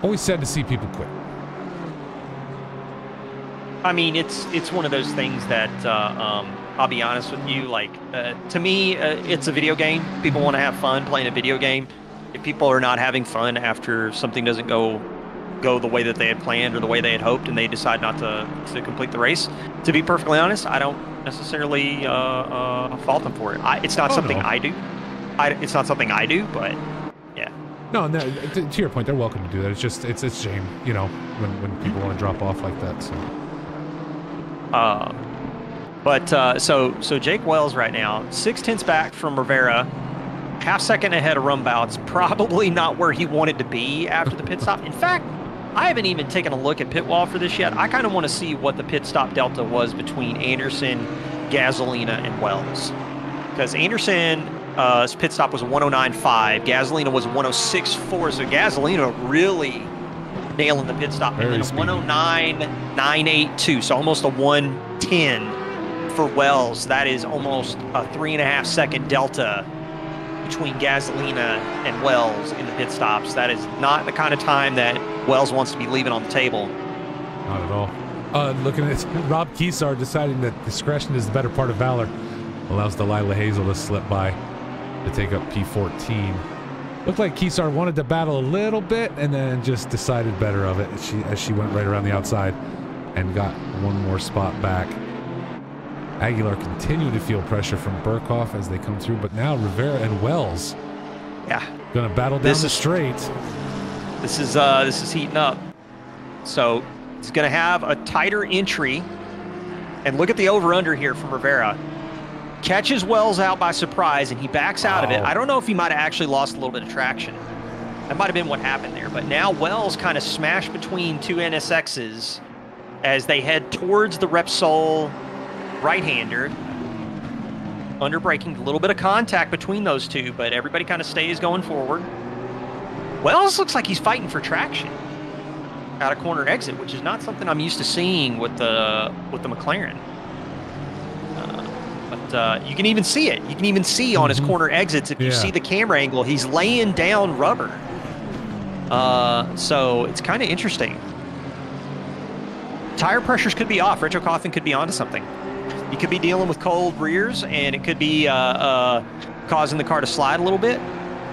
Speaker 1: Always sad to see people quit.
Speaker 2: I mean, it's one of those things that I'll be honest with you. Like to me, it's a video game. People want to have fun playing a video game. If people are not having fun after something doesn't go the way that they had planned or the way they had hoped, and they decide not to complete the race, to be perfectly honest, I don't necessarily fault them for it. It's not something I do. It's not something I do, but yeah.
Speaker 1: No, to your point, they're welcome to do that. It's just it's a shame, you know, when people want to drop off like that. So.
Speaker 2: So Jake Wells right now, 6/10 back from Rivera, half second ahead of Rumbouts, probably not where he wanted to be after the pit stop. In fact, I haven't even taken a look at pit wall for this yet. I kind of want to see what the pit stop delta was between Anderson, Gasolina, and Wells. Because Anderson's pit stop was 109.5, Gasolina was 106.4, so Gasolina really nailing the pit stop.
Speaker 1: Very
Speaker 2: and then a 109.982, so almost a 110 for Wells. That is almost a 3.5 second delta between Gasolina and Wells in the pit stops. That is not the kind of time that Wells wants to be leaving on the table.
Speaker 1: Not at all. Looking at Rob Keesar deciding that discretion is the better part of valor, allows Delilah Hazel to slip by to take up P14. Looked like Keesar wanted to battle a little bit and then just decided better of it as she went right around the outside and got one more spot back. Aguilar continued to feel pressure from Burkhoff as they come through, but now Rivera and Wells, gonna battle down the straight.
Speaker 2: This is heating up. So he's gonna have a tighter entry, and look at the over/under here from Rivera. Catches Wells out by surprise, and he backs out of it. I don't know if he might have actually lost a little bit of traction. That might have been what happened there. But now Wells kind of smashed between two NSXs as they head towards the Repsol right-hander. Under braking, a little bit of contact between those two, but everybody kind of stays going forward. Wells looks like he's fighting for traction out of corner exit, which is not something I'm used to seeing with the McLaren. But you can even see it. You can even see on his corner exits, if you see the camera angle, he's laying down rubber. So it's kind of interesting. Tire pressures could be off. Retro Coffin could be onto something. He could be dealing with cold rears, and it could be causing the car to slide a little bit.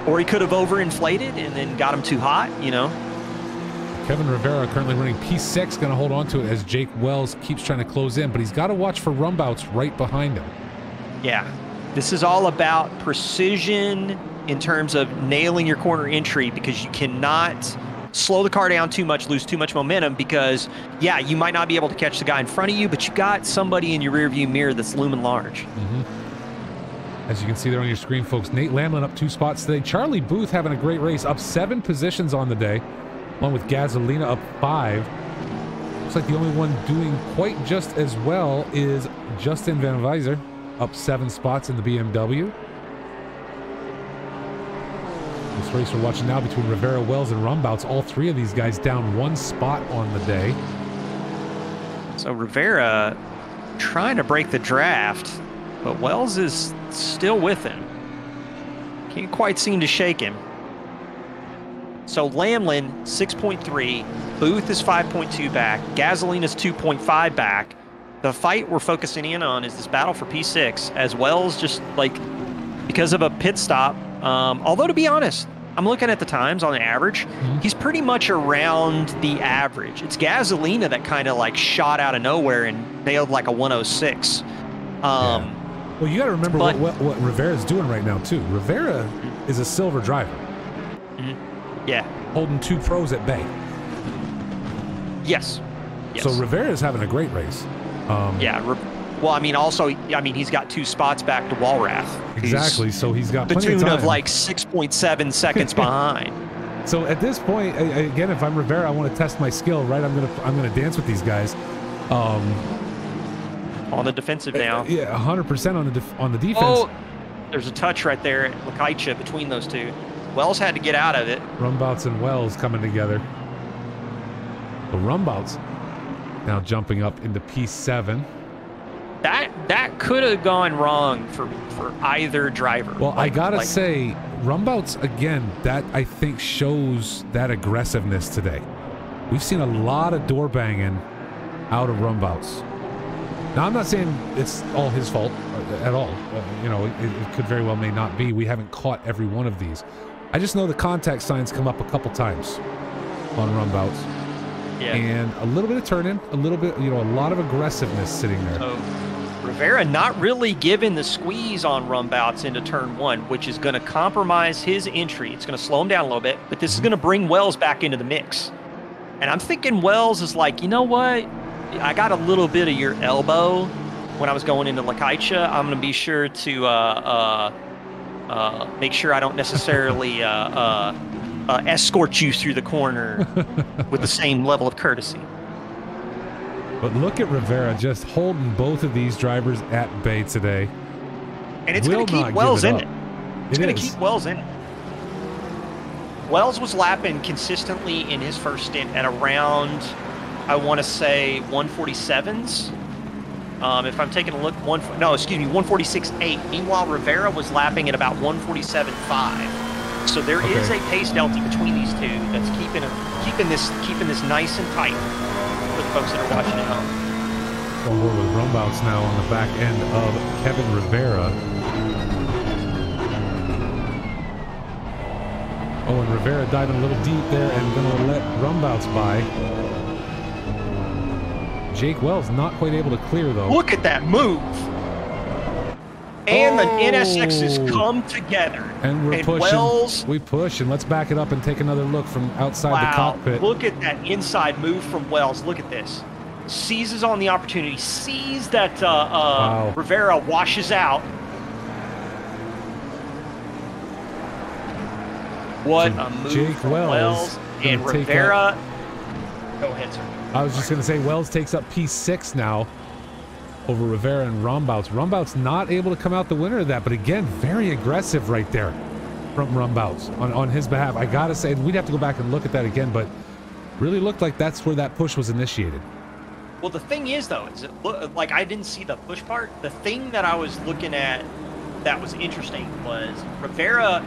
Speaker 2: Or he could have overinflated and then got him too hot, you know.
Speaker 1: Kevin Rivera currently running P6, going to hold on to it as Jake Wells keeps trying to close in, but he's got to watch for rumbouts right behind him.
Speaker 2: Yeah, this is all about precision in terms of nailing your corner entry, because you cannot slow the car down too much, lose too much momentum, because, yeah, you might not be able to catch the guy in front of you, but you got somebody in your rearview mirror that's looming large.
Speaker 1: As you can see there on your screen, folks, Nate Lamlin up 2 spots today. Charlie Booth having a great race, up 7 positions on the day, along with Gasolina up 5. Looks like the only one doing quite just as well is Justin Van Weiser, up 7 spots in the BMW. This race we're watching now between Rivera, Wells, and Rumbouts, all 3 of these guys down 1 spot on the day.
Speaker 2: So Rivera trying to break the draft, but Wells is still with him. Can't quite seem to shake him. So Lamlin, 6.3. Booth is 5.2 back. Gasoline is 2.5 back. The fight we're focusing in on is this battle for P6, as Wells just, like, because of a pit stop. Although, to be honest, I'm looking at the times on the average. He's pretty much around the average. It's Gasolina that kind of, like, shot out of nowhere and nailed, like, a 106.
Speaker 1: Well, you got to remember what Rivera's doing right now, too. Rivera is a silver driver.
Speaker 2: Yeah.
Speaker 1: Holding 2 pros at bay.
Speaker 2: Yes.
Speaker 1: So Rivera's having a great race.
Speaker 2: Well, I mean, also, he's got 2 spots back to Walrath.
Speaker 1: Exactly. So he's got plenty
Speaker 2: the
Speaker 1: of
Speaker 2: tune
Speaker 1: time.
Speaker 2: of like 6.7 seconds behind.
Speaker 1: So at this point, again, if I'm Rivera, I want to test my skill, right? I'm gonna dance with these guys.
Speaker 2: On the defensive now.
Speaker 1: Yeah, 100% on the defense.
Speaker 2: Oh, there's a touch right there at Lakaicha between those two. Wells had to get out of it.
Speaker 1: Rumbouts and Wells coming together. The Rumbouts now jumping up into P7.
Speaker 2: That could have gone wrong for either driver.
Speaker 1: Well, I gotta say, Rumbouts, again, that I think shows that aggressiveness today. We've seen a lot of door banging out of Rumbouts. Now, I'm not saying it's all his fault at all. It could very well may not be. We haven't caught every one of these. I just know the contact signs come up a couple times on Rumbouts.
Speaker 2: Yeah.
Speaker 1: And a little bit of turn-in, a little bit, a lot of aggressiveness sitting there.
Speaker 2: So Rivera not really giving the squeeze on Rumbouts into turn 1, which is going to compromise his entry. It's going to slow him down a little bit, but this is going to bring Wells back into the mix. And I'm thinking Wells is like, you know what? I got a little bit of your elbow when I was going into Lakaicha. I'm going to be sure to make sure I don't necessarily escort you through the corner with the same level of courtesy.
Speaker 1: But look at Rivera just holding both of these drivers at bay today.
Speaker 2: And it's going to keep Wells in it. It's going to keep Wells in it. Wells was lapping consistently in his first stint at around, I want to say 147s. If I'm taking a look, 146.8. Meanwhile, Rivera was lapping at about 147.5. So there is a pace delta between these two that's keeping this nice and tight for the folks that are watching at home.
Speaker 1: On board with Rumbouts now on the back end of Kevin Rivera. Oh, and Rivera diving a little deep there and going to let Rumbouts by. Jake Wells not quite able to clear, though.
Speaker 2: Look at that move. And the NSXs come together.
Speaker 1: And we're pushing.
Speaker 2: Wells,
Speaker 1: we push, and let's back it up and take another look from outside the cockpit.
Speaker 2: Look at that inside move from Wells. Look at this. Seizes on the opportunity. Sees that Rivera washes out. What a move
Speaker 1: Jake
Speaker 2: from
Speaker 1: Wells
Speaker 2: and Rivera. Go ahead, sir.
Speaker 1: I was just going to say, Wells takes up P6 now over Rivera and Rumbouts. Rumbouts not able to come out the winner of that, but again, very aggressive right there from Rumbouts on his behalf. I got to say, we'd have to go back and look at that again, but really looked like that's where that push was initiated.
Speaker 2: Well, the thing is, though, like I didn't see the push part. The thing that I was looking at that was interesting was Rivera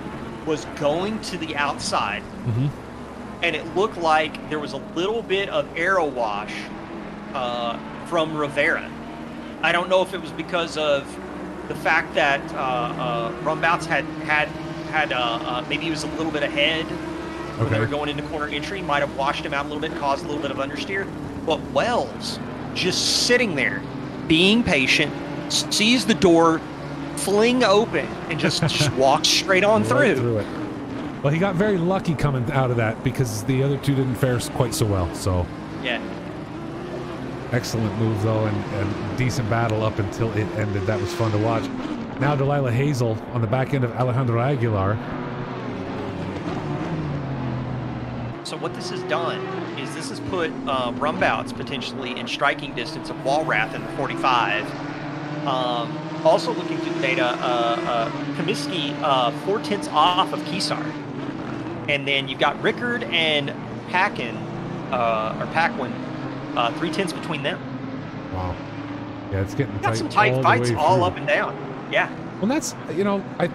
Speaker 2: was going to the outside, and it looked like there was a little bit of aero wash from Rivera. I don't know if it was because of the fact that Rumbouts had maybe he was a little bit ahead when they were going into corner entry, might have washed him out a little bit, caused a little bit of understeer. But Wells just sitting there, being patient, sees the door fling open and just walks straight on through
Speaker 1: it. Well, he got very lucky coming out of that because the other two didn't fare quite so well. So
Speaker 2: yeah,
Speaker 1: excellent move though, and decent battle up until it ended. That was fun to watch. Now Delilah Hazel on the back end of Alejandro Aguilar.
Speaker 2: So what this has done is this has put Rumbouts potentially in striking distance of Walrath in the 45. Also looking through the data, Comiskey 4/10 off of Kesar. And then you've got Rickard and Paquin 3/10 between them.
Speaker 1: Wow. Yeah, it's getting
Speaker 2: got some tight fights all up and down. Yeah.
Speaker 1: Well, that's,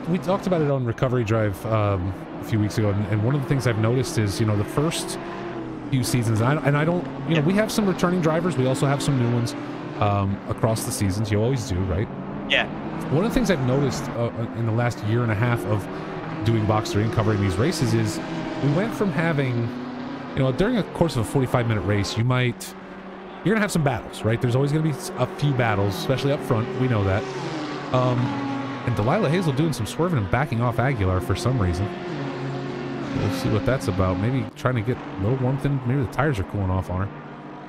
Speaker 1: we talked about it on Recovery Drive a few weeks ago, and one of the things I've noticed is, the first few seasons, and I don't, we have some returning drivers. We also have some new ones across the seasons. You always do, right?
Speaker 2: Yeah.
Speaker 1: One of the things I've noticed in the last year and a half of doing Box3 and covering these races is we went from having, during the course of a 45-minute race, you're going to have some battles, right? There's always going to be a few battles, especially up front. We know that. And Delilah Hazel doing some swerving and backing off Aguilar for some reason. We'll see what that's about. Maybe trying to get a little warmth in. Maybe the tires are cooling off on her.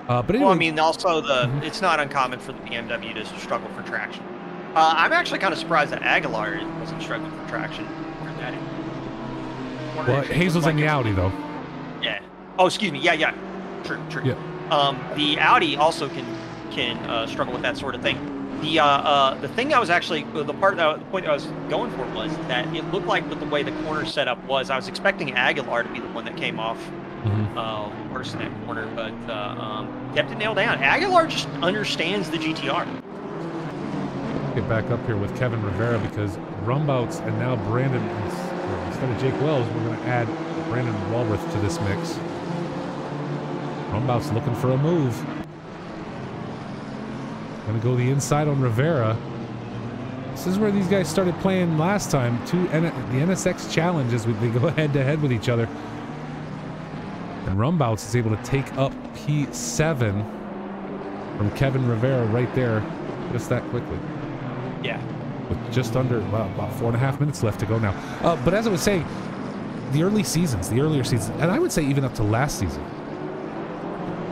Speaker 1: But anyway.
Speaker 2: Well, I mean, also it's not uncommon for the BMW to struggle for traction. I'm actually kind of surprised that Aguilar wasn't struggling for traction.
Speaker 1: Well, Hazel's in the Audi, though.
Speaker 2: Yeah. Oh, excuse me. Yeah. True.
Speaker 1: Yeah.
Speaker 2: The Audi also can struggle with that sort of thing. The thing that was actually the point that I was going for was that it looked like with the way the corner setup was, I was expecting Aguilar to be the one that came off worse in that corner, but kept it nailed down. Aguilar just understands the GTR.
Speaker 1: Get back up here with Kevin Rivera because Rumbouts and now Brandon, instead of Jake Wells, we're going to add Brandon Walworth to this mix. Rumbouts looking for a move. Going to go the inside on Rivera. This is where these guys started playing last time. The NSX challenges, they go head-to-head with each other. And Rumbouts is able to take up P7 from Kevin Rivera right there just that quickly.
Speaker 2: Yeah.
Speaker 1: With just under about 4.5 minutes left to go now. But as I was saying, the earlier seasons, and I would say even up to last season,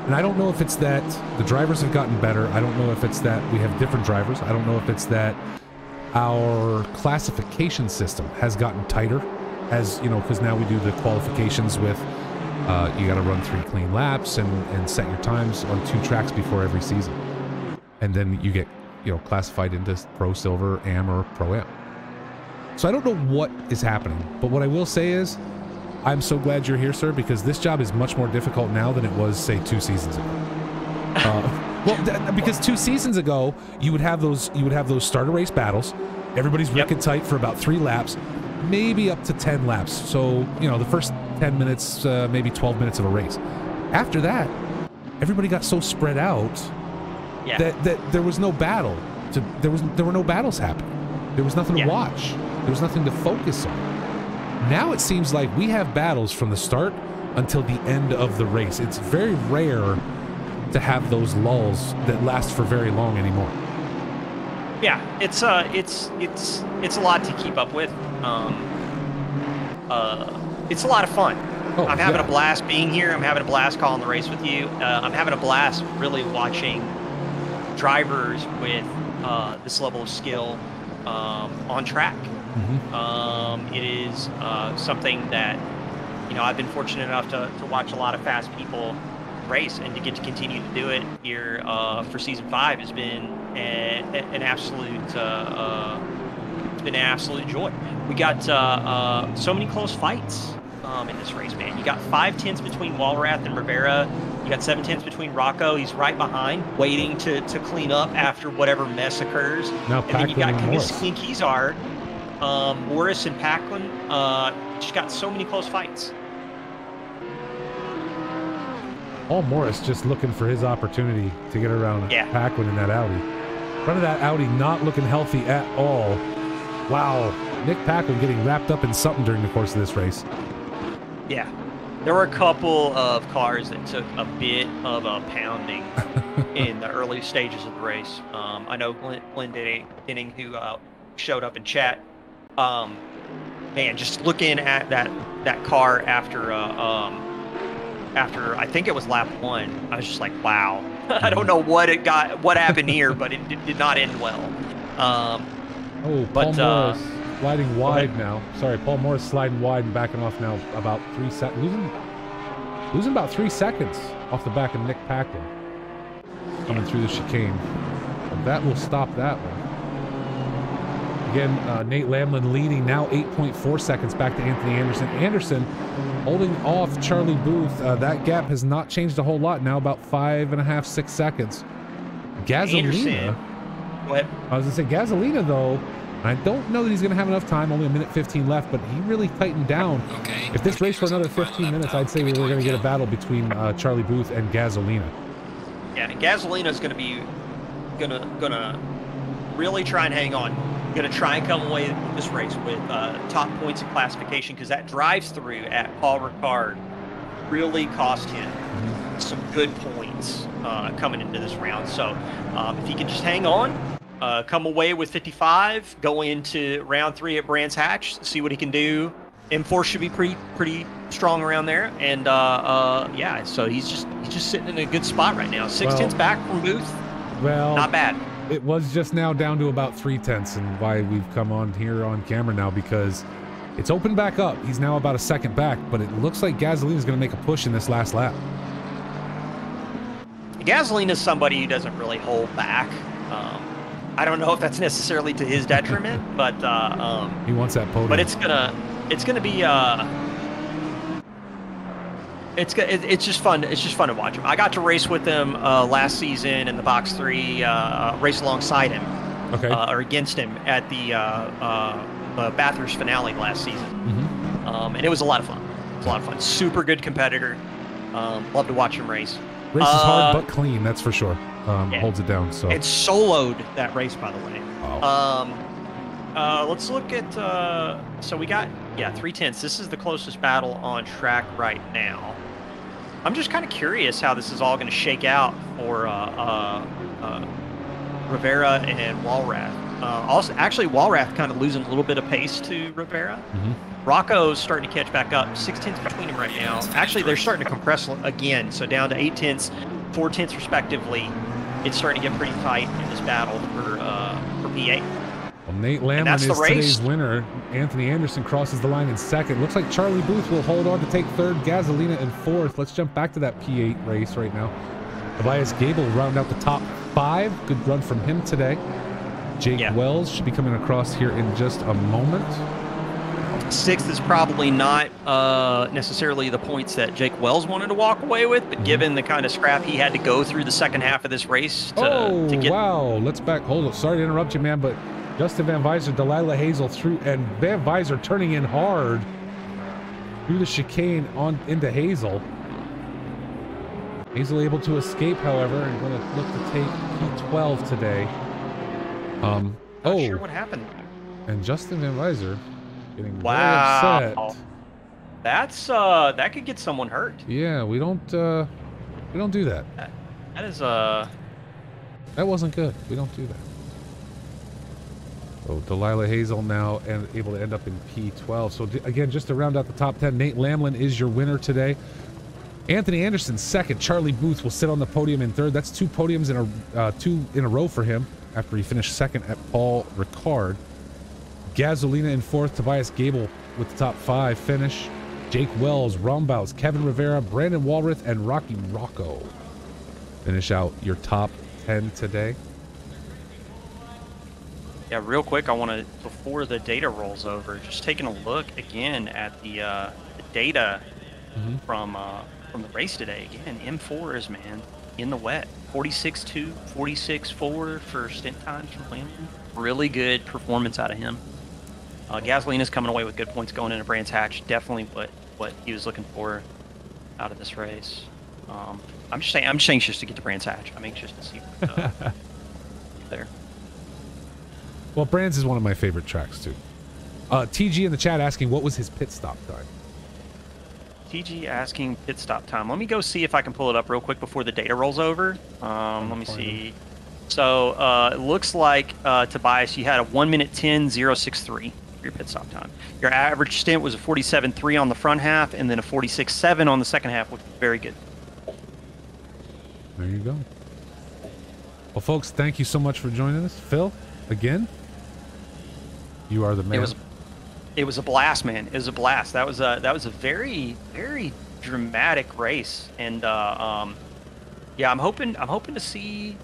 Speaker 1: and I don't know if it's that the drivers have gotten better. I don't know if it's that we have different drivers. I don't know if it's that our classification system has gotten tighter, as because now we do the qualifications with you got to run 3 clean laps and set your times on 2 tracks before every season, and then you get classified into Pro Silver, Am, or Pro Am. So I don't know what is happening, but what I will say is I'm so glad you're here, sir, because this job is much more difficult now than it was, say, 2 seasons ago. Well, because 2 seasons ago, you would have those starter race battles. Everybody's wicked tight for about 3 laps, maybe up to 10 laps. So, you know, the first 10 minutes, maybe 12 minutes of a race. After that, everybody got so spread out that there was no battle. There were no battles happening. There was nothing to watch. There was nothing to focus on. Now it seems like we have battles from the start until the end of the race. It's very rare to have those lulls that last for very long anymore.
Speaker 2: Yeah, it's a lot to keep up with. It's a lot of fun. I'm having a blast being here. I'm having a blast calling the race with you. I'm having a blast really watching drivers with this level of skill on track. It is something that, you know, I've been fortunate enough to watch a lot of fast people race, and to get to continue to do it here for season 5 has been an absolute it's been an absolute joy. We got so many close fights in this race, man. You got 5 tenths between Walrath and Rivera. You got 7 tenths between Rocco. He's right behind, waiting to clean up after whatever mess occurs.
Speaker 1: Now
Speaker 2: and then you got Kaminsky and Kizar, Morris and Packlin. Just got so many close fights.
Speaker 1: Paul Morris just looking for his opportunity to get around Packlin in that Audi. Front of that Audi not looking healthy at all. Wow, Nick Packlin getting wrapped up in something during the course of this race. Yeah.
Speaker 2: There were a couple of cars that took a bit of a pounding in the early stages of the race. I know Glenn Denning, who showed up in chat, man, just looking at that car after I think it was lap 1, I was just like, wow. I don't know what happened here, but it did not end well.
Speaker 1: Paul Morris sliding wide now. Sorry, Paul Morris sliding wide and backing off now about 3 seconds. Losing about 3 seconds off the back of Nick Packlin coming through the chicane. And that will stop that one. Again, Nate Lamlin leading now 8.4 seconds back to Anthony Anderson. Anderson holding off Charlie Booth. That gap has not changed a whole lot. Now about 5.5, 6 seconds. Gasolina.
Speaker 2: What?
Speaker 1: I was going to say Gasolina, though. I don't know that he's going to have enough time. Only 1:15 left, but he really tightened down.
Speaker 3: Okay.
Speaker 1: If this race for another 15 minutes, I'd say we were going to get a battle between Charlie Booth and Gasolina.
Speaker 2: Yeah, and Gasolina's going to be gonna really try and hang on. Going to try and come away with this race with top points in classification, because that drive-through at Paul Ricard really cost him some good points coming into this round. So if he can just hang on, come away with 55, go into round 3 at Brands Hatch, see what he can do. M4 should be pretty strong around there, and yeah, so he's just sitting in a good spot right now. 6 tenths back from Booth.
Speaker 1: Well,
Speaker 2: not bad.
Speaker 1: It was just now down to about 3 tenths, and why we've come on here on camera now, because it's opened back up. He's now about a second back, but it looks like Gasolina is going to make a push in this last lap.
Speaker 2: Gasolina is somebody who doesn't really hold back. I don't know if that's necessarily to his detriment, but
Speaker 1: he wants that podium.
Speaker 2: But it's gonna be it's just fun. It's just fun to watch him. I got to race with him last season in the Box 3, race alongside him, or against him at the Bathurst finale last season, and it was a lot of fun. It was a lot of fun. Super good competitor. Love to watch him race.
Speaker 1: Race is hard but clean, that's for sure. Holds it down. So
Speaker 2: and soloed that race, by the way.
Speaker 1: Wow.
Speaker 2: Let's look at. So we got 3 tenths. This is the closest battle on track right now. I'm just kind of curious how this is all going to shake out for Rivera and Walrath. Also, actually, Walrath kind of losing a little bit of pace to Rivera. Rocco's starting to catch back up. 6 tenths between them right now. Actually, they're starting to compress again, so down to 8 tenths, 4 tenths respectively. It's starting to get pretty tight in this battle for P8.
Speaker 1: Well, Nate Lamlin is today's winner. Anthony Anderson crosses the line in second. Looks like Charlie Booth will hold on to take third. Gasolina in fourth. Let's jump back to that P8 race right now. Tobias Gable round out the top 5. Good run from him today. Jake Wells should be coming across here in just a moment.
Speaker 2: sixth is probably not necessarily the points that Jake Wells wanted to walk away with, but given the kind of scrap he had to go through the second half of this race to get...
Speaker 1: Wow. Let's back. Hold up. Sorry to interrupt you, man, but Justin Van Visor, Delilah Hazel through, and Van Visor turning in hard through the chicane on into Hazel. Hazel able to escape, however, and going to look to take P12 today.
Speaker 2: Not sure what happened.
Speaker 1: And Justin Van Visor getting very
Speaker 2: wow.
Speaker 1: upset.
Speaker 2: That's that could get someone hurt.
Speaker 1: Yeah, we don't do that.
Speaker 2: That is
Speaker 1: that wasn't good. We don't do that. So Delilah Hazel now and able to end up in P12. So again, just to round out the top 10, Nate Lamlin is your winner today. Anthony Anderson second. Charlie Booth will sit on the podium in third. That's two podiums in a row for him after he finished second at Paul Ricard. Gasolina in fourth. Tobias Gable with the top 5 finish. Jake Wells, Rombaus, Kevin Rivera, Brandon Walrath, and Rocky Rocco finish out your top 10 today.
Speaker 2: Yeah, real quick, I want to, before the data rolls over, just taking a look again at the data from the race today. Again, M4s, man, in the wet. 46.2, 46.4 for stint times from Lamlin. Really good performance out of him. Gasolina's coming away with good points going into Brands Hatch. Definitely what he was looking for out of this race. I'm just anxious to get to Brands Hatch. I'm anxious to see what there.
Speaker 1: Well, Brands is one of my favorite tracks too. TG in the chat asking what was his pit stop time.
Speaker 2: TG asking pit stop time. Let me go see if I can pull it up real quick before the data rolls over. Let me see. So it looks like Tobias, you had a 1 minute 10.063 for your pit stop time. Your average stint was a 47.3 on the front half, and then a 46.7 on the second half, which is very good.
Speaker 1: There you go. Well, folks, thank you so much for joining us. Phil, again, you are the man.
Speaker 2: It was a blast, man. It was a blast. That was a very, very dramatic race, and yeah, I'm hoping to see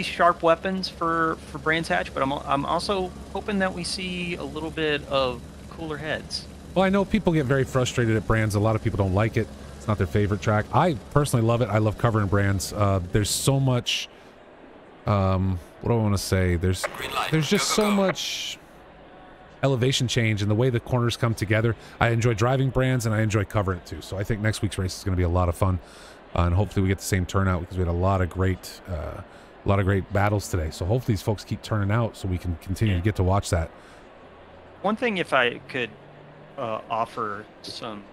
Speaker 2: sharp weapons for Brands Hatch, but I'm also hoping that we see a little bit of cooler heads.
Speaker 1: Well, I know people get very frustrated at Brands. A lot of people don't like it. It's not their favorite track. I personally love it. I love covering Brands. There's so much. What do I want to say? There's just so much elevation change and the way the corners come together. I enjoy driving Brands and I enjoy covering it too. So I think next week's race is going to be a lot of fun, and hopefully we get the same turnout because we had a lot of great battles today. So hopefully these folks keep turning out so we can continue to get to watch that.
Speaker 2: One thing, if I could offer some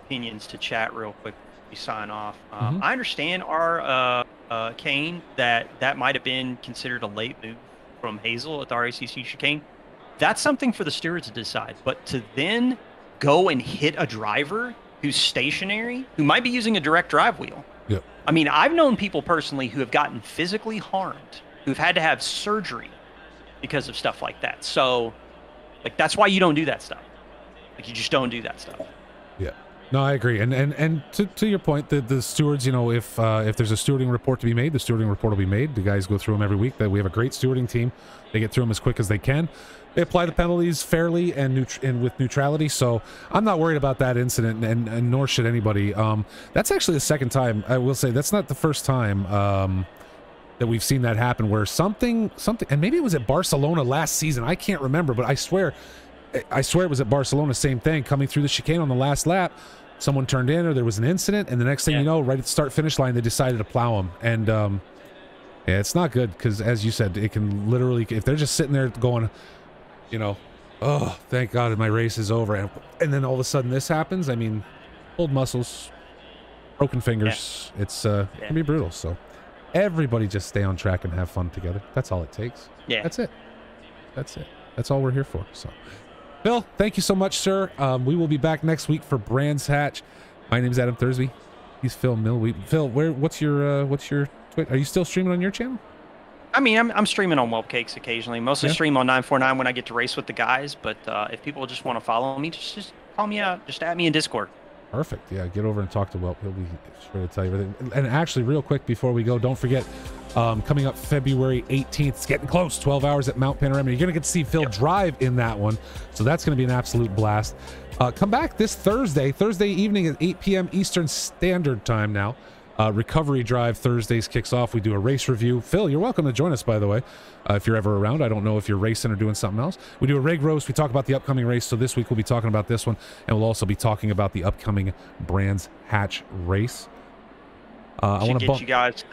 Speaker 2: opinions to chat real quick before we sign off. I understand our Kane that might have been considered a late move from Hazel at the RACC chicane. That's something for the stewards to decide. But to then go and hit a driver who's stationary, who might be using a direct drive wheel.
Speaker 1: Yep.
Speaker 2: I mean, I've known people personally who have gotten physically harmed, who've had to have surgery because of stuff like that. So, like, that's why you don't do that stuff. Like, you just don't do that stuff.
Speaker 1: Yeah. No, I agree. And to your point, the stewards, you know, if there's a stewarding report to be made, the stewarding report will be made. The guys go through them every week. We have a great stewarding team. They get through them as quick as they can. They apply the penalties fairly and with neutrality. So I'm not worried about that incident, and nor should anybody. That's actually the second time. I will say that's not the first time that we've seen that happen, where something, and maybe it was at Barcelona last season. I can't remember, but I swear it was at Barcelona. Same thing, coming through the chicane on the last lap. Someone turned in, or there was an incident, and the next thing you know, right at the start-finish line, they decided to plow them. And yeah, it's not good because, as you said, it can literally, if they're just sitting there going, you know, oh, thank God my race is over, and then all of a sudden this happens. I mean, pulled muscles, broken fingers. It's it can be brutal. So everybody just stay on track and have fun together. That's all it takes.
Speaker 2: Yeah,
Speaker 1: that's it. That's all we're here for. So, Phil, thank you so much, sir. We will be back next week for Brands Hatch. My name is Adam Thursby. He's Phil Millwheat. Phil, what's your Twitch? Are you still streaming on your channel?
Speaker 2: I mean, I'm streaming on Webcakes occasionally. Mostly stream on 949 when I get to race with the guys. But if people just want to follow me, just call me out. Just add me in Discord.
Speaker 1: Perfect. Yeah, get over and talk to Welp. He'll be sure to tell you everything. And actually, real quick before we go, don't forget, coming up February 18th, it's getting close, 12 hours at Mount Panorama. You're going to get to see Phil drive in that one. So that's going to be an absolute blast. Come back this Thursday evening at 8 p.m. Eastern Standard Time now. Recovery Drive Thursdays kicks off. We do a race review. Phil, you're welcome to join us, by the way, if you're ever around. I don't know if you're racing or doing something else. We do a rig roast. We talk about the upcoming race. So this week we'll be talking about this one, and we'll also be talking about the upcoming Brands Hatch race. I want to
Speaker 2: get you guys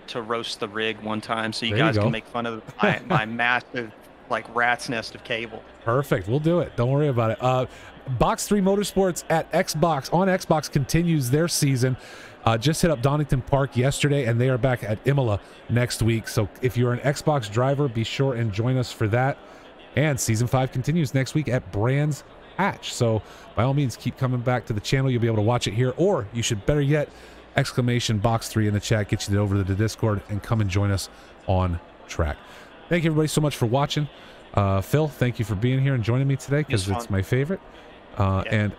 Speaker 2: to roast the rig one time, so you
Speaker 1: There you
Speaker 2: guys
Speaker 1: go.
Speaker 2: can make fun of my massive like rat's nest of cable.
Speaker 1: Perfect. We'll do it. Don't worry about it. Box3 Motorsports at Xbox on Xbox continues their season. Just hit up Donington Park yesterday, and they are back at Imola next week. So if you're an Xbox driver, be sure and join us for that. And Season 5 continues next week at Brands Hatch. So by all means, keep coming back to the channel. You'll be able to watch it here, or you should better yet, exclamation Box3 in the chat, get you over to the Discord, and come and join us on track. Thank you everybody so much for watching. Phil, thank you for being here and joining me today, because it's my favorite. And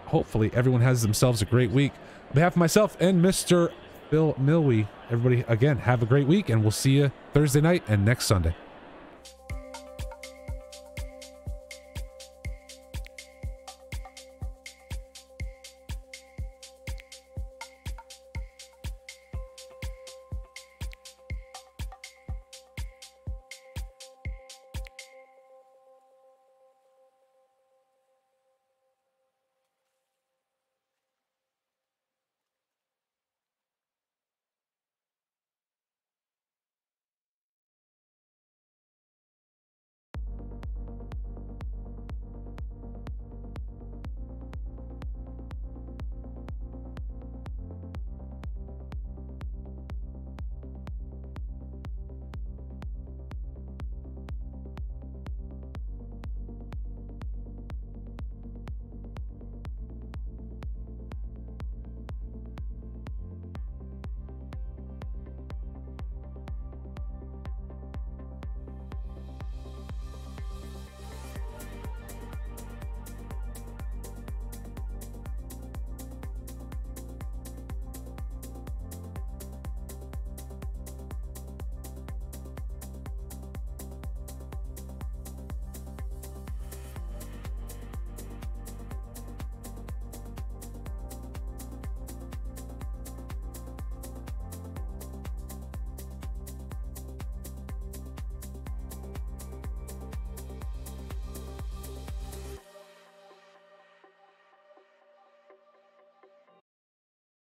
Speaker 1: hopefully everyone has themselves a great week. On behalf of myself and Mr. Phil Milwee, everybody, again, have a great week, and we'll see you Thursday night and next Sunday.